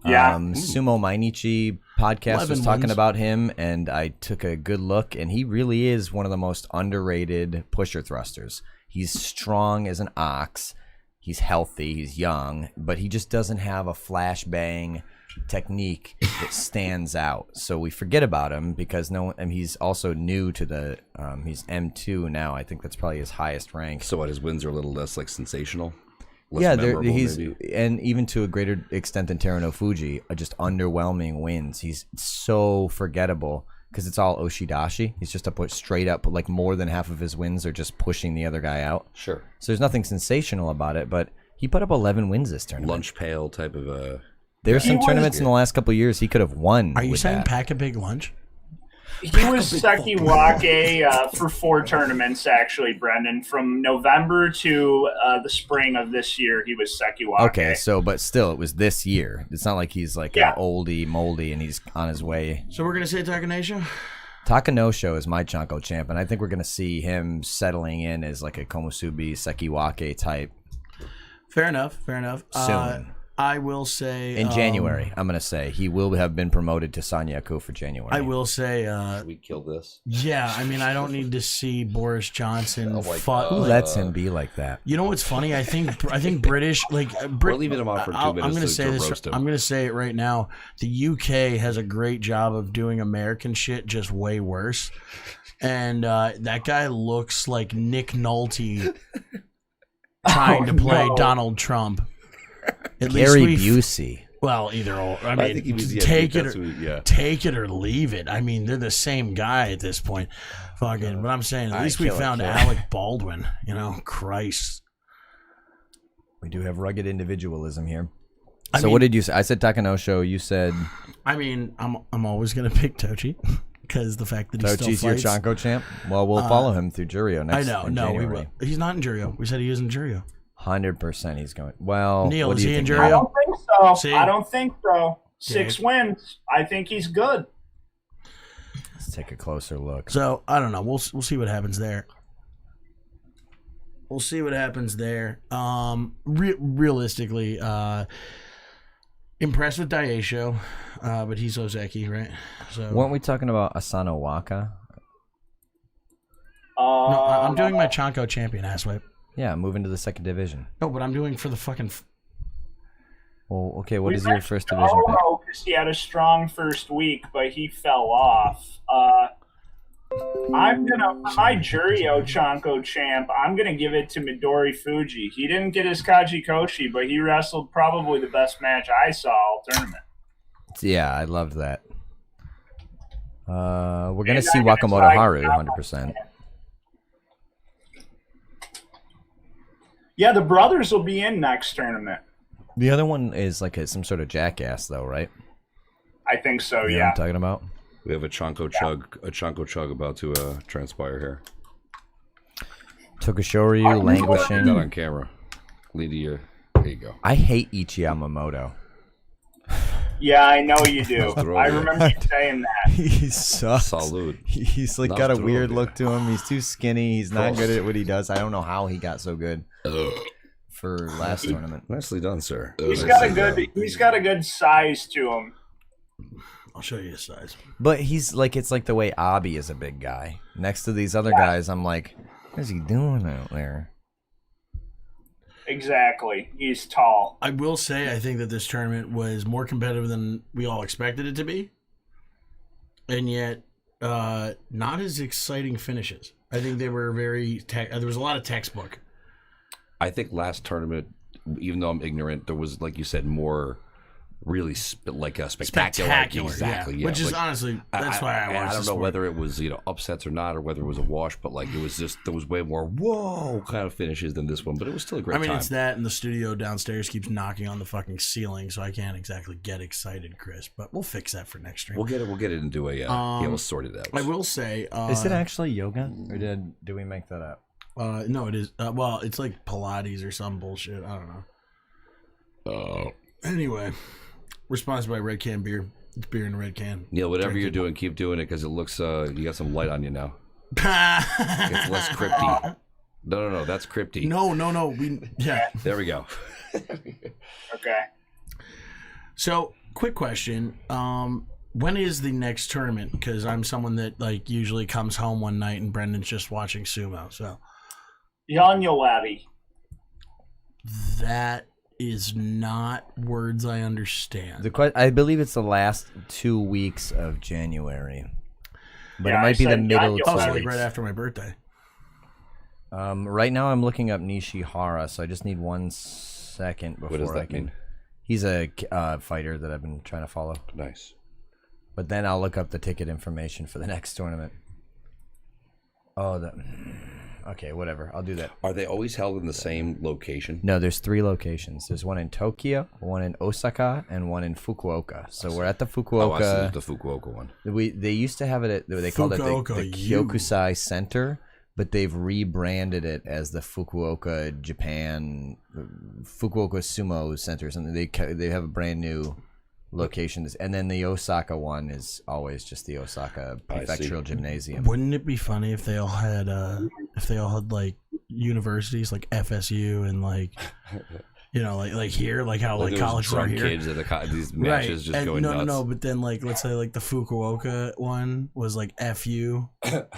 Yeah. Sumo Mainichi podcast was talking about him, and I took a good look, and he really is one of the most underrated pusher thrusters. He's strong as an ox. He's healthy. He's young, but he just doesn't have a flashbang technique that stands out. So we forget about him because he's also new to the he's M2 now. I think that's probably his highest rank. So what, his wins are a little less like sensational? Less Yeah, memorable, he's maybe? and even to a greater extent than Teruno Fuji, just underwhelming wins. He's so forgettable because it's all Oshidashi. He's just straight up, like more than half of his wins are just pushing the other guy out. Sure. So there's nothing sensational about it, but he put up 11 wins this tournament. Lunch pail type of a... There's some tournaments in the last couple of years he could have won. Are you with saying that. pack a big lunch? He was Sekiwake for 4 tournaments, actually, Brendan. From November to the spring of this year, he was Sekiwake. Okay, so but still, it was this year. It's not like he's like an oldie moldy and he's on his way. So we're gonna say Takanosho. Takanosho is my Chanko champ, and I think we're gonna see him settling in as like a Komusubi Sekiwake type. Fair enough. Soon. I will say In January, I'm gonna say he will have been promoted to Sanyaku for January. I will say. we killed this. Yeah, I mean, I don't need to see Boris Johnson. Who lets him be like that? You know what's funny? I think British We're leaving him on for 2 minutes. I'm gonna to say this. roast him. I'm gonna say it right now. The UK has a great job of doing American shit just way worse, and that guy looks like Nick Nolte trying to play Donald Trump. At Gary Busey. Well, either or. I mean, think he was, take it or leave it. I mean, they're the same guy at this point. Fucking, but I'm saying at least we found Alec Baldwin. You know, Christ. We do have rugged individualism here. So what did you say? I said Takanosho. You said. I mean, I'm always gonna pick Tochi because the fact that he Tochi's still fights. your Chanko champ. Well, we'll follow him through Jurio next. I know. in No, we January. will. He's not in Jurio. We said he is in Jurio. 100% he's going. Well, Neil, what is do he you in think? Jurio? I don't think so. See? I don't think so. 6 Okay. wins. I think he's good. Let's take a closer look. So I don't know. We'll see what happens there. We'll see what happens there. Realistically, impressed with Daisho, but he's Ozeki, right? So Weren't we talking about Asano Waka? no, I'm doing my Chanko champion asswipe. Yeah, moving to the second division. No, but I'm doing for the fucking. Well, okay, what We is your mentioned first division pick? Oro because he had a strong first week, but he fell off. I'm gonna my Jurio Chanko champ. I'm gonna give it to Midori Fuji. He didn't get his Kajikoshi, but he wrestled probably the best match I saw all tournament. Yeah, I loved that. We're gonna And see I'm gonna Wakamoto try Haru, Yama. 100%. Yeah, the brothers will be in next tournament. The other one is like some sort of jackass, though, right? I think so. You know Yeah. what I'm talking about? We have a Chanko chug about to transpire here. Tokushoryu languishing. Not on camera. Lydia, there you go. I hate Ichi Yamamoto. Yeah, I know you do. Throw I it. remember you saying that. He sucks. Salute. He's like Not got a throw weird it. look to him. He's too skinny. He's not good at what he does. I don't know how he got so good for last tournament. Nicely done, sir. He's got a good size to him. I'll show you his size. But he's like, it's like the way Abi is a big guy. Next to these other guys, I'm like, what is he doing out there? Exactly. He's tall. I will say I think that this tournament was more competitive than we all expected it to be. and yet not as exciting finishes. I think they were very. There was a lot of textbook. I think last tournament, even though I'm ignorant, there was, like you said, more really spectacular. Exactly. Yeah. Which is honestly, that's why I watched. I don't know whether it was upsets or not, or whether it was a wash, but like it was just there was way more whoa kind of finishes than this one, but it was still a great time. It's that, and the studio downstairs keeps knocking on the fucking ceiling, so I can't exactly get excited, Chris. But we'll fix that for next stream. We'll get it into a we'll sort it out. I will say, is it actually yoga, or did we make that up? No, it is. Well, it's like Pilates or some bullshit. I don't know. Anyway, we're sponsored by Red Can Beer. It's beer in a red can. Neil, whatever you're doing, keep doing it because it looks you got some light on you now. It's less crypty. No, that's crypty. No. There we go. Okay. So, quick question. When is the next tournament? Because I'm someone that usually comes home one night and Brendan's just watching sumo. So January. That is not words I understand. I believe it's the last 2 weeks of January, but Yeah, it might be the middle. Oh, so right after my birthday. Right now I'm looking up Nishihara, so I just need 1 second before What does that mean? He's a fighter that I've been trying to follow. Nice. But then I'll look up the ticket information for the next tournament. Okay, whatever. I'll do that. Are they always held in the same location? No, there's 3 locations. There's one in Tokyo, one in Osaka, and one in Fukuoka. So we're at the Fukuoka. Oh, I see the Fukuoka one. They used to have it at, they called it the Kyokusai Center, but they've rebranded it as the Fukuoka Japan Fukuoka Sumo Center or something. They have a brand new location, and then the Osaka one is always just the Osaka Prefectural Gymnasium. Wouldn't it be funny if they all had like universities like FSU and like here, like how like college are here. Kids at these matches just going nuts. No, but then let's say the Fukuoka one was like FU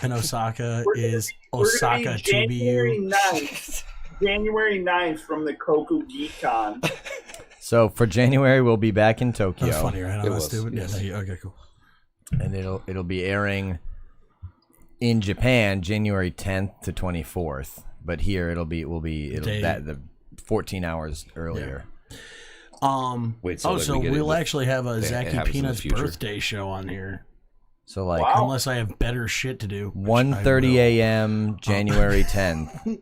and Osaka is Osaka TBU. January 9th from the Koku Geekon. So for January, we'll be back in Tokyo. That's funny, right? That's stupid. Yes. Yeah. Okay, cool. And it'll be airing in Japan January 10th to 24th, but here the 14 hours earlier. Yeah. Wait, so we'll actually have a Zaki Peanuts birthday show on here. So unless I have better shit to do. 1:30 a.m. January 10th.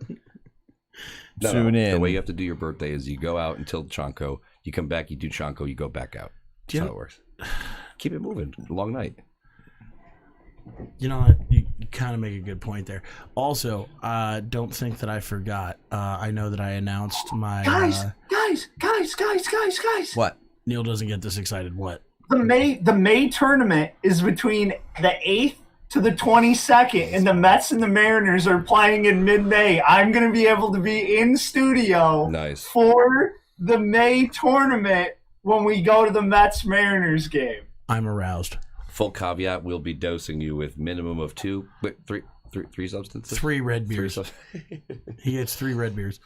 Tune in. The way you have to do your birthday is you go out until CHANKO, you come back, you do CHANKO, you go back out. That's how it works. Keep it moving. Long night. You know what? You kind of make a good point there. Also, don't think that I forgot. I know that I announced my Guys! What? Neil doesn't get this excited. What? The May tournament is between the 8th to the 22nd, and the Mets and the Mariners are playing in mid-May. I'm going to be able to be in studio for the May tournament when we go to the Mets-Mariners game. I'm aroused. Full caveat, we'll be dosing you with minimum of three substances? 3 red beers. He gets 3 red beers.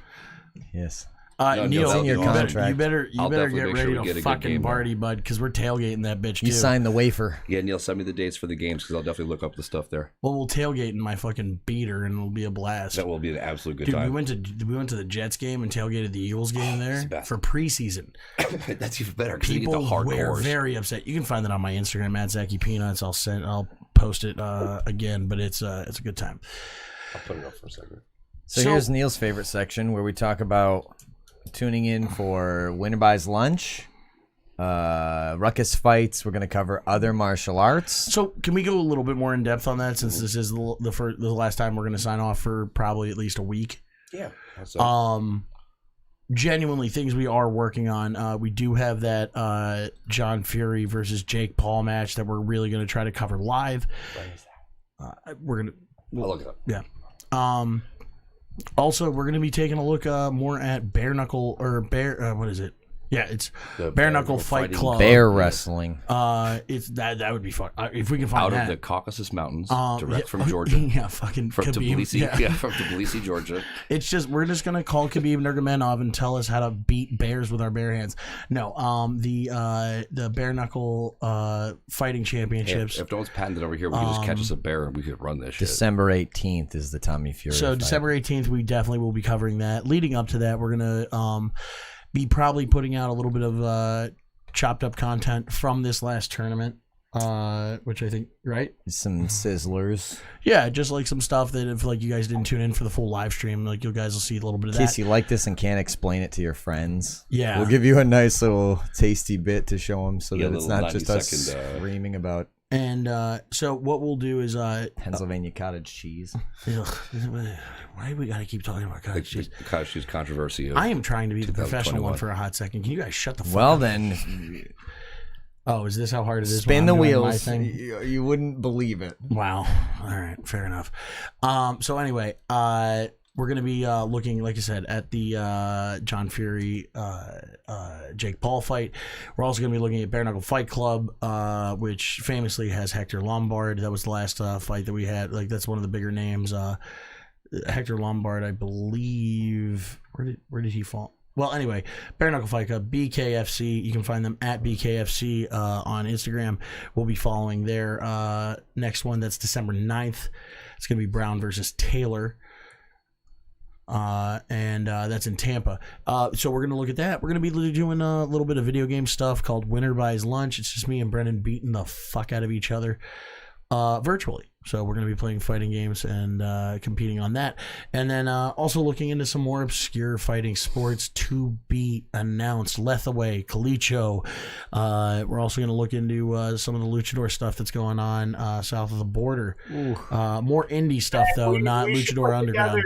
Yes. Neil, your contract. you better get ready to fucking party, bud, because we're tailgating that bitch too. You signed the wafer. Yeah, Neil, send me the dates for the games because I'll definitely look up the stuff there. Well, we'll tailgate in my fucking beater and it'll be a blast. That will be an absolute good Dude, time. we went to the Jets game and tailgated the Eagles game there for preseason. That's even better because you get the People were hardcores. very upset. You can find that on my Instagram at Zaki Peanuts. I'll post it again, but it's a good time. I'll put it up for a second. So here's Neil's favorite section where we talk about tuning in for Winter Buys Lunch, Ruckus Fights. We're going to cover other martial arts. So can we go a little bit more in depth on that, since this is the last time we're going to sign off for probably at least a week? Yeah. Genuinely, things we are working on. We do have that John Fury versus Jake Paul match that we're really going to try to cover live. We're going to... I'll look it up. Yeah. Also, we're going to be taking a look more at what is it? Yeah, it's The Bare Knuckle Fight Fighting Club. Bear wrestling. It's that would be fun if we can find Out that. of the Caucasus Mountains, direct yeah, from Georgia. Yeah, fucking From Khabib. Tbilisi, from Tbilisi, Georgia. It's just we're just gonna call Khabib Nurmagomedov and tell us how to beat bears with our bare hands. No, the Bare Knuckle Fighting Championships. If no one's patented over here, we could just catch us a bear and we could run this shit. December 18th is the Tommy Fury So fight. December 18th, we definitely will be covering that. Leading up to that, we're gonna be probably putting out a little bit of chopped up content from this last tournament, which I think, right? Some sizzlers. Yeah, just like some stuff that if like you guys didn't tune in for the full live stream, like you guys will see a little bit of In case that. you like this and can't explain it to your friends, Yeah. we'll give you a nice little tasty bit to show them, so Yeah, that it's little not just us 90-second, screaming about And so what we'll do is Pennsylvania cottage cheese. why do we got to keep talking about cottage cheese? The cottage cheese controversy. Of I am trying to be the professional one 2021. for a hot second. Can you guys shut the fuck Well up? then, Oh, is this how hard it is? spin the when I'm doing my wheels. thing? You wouldn't believe it. Wow. All right. Fair enough. So anyway, we're going to be looking, like I said, at the John Fury, Jake Paul fight. We're also going to be looking at Bare Knuckle Fight Club, which famously has Hector Lombard. That was the last fight that we had. Like, that's one of the bigger names. Hector Lombard, I believe. Where did he fall? Well, anyway, Bare Knuckle Fight Club, BKFC. You can find them at BKFC on Instagram. We'll be following their next one. That's December 9th. It's going to be Brown versus Taylor. And that's in Tampa. So we're going to look at that. We're going to be doing a little bit of video game stuff called Winner Buys Lunch. It's just me and Brendan beating the fuck out of each other virtually. So we're going to be playing fighting games and competing on that. And then also looking into some more obscure fighting sports to be announced. Lethaway, Kalicho. We're also going to look into some of the luchador stuff that's going on south of the border. More indie stuff, though, not luchador underground.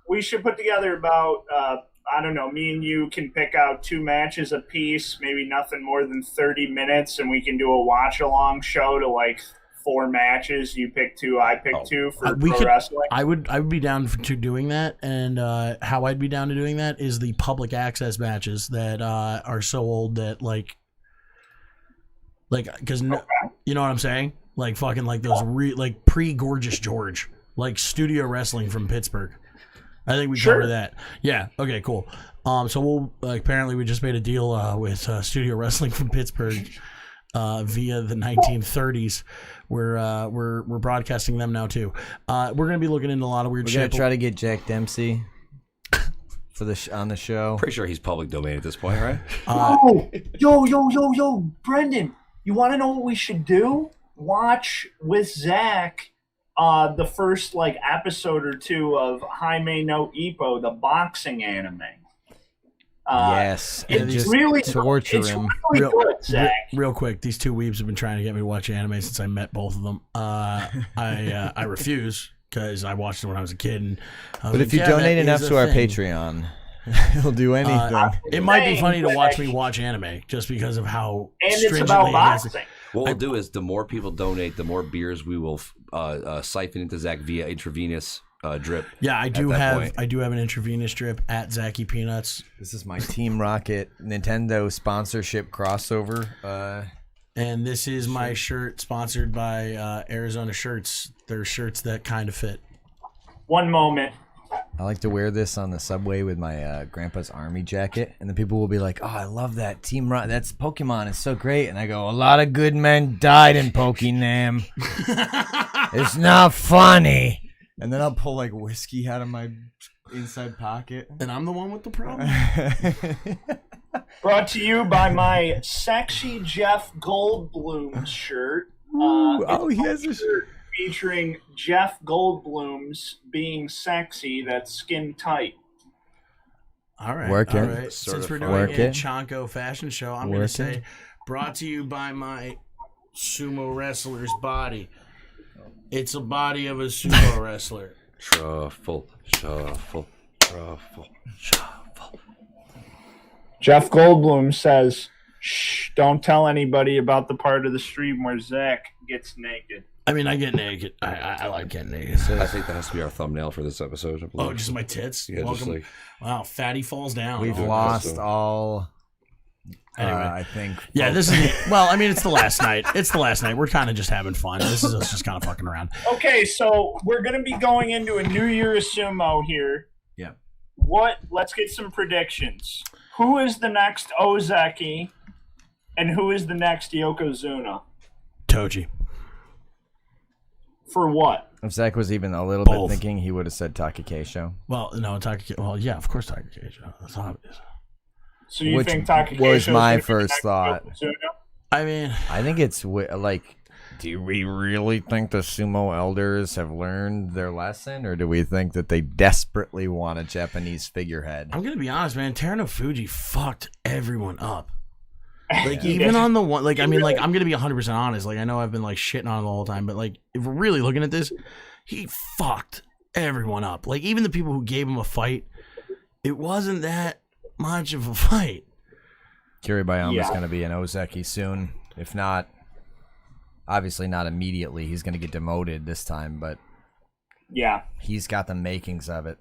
We should put together about, I don't know, me and you can pick out 2 matches a piece, maybe nothing more than 30 minutes, and we can do a watch-along show to, like, 4 matches. You pick 2, I pick 2 for pro wrestling. I would be down to doing that, and how I'd be down to doing that is the public access matches that are so old that, like, because, you know what I'm saying? Like, fucking, like, those, like, pre-Gorgeous George, like, studio wrestling from Pittsburgh. I think we cover that. Yeah. Okay. Cool. So we'll apparently we just made a deal with Studio Wrestling from Pittsburgh via the 1930s. We're broadcasting them now too. We're gonna be looking into a lot of weird shit. We're gonna try to get Jack Dempsey for on the show. Pretty sure he's public domain at this point, right? Yo, Brendan, you want to know what we should do? Watch with Zach the first like episode or 2 of Jaime no Ippo, the boxing anime. Yes, and it's just really torture it's him. Really good, Zach. Real quick, these 2 weebs have been trying to get me to watch anime since I met both of them. I refuse because I watched it when I was a kid. And but if you donate enough to our Patreon, he'll do anything. It might be funny to watch me watch anime just because of how and it's stringently about it has boxing. What we'll do is the more people donate, the more beers we will siphon into Zach via intravenous drip. Yeah, I do have an intravenous drip at Zachy Peanuts. This is my Team Rocket Nintendo sponsorship crossover. And this is my shirt sponsored by Arizona Shirts. They're shirts that kind of fit. One moment. I like to wear this on the subway with my grandpa's army jacket, and the people will be like, "Oh, I love that Team Rocket. That's Pokemon. It's so great." And I go, "A lot of good men died in Pokenam. It's not funny." And then I'll pull like whiskey out of my inside pocket, and I'm the one with the problem. Brought to you by my sexy Jeff Goldblum shirt. He has a shirt featuring Jeff Goldblum's being sexy. That's skin tight. All right. Work it. All right. Since we're doing a CHANKO fashion show, I'm going to say, brought to you by my sumo wrestler's body. It's a body of a sumo wrestler. Truffle. Jeff Goldblum says, "Shh, don't tell anybody about the part of the stream where Zach gets naked." I mean, I get naked. I like getting naked. So. I think that has to be our thumbnail for this episode. Oh, just my tits? Yeah, Welcome. just like... Wow, fatty falls down. We've lost all Anyway, I think. yeah, this is well. I mean, it's the last night. It's the last night. We're kind of just having fun. This is us just kind of fucking around. Okay, so we're gonna be going into a New Year's sumo here. Yeah. Let's get some predictions. Who is the next Ozeki, and who is the next Yokozuna? Toji. For what? If Zach was even a little Both. bit thinking, he would have said Takakesho. Well, no, Takakesho. Well, yeah, of course Takakesho. That's obvious. So you Which think Takakesho was my gonna be the first next thought. Yokozuna? I mean, I think it's like, do we really think the sumo elders have learned their lesson, or do we think that they desperately want a Japanese figurehead? I'm gonna be honest, man. Teruno Fuji fucked everyone up. Like even on the one, like I mean, like I'm gonna be 100% honest. Like I know I've been like shitting on it the whole time, but like if we're really looking at this, he fucked everyone up. Like even the people who gave him a fight, it wasn't that much of a fight. Kiribayama's going to be an Ozeki soon. If not, obviously not immediately. He's going to get demoted this time, but Yeah. he's got the makings of it.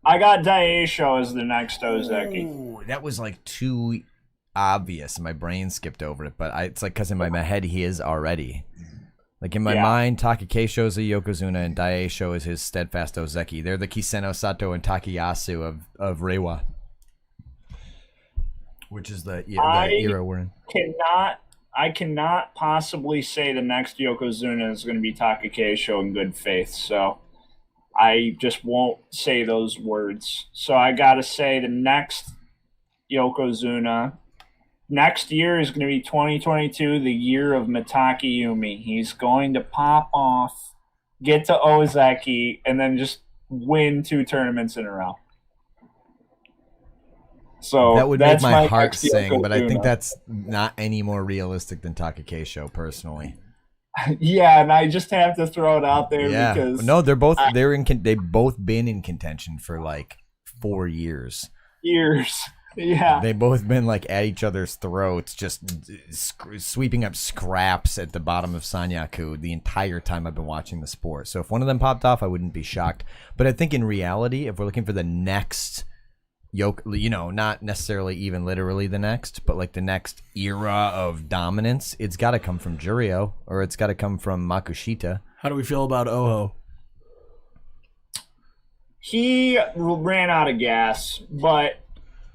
I got Daisho as the next Ozeki. Ooh, that was like too obvious. My brain skipped over it, but it's like because in my head he is already. Like in my mind, Takakesho is a Yokozuna and Daisho is his steadfast Ozeki. They're the Kiseno Sato and Takayasu of Reiwa. Which is the era we're in. I cannot possibly say the next Yokozuna is going to be Takakesho in good faith, so I just won't say those words. So I got to say the next Yokozuna next year is going to be 2022, the year of Mitaki Yumi. He's going to pop off, get to Ozeki, and then just win 2 tournaments in a row. So that would make my heart next sing, but I think Yokozuna. that's not any more realistic than Takakesho, personally. Yeah, and I just have to throw it out there because no, they've both been in contention for like 4 years. Yeah, They've both been like at each other's throats, just sweeping up scraps at the bottom of Sanyaku the entire time I've been watching the sport. So if one of them popped off, I wouldn't be shocked. But I think in reality, if we're looking for the next not necessarily even literally the next, but like the next era of dominance, it's got to come from Juryo, or it's got to come from Makushita. How do we feel about Oho? he ran out of gas, but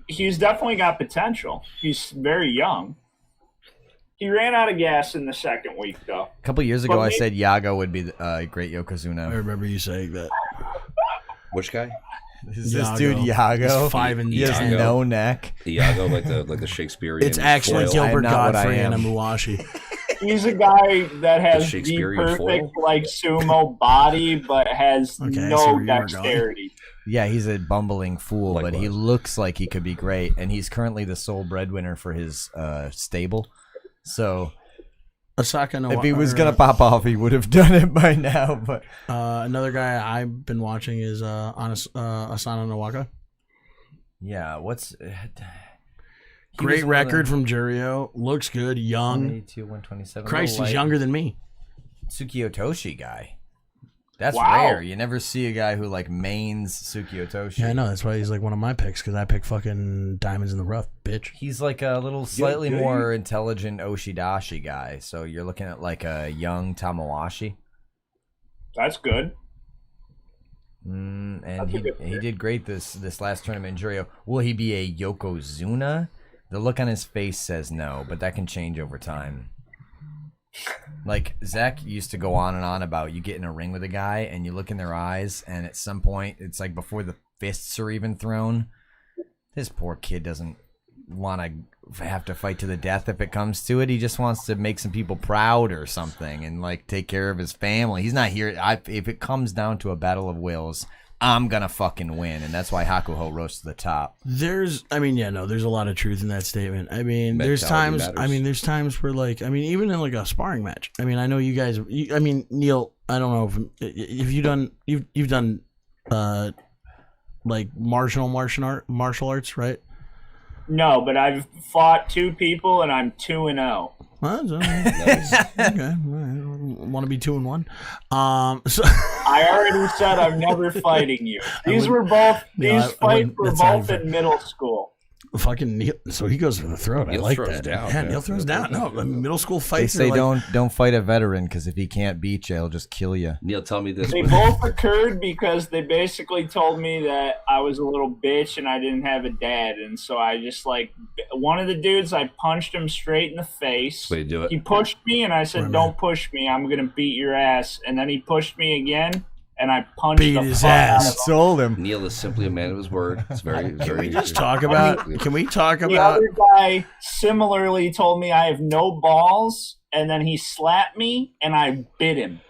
he's definitely got potential. He's very young. He ran out of gas in the second week, though. A couple years ago, I said Yago would be a great Yokozuna. I remember you saying that. Which guy? Is this dude Yago? He's 5 and he has no neck. Iago, like the Shakespearean. It's actually foil. Gilbert Godfrey and Amuashi. He's a guy that has the Shakespearean perfect foil? like sumo body, but has Okay, I see no where you were going. dexterity. Yeah, he's a bumbling fool, but he looks like he could be great, and he's currently the sole breadwinner for his stable. So Osaka no, if he was gonna pop off, he would have done it by now. But another guy I've been watching is Asano Nawaka. Yeah, Great record from Juryo. Looks good, young. 182, 127. Christ, he's younger than me. Tsuki Otoshi guy. That's Wow. rare. You never see a guy who like mains Tsuki Otoshi. Yeah, I know. That's why he's like one of my picks, because I pick fucking diamonds in the rough, bitch. He's like a little slightly more intelligent Oshidashi guy. So you're looking at like a young Tamawashi. That's good. And That's a good he pick. did great this last tournament in Juryo. Will he be a Yokozuna? The look on his face says no, but that can change over time. Like Zach used to go on and on about you get in a ring with a guy and you look in their eyes, and at some point it's like before the fists are even thrown, this poor kid doesn't want to have to fight to the death if it comes to it. He just wants to make some people proud or something and like take care of his family. He's not here. If it comes down to a battle of wills, I'm gonna fucking win, and that's why Hakuho rose to the top. There's a lot of truth in that statement. I mean, there's Mentality times. matters. There's times where even in like a sparring match. I mean, I know you guys. Neil. I don't know if you've done like martial arts, right? No, but I've fought 2 people and I'm 2-0. Well, okay. Want to be 2-1? So I already said I'm never fighting you. These fights were both in middle school. Fucking Neil. So he goes for the throat. I Neil like throws that. down, Yeah, yeah. Neil throws down. No, I mean, middle school They fights. say are like, don't fight a veteran because if he can't beat you, he'll just kill you. Neil, tell me this. They both occurred because they basically told me that I was a little bitch and I didn't have a dad. And so I just one of the dudes, I punched him straight in the face. Way to do it. He pushed me and I said, don't push me. I'm going to beat your ass. And then he pushed me again and I punched Beat the his fuck ass. out of him. Sold him. Neil is simply a man of his word. It's very, very. Can we just talk about? Can we talk The about? other guy similarly told me I have no balls. And then he slapped me and I bit him.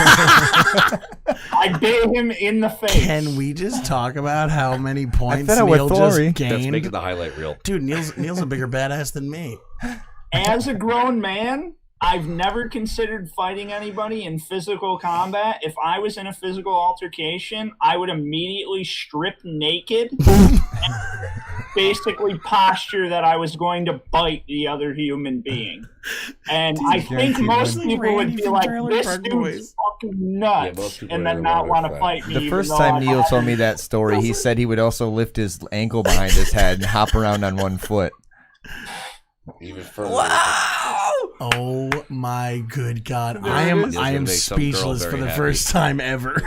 I bit him in the face. Can we just talk about how many points bet it was Neil just Thorry. That's gained? making the highlight reel. Dude, Neil's a bigger badass than me. As a grown man, I've never considered fighting anybody in physical combat. If I was in a physical altercation, I would immediately strip naked and basically posture that I was going to bite the other human being. And I think most people would be like, this dude's fucking nuts, most people and are then not really want to fat. fight me. The even first though time I'm Neil told me already- that story, he said he would also lift his ankle behind his head and hop around on one foot. Even further. Oh my good God! There I it am is. I am It's gonna make some girl speechless for very the happy. first time ever.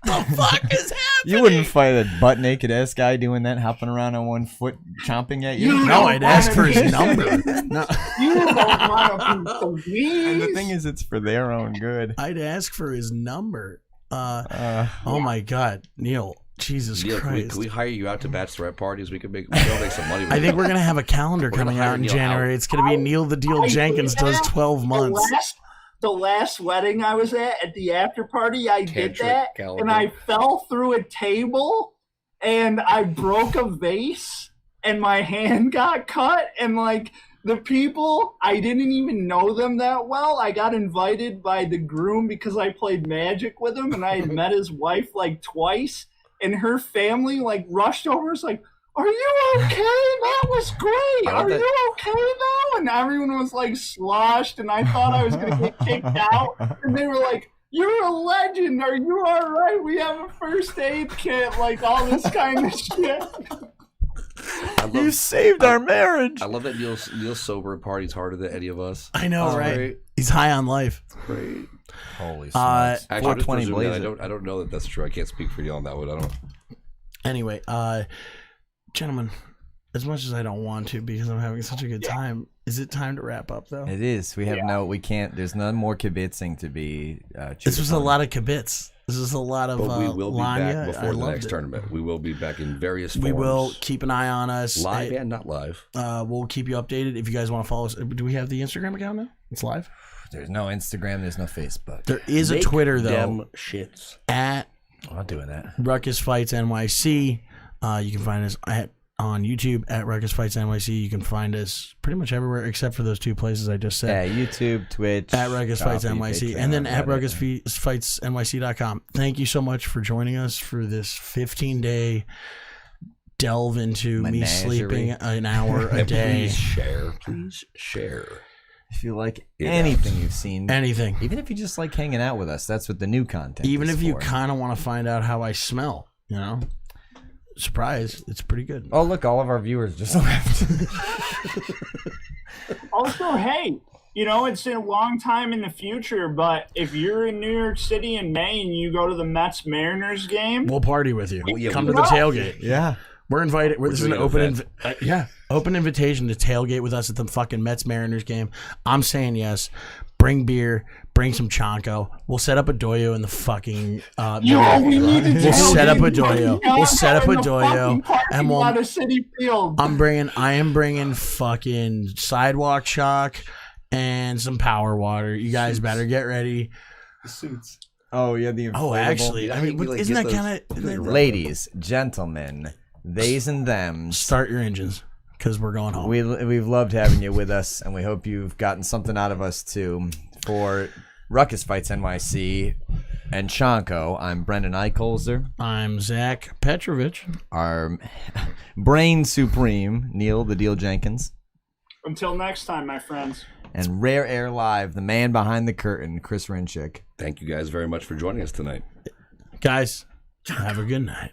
What the fuck is happening? You wouldn't fight a butt naked ass guy doing that, hopping around on one foot, chomping at you. No, I'd ask for his number. No. You don't want to be And the thing is, it's for their own good. I'd ask for his number. Oh my God, Neil! Jesus Neil, Christ! can we hire you out to bachelorette parties? We can all make some money. With I think it. we're gonna have a calendar We're gonna coming hire out in Neil January. out. It's gonna be Neil the Deal Jenkins does 12 months. The last wedding I was at the after party, I did Tantric that, calendar. and I fell through a table, and I broke a vase, and my hand got cut, and the people, I didn't even know them that well. I got invited by the groom because I played Magic with him, and I had met his wife twice, and her family rushed over, was like, "Are you okay? That was great. Are you okay though?" And everyone was sloshed, and I thought I was gonna get kicked out. And they were like, "You're a legend. Are you all right? We have a first aid kit." All this kind of shit. You saved our marriage. I love that Neil's sober and parties harder than any of us. I know, That's right? great. He's high on life. Great. Holy smokes. Actually, I'm just 420 presuming that blaze it. I don't know that that's true. I can't speak for you on that one. I don't. Anyway, gentlemen, as much as I don't want to because I'm having such a good time, is it time to wrap up though? It is. We have we can't. There's none more kibitzing to be. This was a lot of kibitz. This is a lot of But we will be Lanya. back I before the loved next it. tournament. We will be back in various forms. We will keep an eye on us. Live and not live. We'll keep you updated if you guys want to follow us. Do we have the Instagram account now? It's live. There's no Instagram. There's no Facebook. There is a Twitter though. Them shits. At I'm doing that. Ruckus Fights NYC. You can find us on YouTube at Ruckus Fights NYC. You can find us pretty much everywhere except for those two places I just said. Yeah, YouTube, Twitch. At Ruckus Fights Coffee, NYC. Patreon, And then at Reddit. RuckusFightsNYC.com. Thank you so much for joining us for this 15-day delve into me Menagerie. sleeping an hour a And day. Please share. Please share. If you like It anything helps. you've seen, Anything. even if you just like hanging out with us, that's what the new content. Even is if you for. kind of want to find out how I smell, surprise, it's pretty good. Oh, look, all of our viewers just left. Also, hey, it's a long time in the future, but if you're in New York City in May and you go to the Mets Mariners game, We'll party with you. Well, yeah, Come we to the will. tailgate. Yeah. We're invited. This is an doing an open, open invitation to tailgate with us at the fucking Mets Mariners game. I'm saying yes. Bring beer. Bring some Chanko. We'll set up a doyo in the fucking. We'll set up a doyo. We'll set up a doyo, and we'll. a City Field. I am bringing fucking sidewalk chalk and some power water. You guys better get ready. Suits. Oh, yeah, the inflatable. Oh, actually, I mean, isn't that kind of Ladies, gentlemen, theys and thems. start your engines because we're going home. We've loved having you with us, and we hope you've gotten something out of us too. For Ruckus Fights NYC and CHANKO, I'm Brendan Eicholzer. I'm Zach Petrovich. Our brain supreme, Neil the Deal Jenkins. Until next time, my friends. And Rare Air Live, the man behind the curtain, Chris Rinchick. Thank you guys very much for joining us tonight. Guys, have a good night.